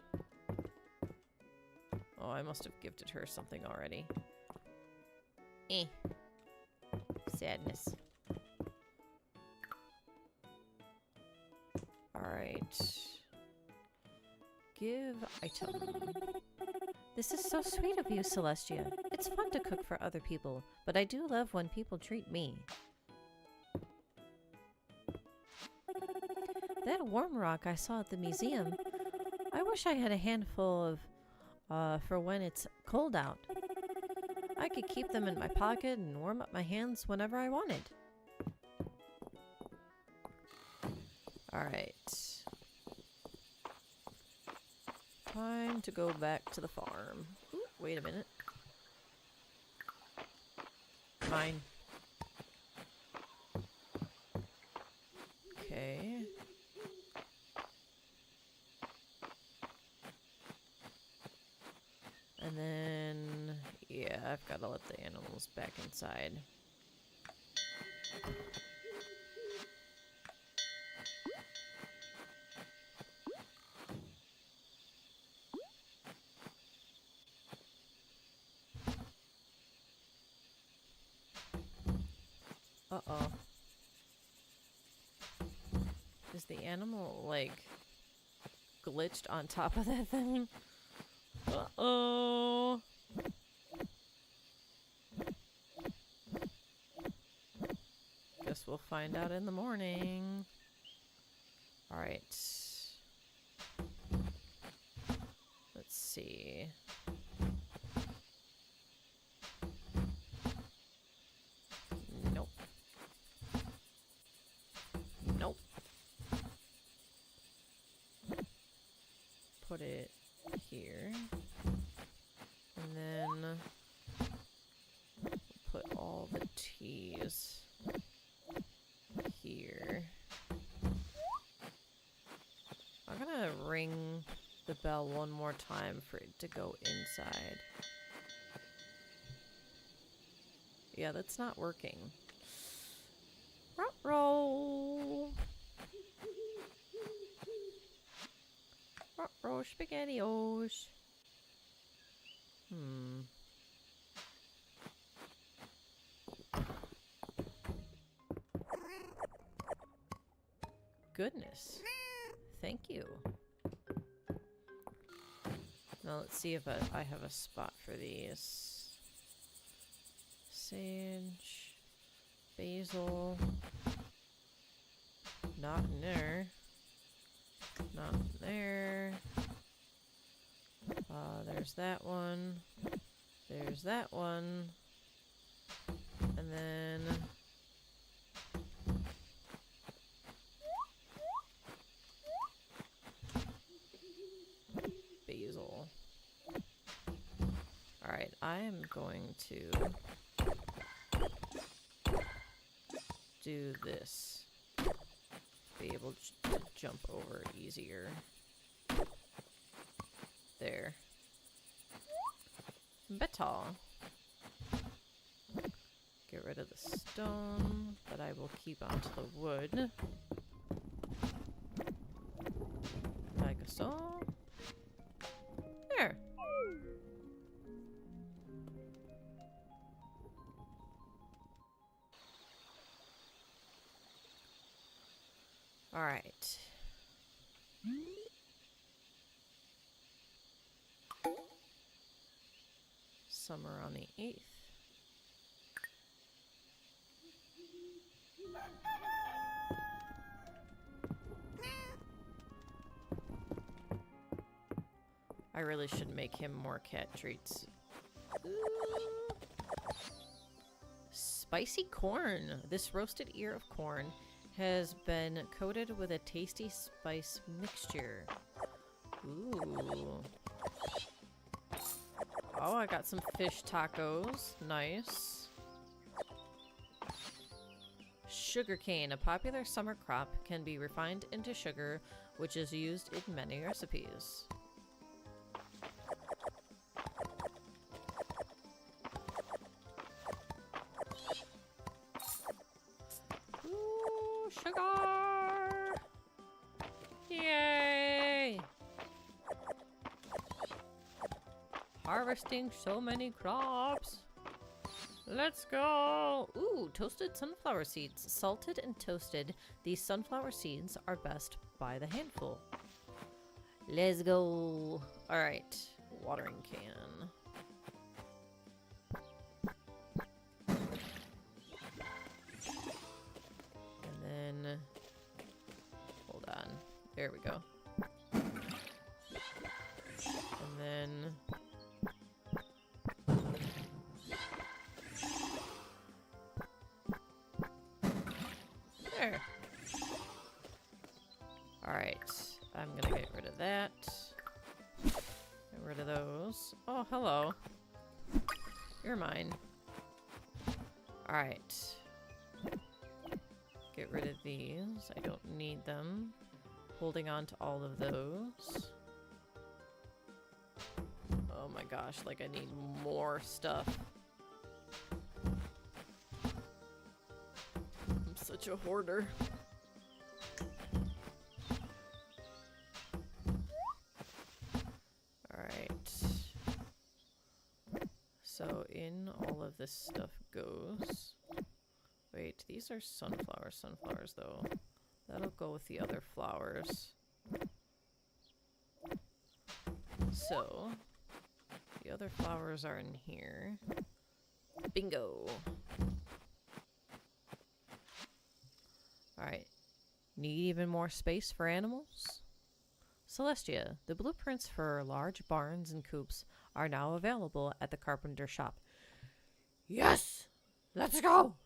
A: Oh, I must have gifted her something already. Sadness. All right. Give item.
C: This is so sweet of you, Celestia. It's fun to cook for other people, but I do love when people treat me. That warm rock I saw at the museum, I wish I had a handful of, for when it's cold out. I could keep them in my pocket and warm up my hands whenever I wanted.
A: Alright. Time to go back to the farm. Ooh, wait a minute. Mine. Okay. And then, yeah, I've got to let the animals back inside. Uh-oh. Is the animal, like, glitched on top of that thing? Uh-oh. Guess we'll find out in the morning. Alright. Let's see. Nope. Nope. Put it here.
B: And then put all the T's here. I'm gonna ring the bell one more time for it to go inside. Yeah, that's not working. Ruh-roh! Ruh-roh spaghettios. Goodness. Thank you. Now let's see if I have a spot for these. Sage. Basil. Not in there. Not in there. There's that one. There's that one. And then... basil. Alright, I am going to do this. Be able to jump over easier. There. Better. Get rid of the stone, but I will keep onto the wood. Like so. There. All right. Summer on the 8th. I really should make him more cat treats. Ooh. Spicy corn. This roasted ear of corn has been coated with a tasty spice mixture. Ooh. Oh, I got some fish tacos. Nice. Sugarcane, a popular summer crop, can be refined into sugar, which is used in many recipes. Ooh, sugar! Yay! Harvesting so many crops. Let's go! Ooh, toasted sunflower seeds. Salted and toasted, these sunflower seeds are best by the handful. Let's go! Alright, watering can. And then... hold on. There we go. And then... there. Alright, I'm gonna get rid of that. Get rid of those. Oh, hello. You're mine. Alright. Get rid of these. I don't need them. Holding on to all of those. Oh my gosh, like I need more stuff. I'm such a hoarder. Alright. So in all of this stuff goes... wait, these are sunflowers though. That'll go with the other flowers. So, the other flowers are in here. Bingo! Alright. Need even more space for animals? Celestia, the blueprints for large barns and coops are now available at the carpenter shop. Yes! Let's go!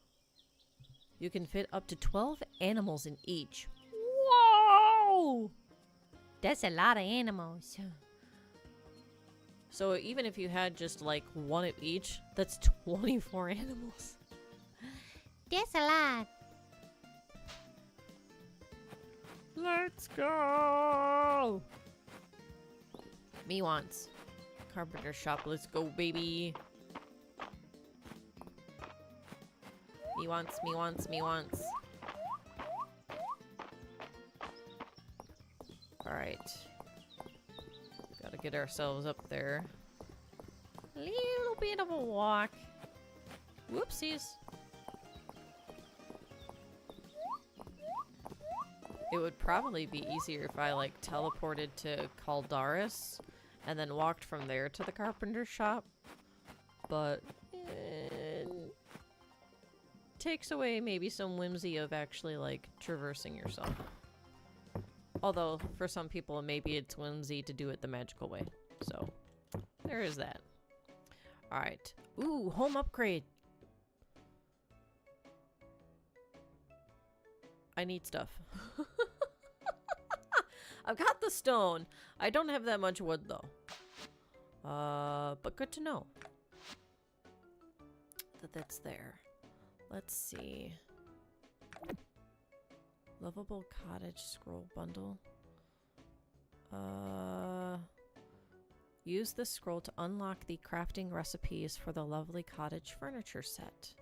B: You can fit up to 12 animals in each. Whoa!
C: That's a lot of animals.
A: So even if you had just like one of each, that's 24 animals.
C: That's a lot.
A: Let's go! Me wants. Carpenter shop, let's go, baby. Me wants, me wants, me wants. Alright. Gotta get ourselves up there. Little bit of a walk. Whoopsies. It would probably be easier if I like teleported to Caldaris and then walked from there to the carpenter shop. But takes away maybe some whimsy of actually like traversing yourself. Although for some people maybe it's whimsy to do it the magical way. So there is that. Alright. Ooh, home upgrade. I need stuff. I've got the stone. I don't have that much wood though. But good to know that that's there. Let's see. Lovable cottage scroll bundle. Use this scroll to unlock the crafting recipes for the lovely cottage furniture set.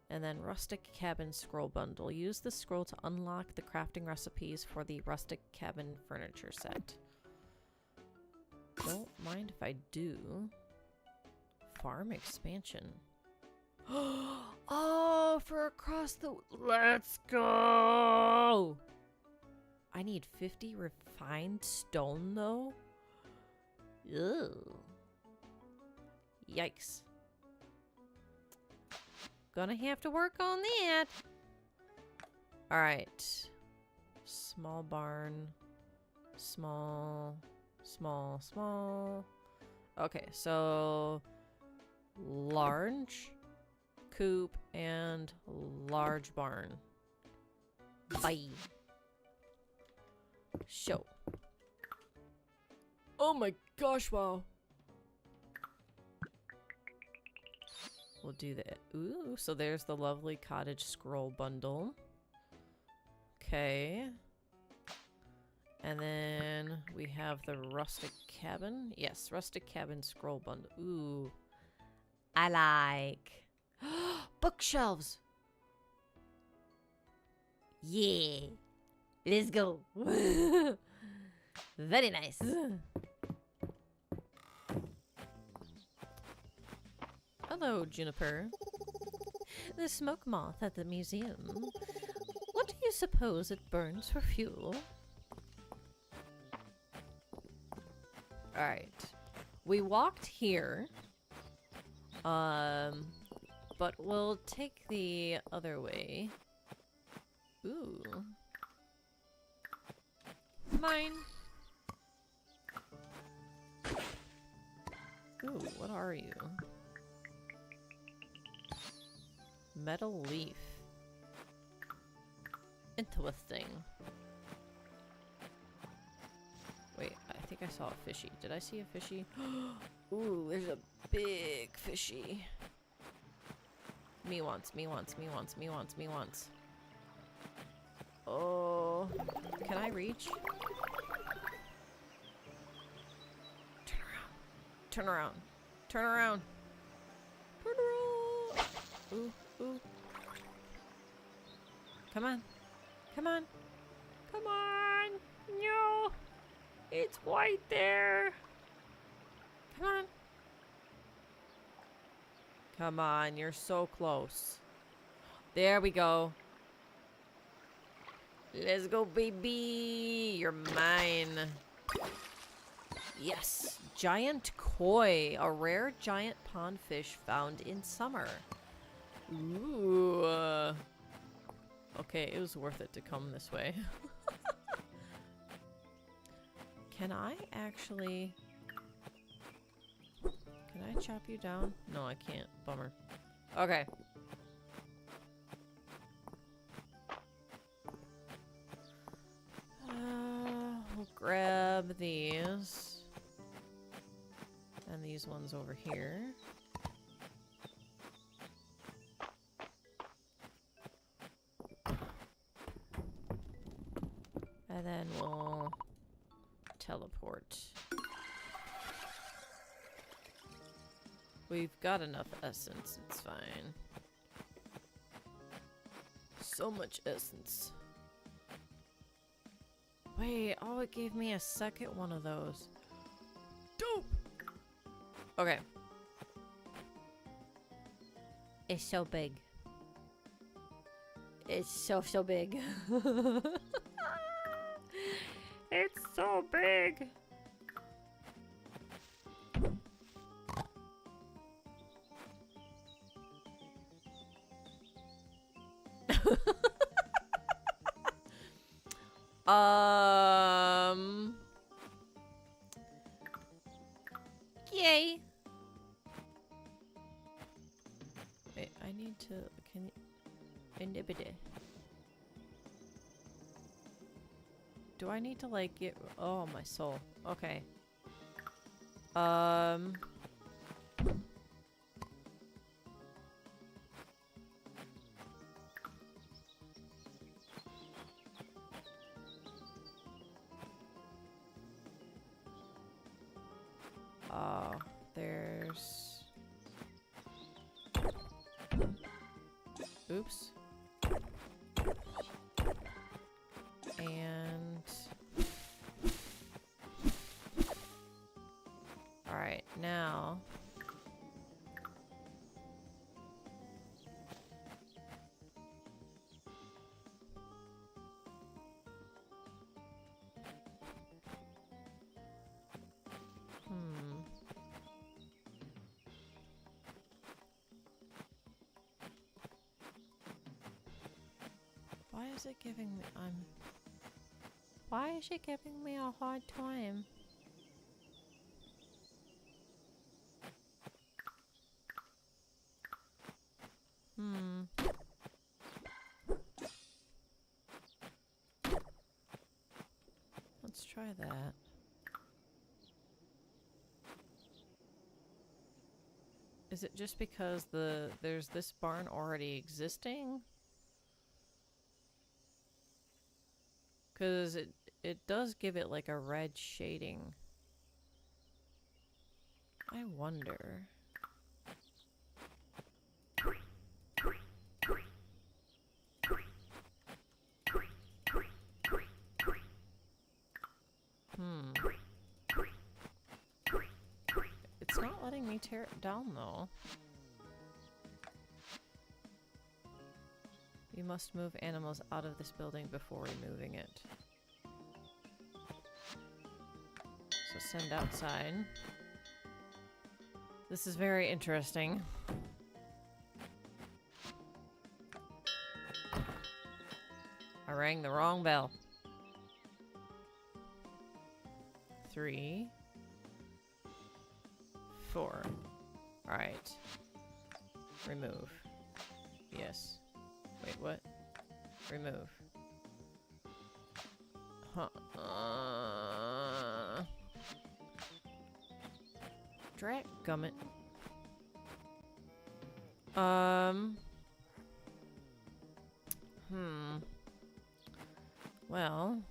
A: And then rustic cabin scroll bundle. Use this scroll to unlock the crafting recipes for the rustic cabin furniture set. Don't mind if I do. Farm expansion. Oh, for across the... Let's go! I need 50 refined stone, though? Ew. Yikes. Gonna have to work on that. Alright. Small barn. Small. Small. Small. Okay, so... large... coop and large barn. Bye. Show. Oh my gosh, wow. We'll do that. Ooh, so there's the lovely cottage scroll bundle. Okay. And then we have the rustic cabin. Yes, rustic cabin scroll bundle. Ooh. I like. Bookshelves. Yeah. Let's go. Very nice. Hello, Juniper. The smoke moth at the museum. What do you suppose it burns for fuel? Alright. We walked here. But we'll take the other way. Ooh. Mine. Ooh, what are you? Metal leaf. Interesting. Wait, I think I saw a fishy. Did I see a fishy? Ooh, there's a big fishy. Me wants, me wants, me wants, me wants, me wants. Oh, can I reach? Turn around. Turn around. Turn around. Turn around. Ooh, ooh. Come on. Come on. Come on. No. It's right there. Come on. Come on, you're so close. There we go. Let's go, baby. You're mine. Yes. Giant koi. A rare giant pond fish found in summer. Ooh. Okay, it was worth it to come this way. Can I actually... Can I chop you down? No, I can't. Bummer. Okay. We'll grab these. And these ones over here. And then we'll teleport. We've got enough essence, it's fine. So much essence. Wait, oh, it gave me a second one of those. Dope! Okay.
C: It's so big. It's so big.
A: It's so big!
C: Yay.
A: Wait, I need to, can you, inhibit it. Do I need to like get, oh my soul, okay. There's... Oops. And... Alright, now... Why is it giving me, why is it giving me a hard time? Let's try that. Is it just because there's this barn already existing? Because it does give it like a red shading. I wonder. It's not letting me tear it down though. You must move animals out of this building before removing it. So send outside. This is very interesting. I rang the wrong bell. 3, 4. Alright. Remove. Yes. Wait, what? Remove. Huh. Dadgummit. Well.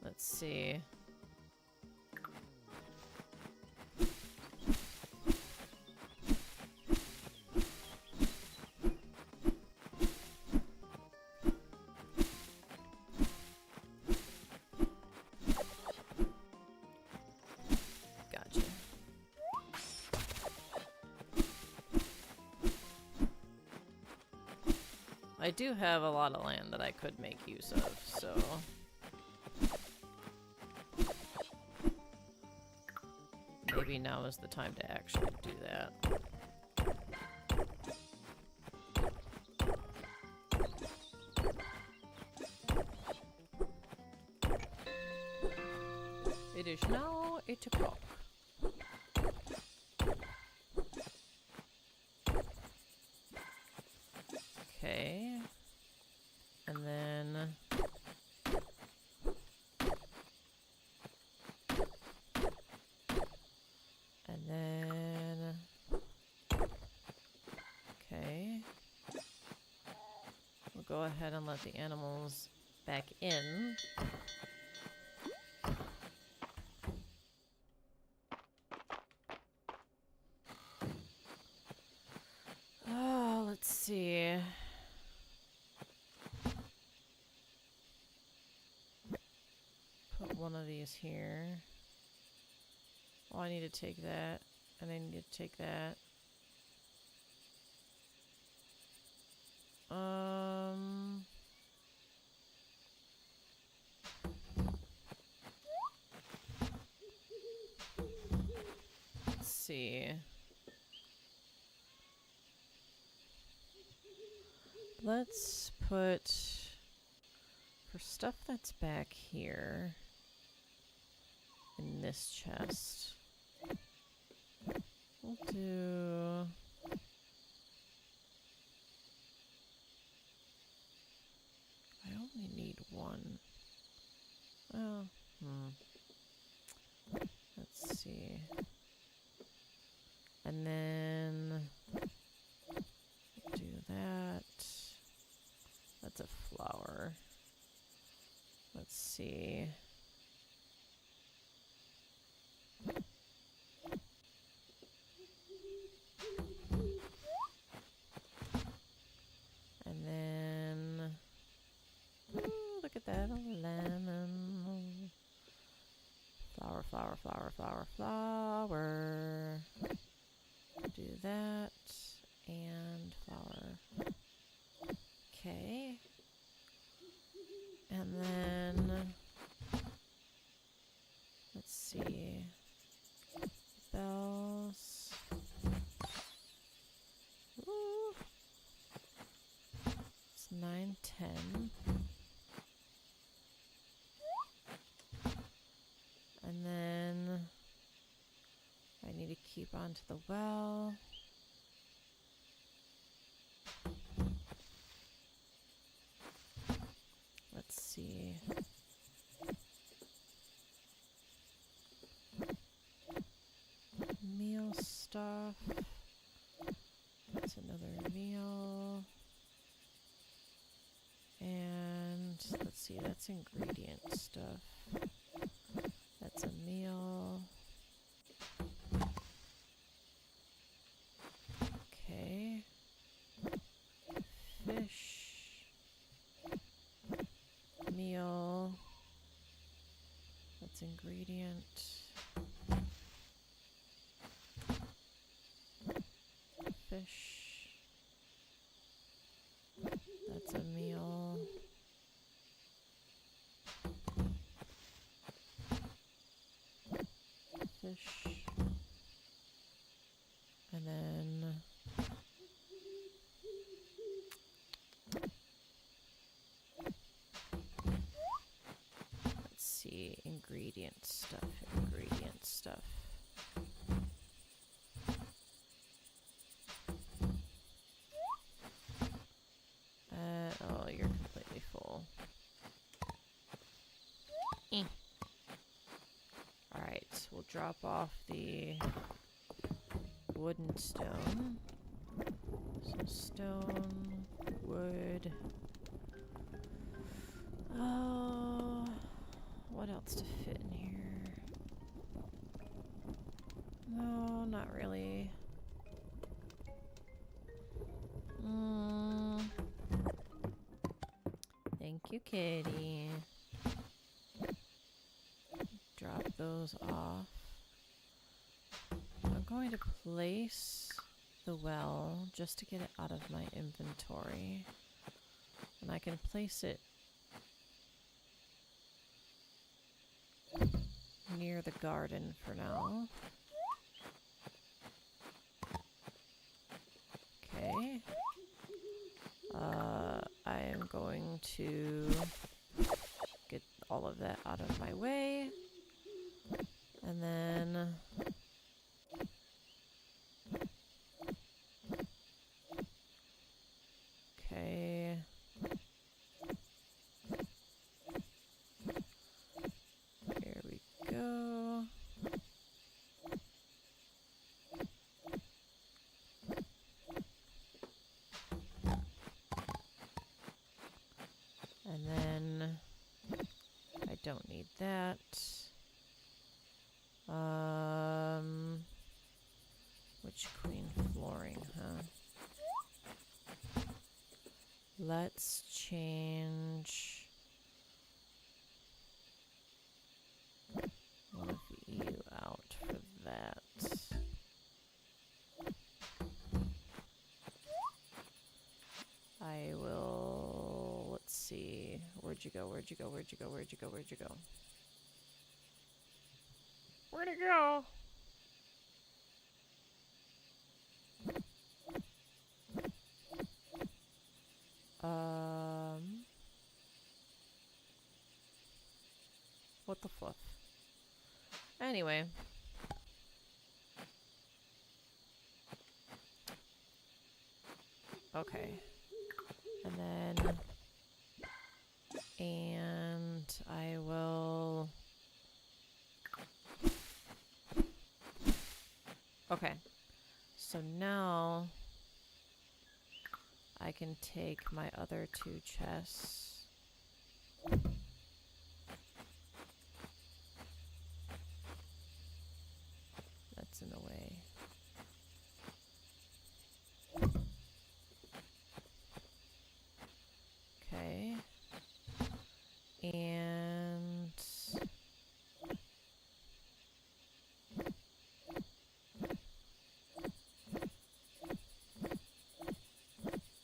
A: Let's see. Gotcha. I do have a lot of land that I could make use of, so... maybe now is the time to actually do that. It is now 8 o'clock. Okay. And then... go ahead and let the animals back in. Oh, let's see. Put one of these here. Oh, I need to take that. And I need to take that. Let's see. Let's put, for stuff that's back here, in this chest, we'll do... I only need one. Oh, let's see. And then do that. That's a flower. Let's see. And then, look at that, a lemon. Flower, flower, flower, flower, flower. Do that, and flower. Okay. And then, let's see, bells. Ooh. It's 9, 10. And then I need to keep onto the well. Let's see. Meal stuff. That's another meal. And let's see, that's ingredient stuff. That's a meal. Okay. Fish. Meal. That's ingredient. Fish. That's a meal. Fish. And then let's see, ingredient stuff, ingredient stuff. Oh, you're completely full. Alright, we'll drop off the wooden stone. So stone, wood. Oh, what else to fit in here? No, not really. Thank you, kitty. Drop those off. I'm going to place the well just to get it out of my inventory. And I can place it near the garden for now. Okay. I am going to get all of that out of my way. And then okay. Here we go.
B: don't need that. Which queen flooring, huh? Let's change one of you out for that. I will, let's see, where'd you go, where'd you go, where'd you go, where'd you go, where'd you go? Where'd it go? What the fluff? Anyway. Okay. And then... And I will... Okay. So now... I can take my other 2 chests. That's in the way. Okay. And...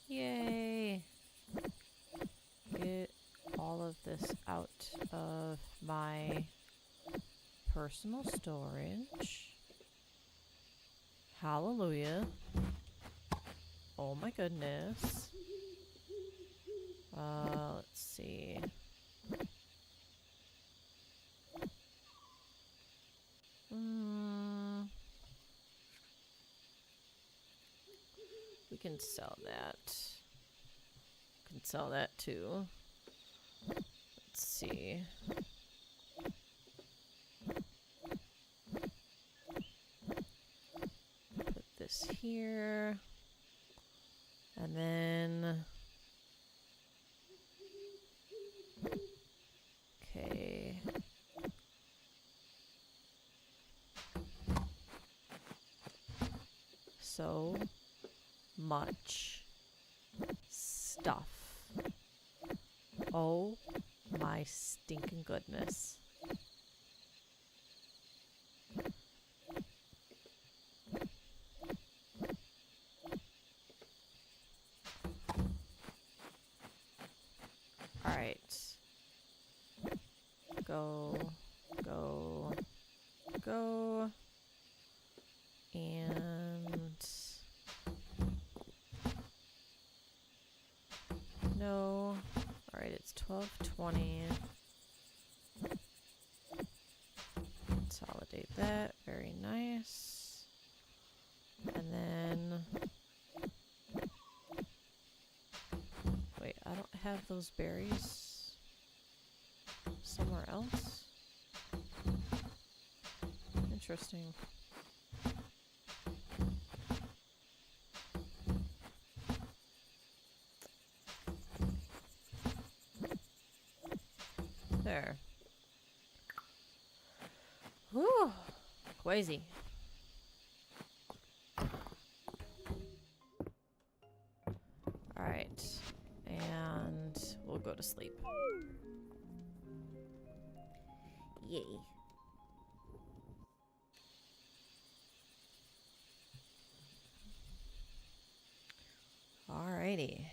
B: Yay! Get all of this out of my personal storage. Hallelujah. Oh my goodness. Let's see. We can sell that. Can sell that too. Let's see. Put this here. And then... Okay. So much stuff. Oh my stinking goodness. All right. Go, go, go. And no. All right, it's 12:20. Consolidate that. Very nice. And then wait, I don't have those berries somewhere else. Interesting. There. Whew. Crazy. Alright. And we'll go to sleep.
C: Yay.
B: Alrighty.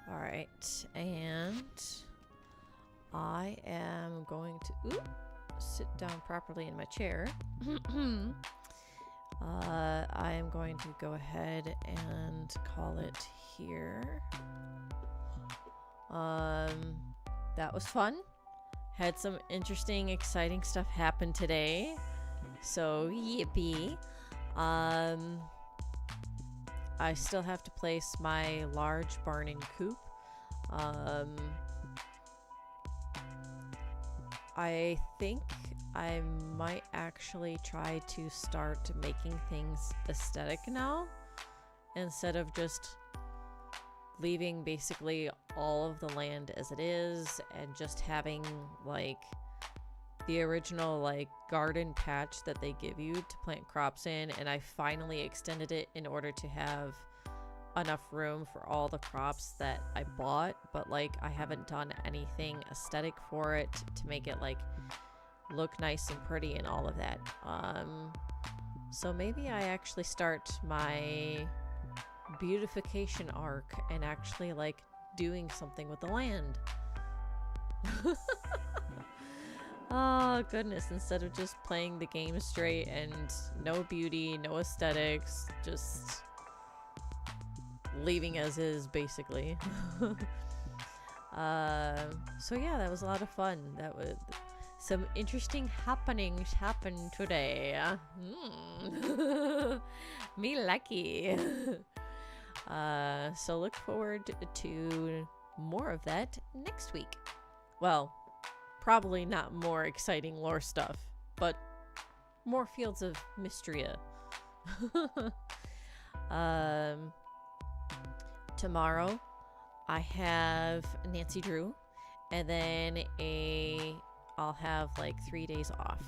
B: Alright, and I am going to sit down properly in my chair. I am going to go ahead and call it here. That was fun. Had some interesting, exciting stuff happen today. So, yippee. I still have to place my large barn and coop.
A: I think I might actually try to start making things aesthetic now instead of just leaving basically all of the land as it is and just having like the original like garden patch that they give you to plant crops in, and I finally extended it in order to have enough room for all the crops that I bought, but like I haven't done anything aesthetic for it to make it like look nice and pretty and all of that. So maybe I actually start my beautification arc and actually like doing something with the land. Oh goodness, instead of just playing the game straight and no beauty, no aesthetics, just leaving as is basically. So yeah, that was a lot of fun. That was some interesting happenings happened today. Me lucky. So look forward to more of that next week. Well, probably not more exciting lore stuff, but more Fields of Mistria. Tomorrow I have Nancy Drew, and then I'll have like 3 days off.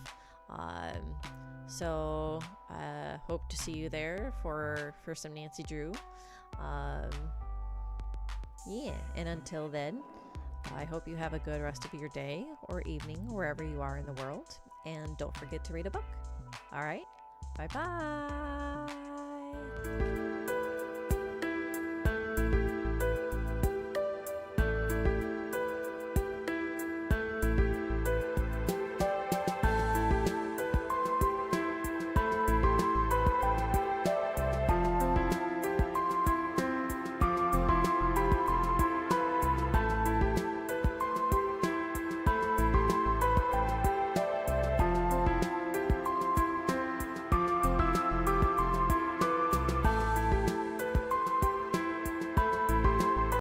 A: So hope to see you there for some Nancy Drew. Yeah, and until then, I hope you have a good rest of your day or evening wherever you are in the world, and don't forget to read a book. All right, bye bye.